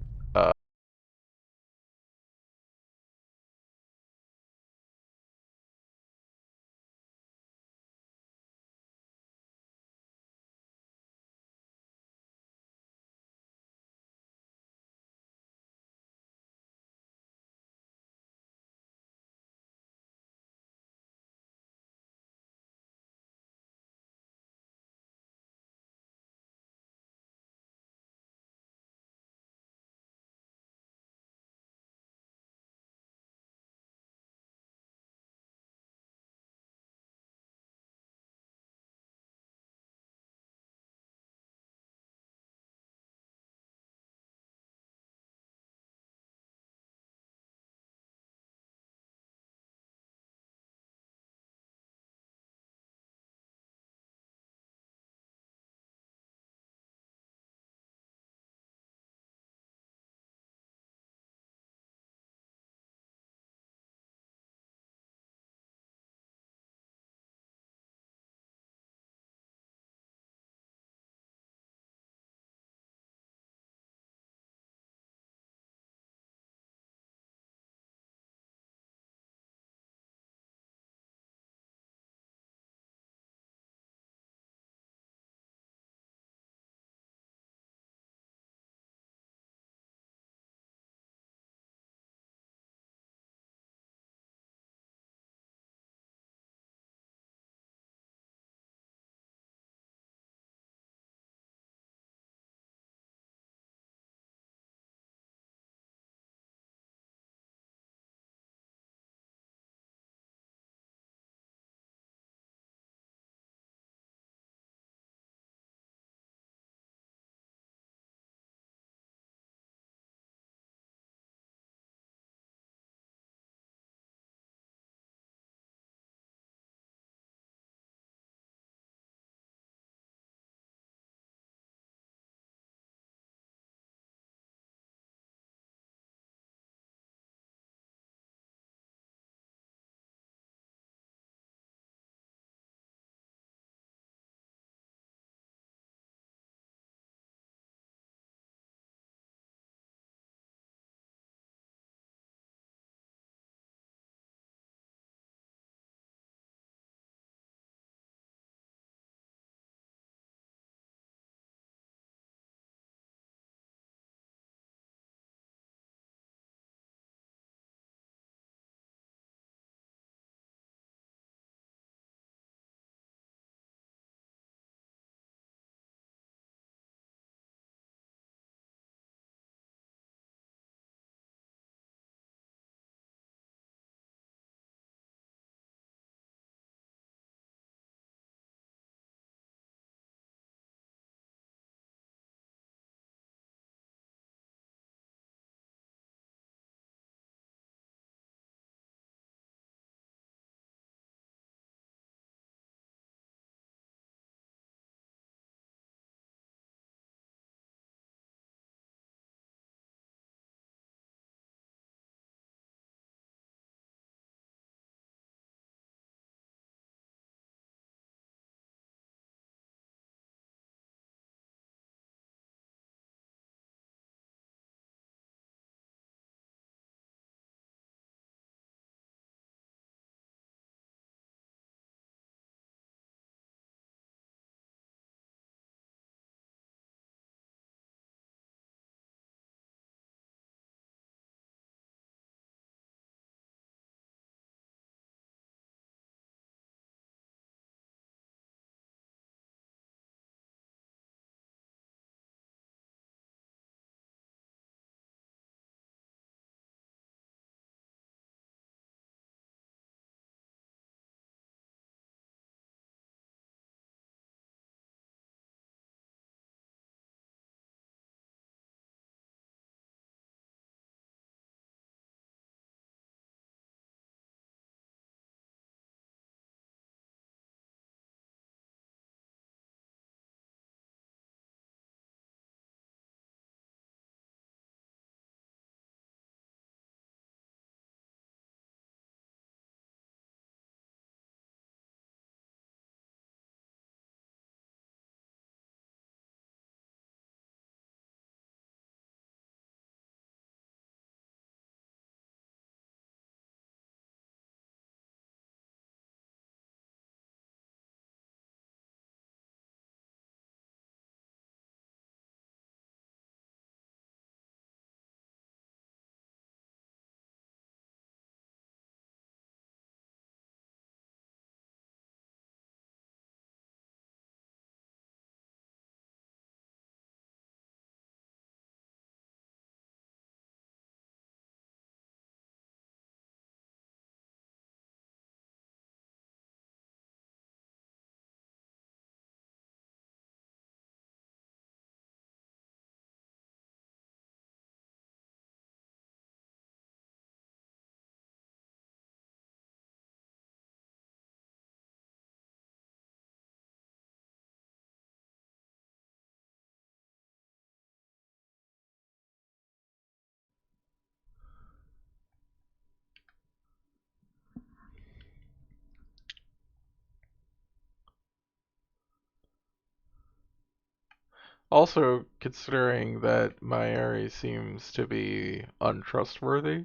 Also, considering that Maeri seems to be untrustworthy.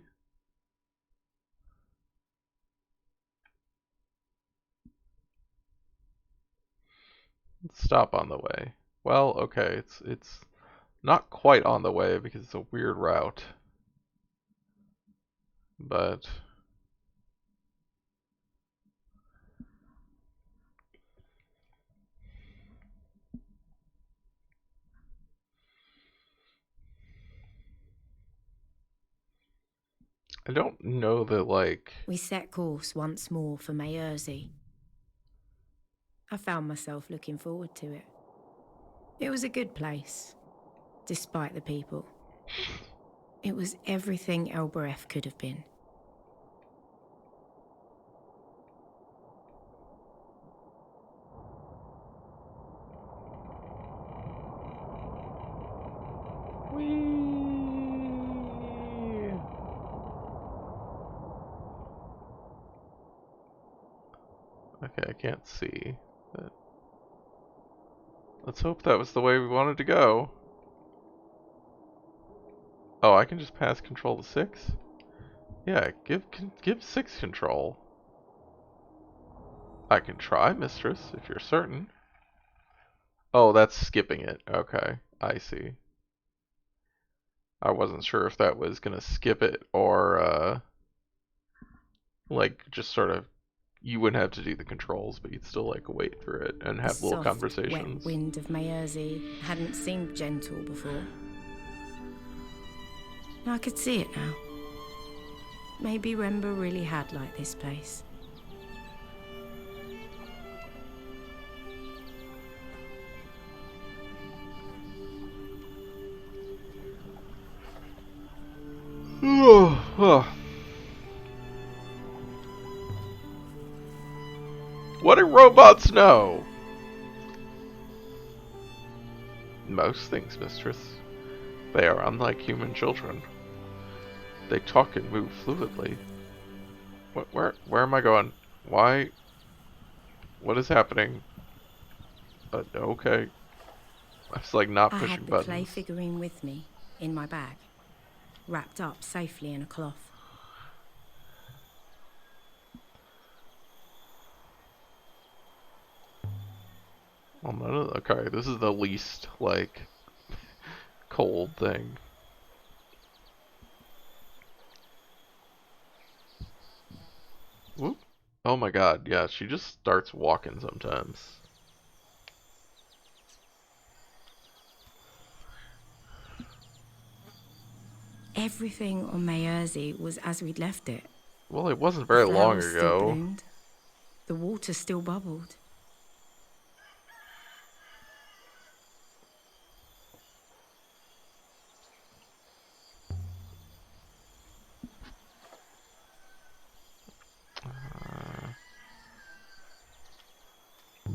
Stop on the way. Well, okay, it's not quite on the way because it's a weird route. But I don't know that, like... We set course once more for Mayerzy. I found myself looking forward to it. It was a good place, despite the people. It was everything Elbereth could have been. Whee! Okay, I can't see. But let's hope that was the way we wanted to go. Oh, I can just pass control to 6? Yeah, give 6 control. I can try, mistress, if you're certain. Oh, that's skipping it. Okay, I see. I wasn't sure if that was gonna skip it or, like, just sort of, you wouldn't have to do the controls, but you'd still, like, wait through it and have The little soft, conversations. wet wind of Mayerzy hadn't seemed gentle before. I could see it now. Maybe Remba really had liked this place. What do robots know? Most things, mistress. They are unlike human children. They talk and move fluidly. Where am I going? Why? What is happening? Okay. I was like not I pushing had the clay buttons. figurine with me, in my bag, wrapped up safely in a cloth. Well, none of okay, this is the least, like, cold thing. Whoop. Oh my god, yeah, she just starts walking sometimes. Everything on Mayerzy was as we'd left it. Well, it wasn't The very long flowers still ago. bloomed. The water still bubbled.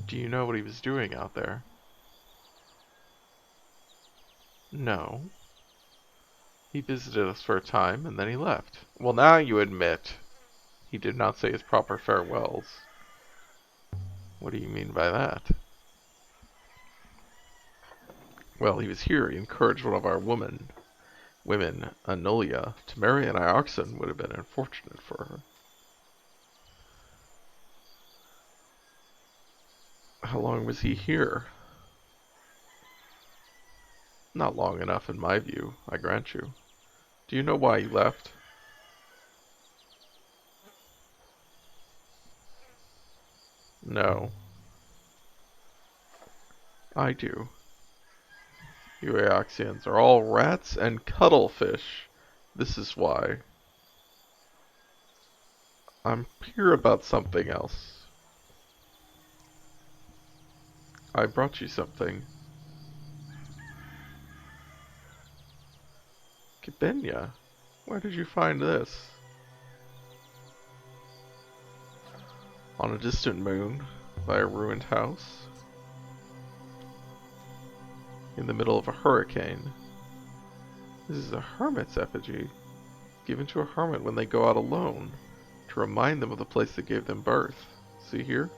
Do you know what he was doing out there? No. He visited us for a time, and then he left. Well, now you admit he did not say his proper farewells. What do you mean by that? Well, he was here. He encouraged one of our women, Anulia, to marry an Ioxan would have been unfortunate for her. How long was he here? Not long enough in my view, I grant you. Do you know why he left? No. I do. You Aoxians are all rats and cuttlefish. This is why. I'm here about something else. I brought you something. Kibenya, where did you find this? On a distant moon, by a ruined house, in the middle of a hurricane. This is a hermit's effigy, given to a hermit when they go out alone, to remind them of the place that gave them birth. See here?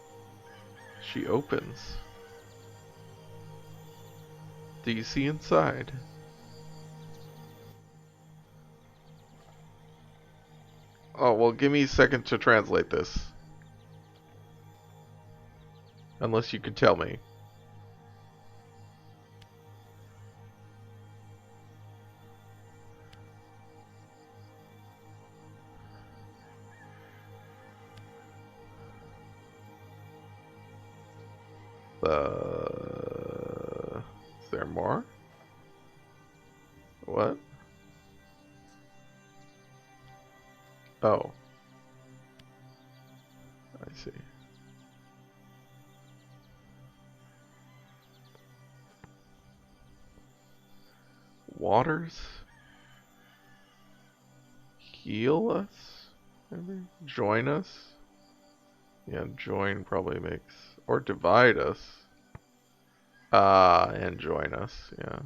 She opens. do you see inside? Oh, well, give me a second to translate this. Unless you could tell me. Is there more? What? Oh. I see. Waters? Heal us? Maybe? Join us? Yeah, join probably makes... Or divide us. And join us, yeah.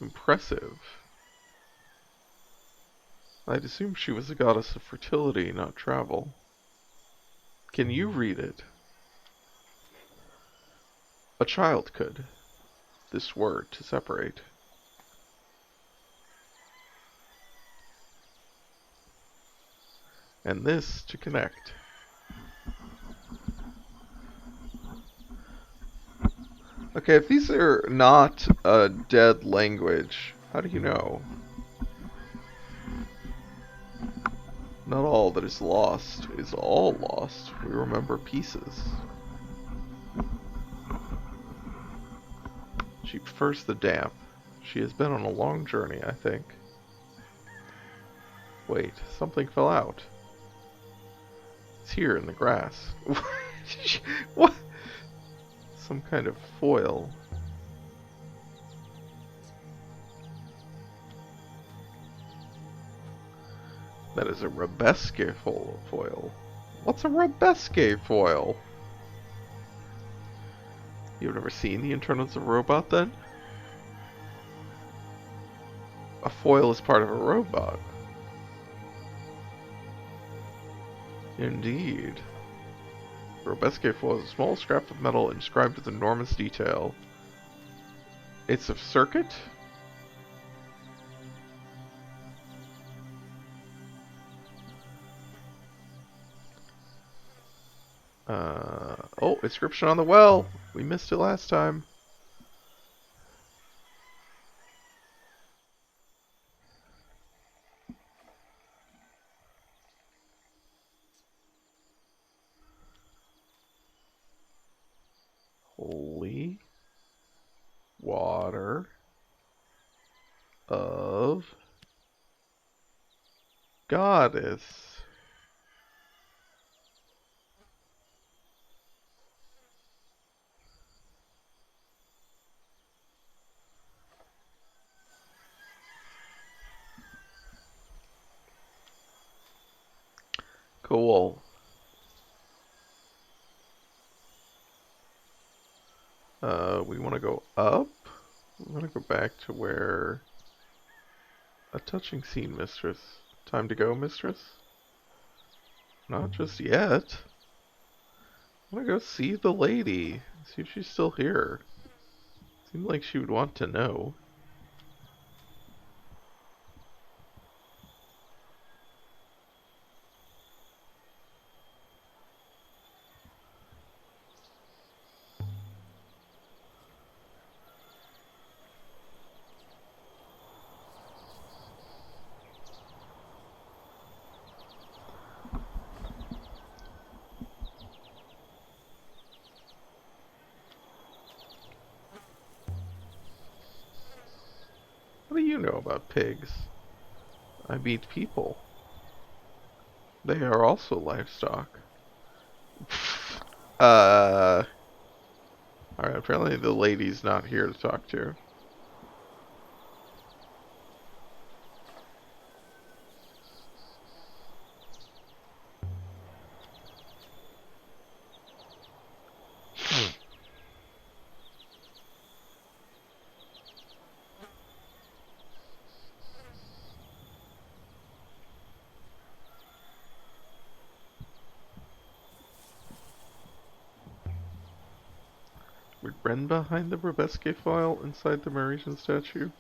Impressive. I'd assume she was a goddess of fertility, not travel. Can you read it? A child could. This word to separate. And this to connect. Okay, if these are not a dead language, how do you know? Not all that is lost is all lost. We remember pieces. She prefers the damp. She has been on a long journey, I think. Wait, something fell out. It's here in the grass. What? Some kind of foil. That is a Robesque foil. What's a Robesque foil? You've never seen the internals of a robot, then? A foil is part of a robot. Indeed. Robesque foil is a small scrap of metal inscribed with enormous detail. It's a circuit? Oh, inscription on the well! We missed it last time. Holy water of goddess. Cool. We want to go up. We want to go back to where... A touching scene, mistress. Time to go, mistress? Not just yet. I want to go see the lady. See if she's still here. Seemed like she would want to know. What do you know about pigs? I meet people. They are also livestock. Alright, apparently the lady's not here to talk to. Ren behind the Robesque file inside the Mauritian statue?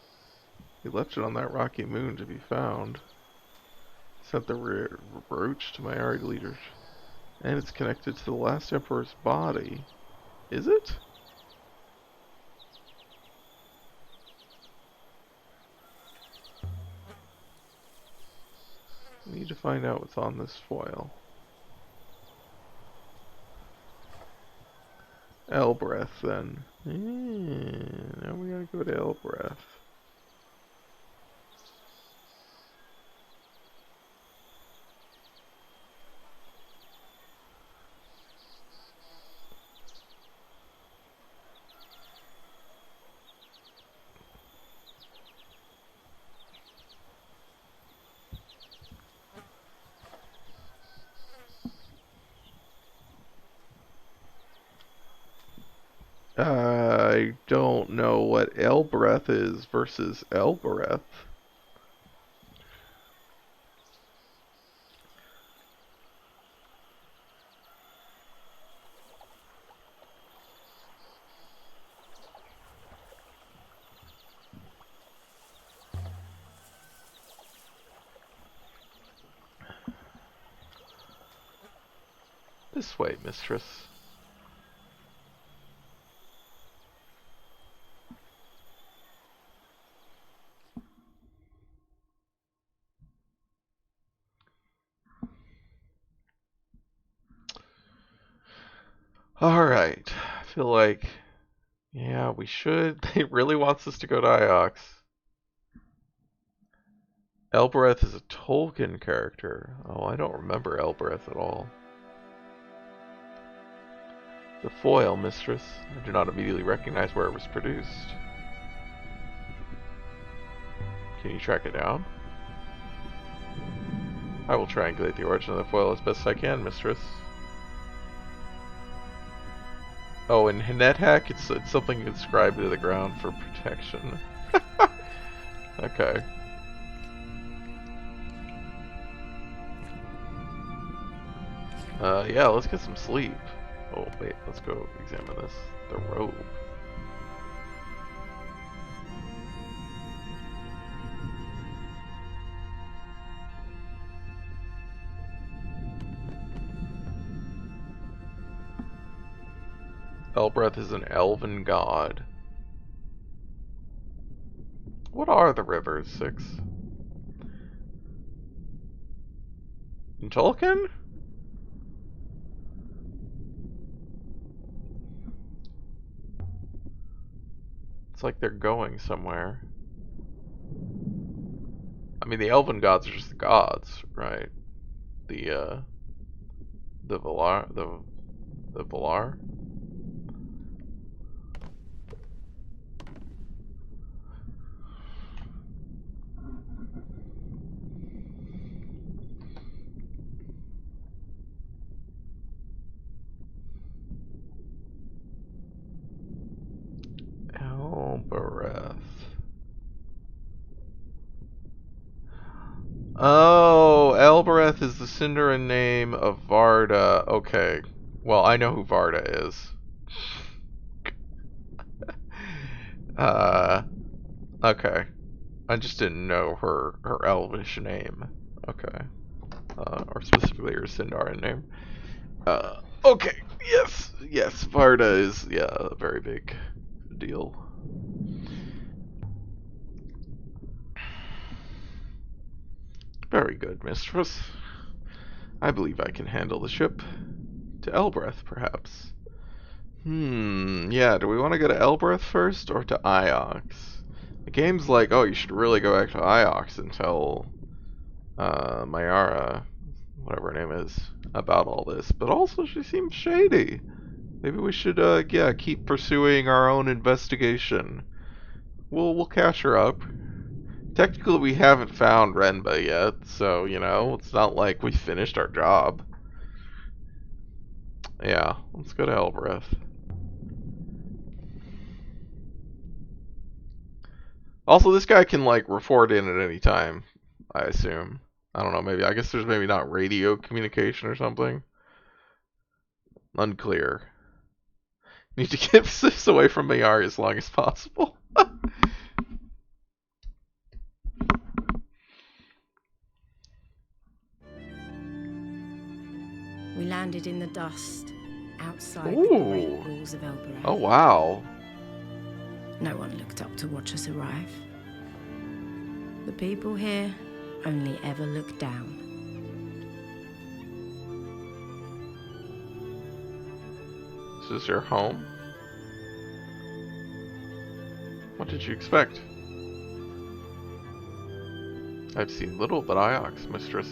He left it on that rocky moon to be found. Sent the brooch to Mayari leaders. And it's connected to the last emperor's body. Is it? We need to find out what's on this foil. Elbreth, then. Now we gotta go to Elbreth. I don't know what Elbreth is versus Elbereth. This way, mistress. Alright, I feel like, yeah, we should. He really wants us to go to Iox. Elbereth is a Tolkien character. Oh, I don't remember Elbereth at all. The foil, mistress. I do not immediately recognize where it was produced. Can you track it down? I will triangulate the origin of the foil as best I can, mistress. Oh, in NetHack, it's something inscribed to the ground for protection. Okay. Yeah, let's get some sleep. Oh, wait, let's go examine this. The robe. Elbreth is an elven god. What are the rivers, Six? In Tolkien? It's like they're going somewhere. I mean, the elven gods are just the gods, right? The Valar, the Valar? Elbereth. Oh, Elbereth is the Sindarin name of Varda. Okay. Well, I know who Varda is. Okay. I just didn't know her elvish name. Okay. Or specifically her Sindarin name. Okay. Yes, Varda is, yeah, a very big deal. Very good, mistress. I believe I can handle the ship. To Elbreth, perhaps. Yeah, do we want to go to Elbreth first, or to Iox? The game's like, oh, you should really go back to Iox and tell Mayara, whatever her name is, about all this. But also, she seems shady. Maybe we should, yeah, keep pursuing our own investigation. We'll catch her up. Technically, we haven't found Renba yet, so, you know, it's not like we finished our job. Yeah, let's go to Elbreth. Also, this guy can, like, report in at any time, I assume. I don't know, maybe. I guess there's maybe not radio communication or something. Unclear. Need to get this away from Mayari as long as possible. We landed in the dust outside the Ooh. great walls of Elbereth. Oh, wow. No one looked up to watch us arrive. The people here only ever look down. This is your home? What did you expect? I've seen little but Iox, mistress.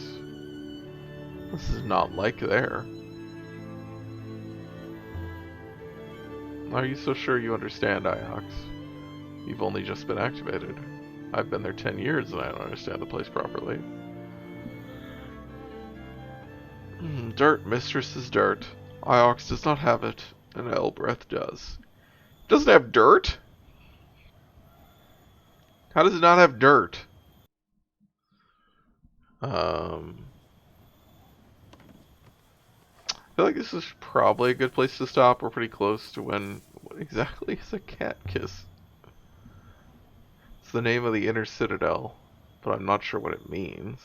This is not like there. Are you so sure you understand, Iox? You've only just been activated. I've been there 10 years and I don't understand the place properly. Dirt, mistress, is dirt. Iox does not have it, and Elbereth does. Doesn't have dirt? How does it not have dirt? I feel like this is probably a good place to stop. We're pretty close to when... What exactly is a cat kiss? It's the name of the inner citadel, but I'm not sure what it means.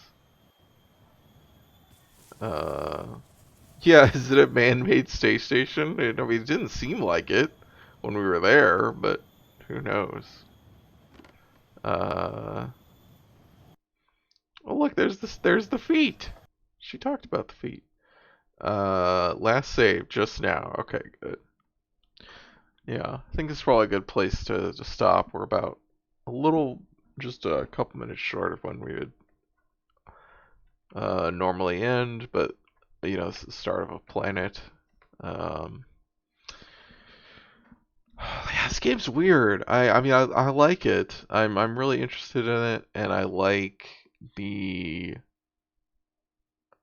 Yeah, is it a man-made space station? I mean, it didn't seem like it when we were there, but who knows? Oh look, there's the feet. She talked about the feet. Last save just now. Okay, good. Yeah, I think this is probably a good place to stop. We're about just a couple minutes short of when we would normally end, but you know, it's the start of a planet. Yeah, this game's weird. I mean, I like it. I'm really interested in it, and I like the.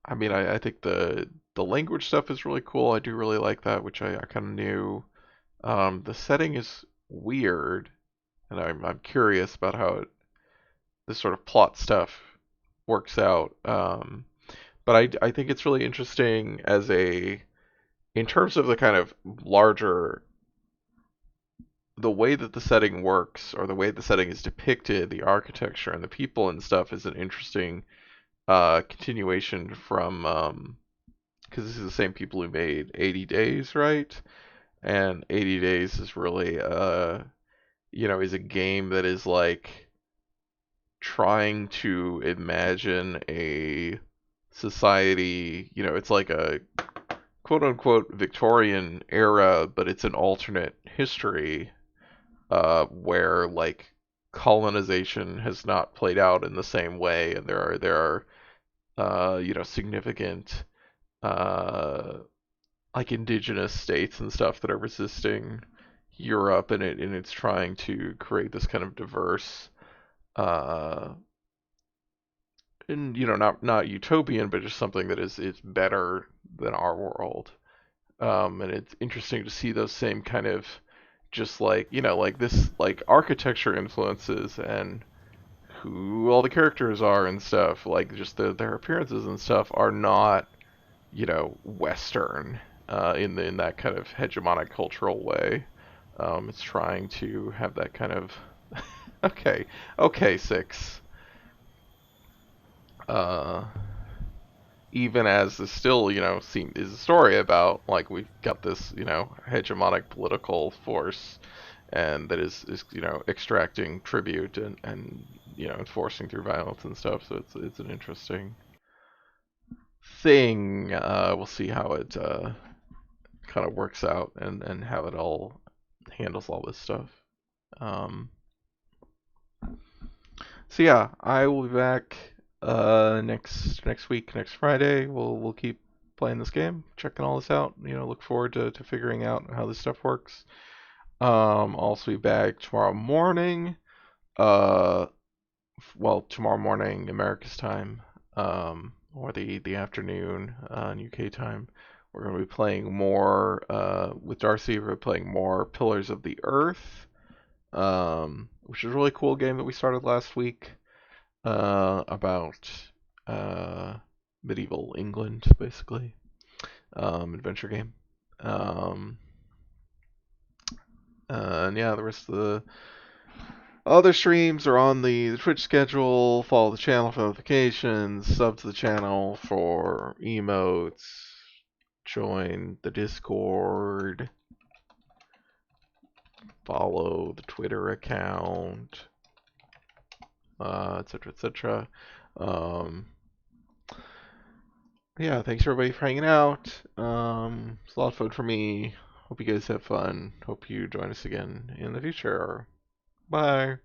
I mean, I think the language stuff is really cool. I do really like that, which I kind of knew. The setting is weird, and I'm curious about how this sort of plot stuff works out. But I think it's really interesting in terms of the kind of larger, the way that the setting works, or the way the setting is depicted, the architecture and the people and stuff is an interesting continuation from, because this is the same people who made 80 Days, right? And 80 Days is really, is a game that is like trying to imagine a society, it's like a quote unquote Victorian era, but it's an alternate history, where like colonization has not played out in the same way, and there are significant like indigenous states and stuff that are resisting Europe, and it's trying to create this kind of diverse, uh, and not utopian, but just something that is better than our world. And it's interesting to see those same kind of just like like this like architecture influences and who all the characters are and stuff, like just their appearances and stuff are not Western, in that kind of hegemonic cultural way. It's trying to have that kind of okay, six. Uh, Even as is still is a story about like we've got this hegemonic political force, and that is extracting tribute and enforcing through violence and stuff. So it's an interesting thing. We'll see how it kind of works out, and how it all handles all this stuff. Um, so yeah, I will be back next week, next Friday. We'll keep playing this game, checking all this out. Look forward to figuring out how this stuff works. I'll also be back tomorrow morning. Uh, well, tomorrow morning America's time, or the afternoon UK time. We're going to be playing more with Darcy. We're playing more Pillars of the Earth, which is a really cool game that we started last week, about medieval England, basically. Adventure game. And yeah, the rest of the other streams are on the Twitch schedule. Follow the channel for notifications, sub to the channel for emotes, join the Discord, follow the Twitter account, etc., etc. Yeah, thanks everybody for hanging out. It's a lot of fun for me. Hope you guys have fun. Hope you join us again in the future. Bye.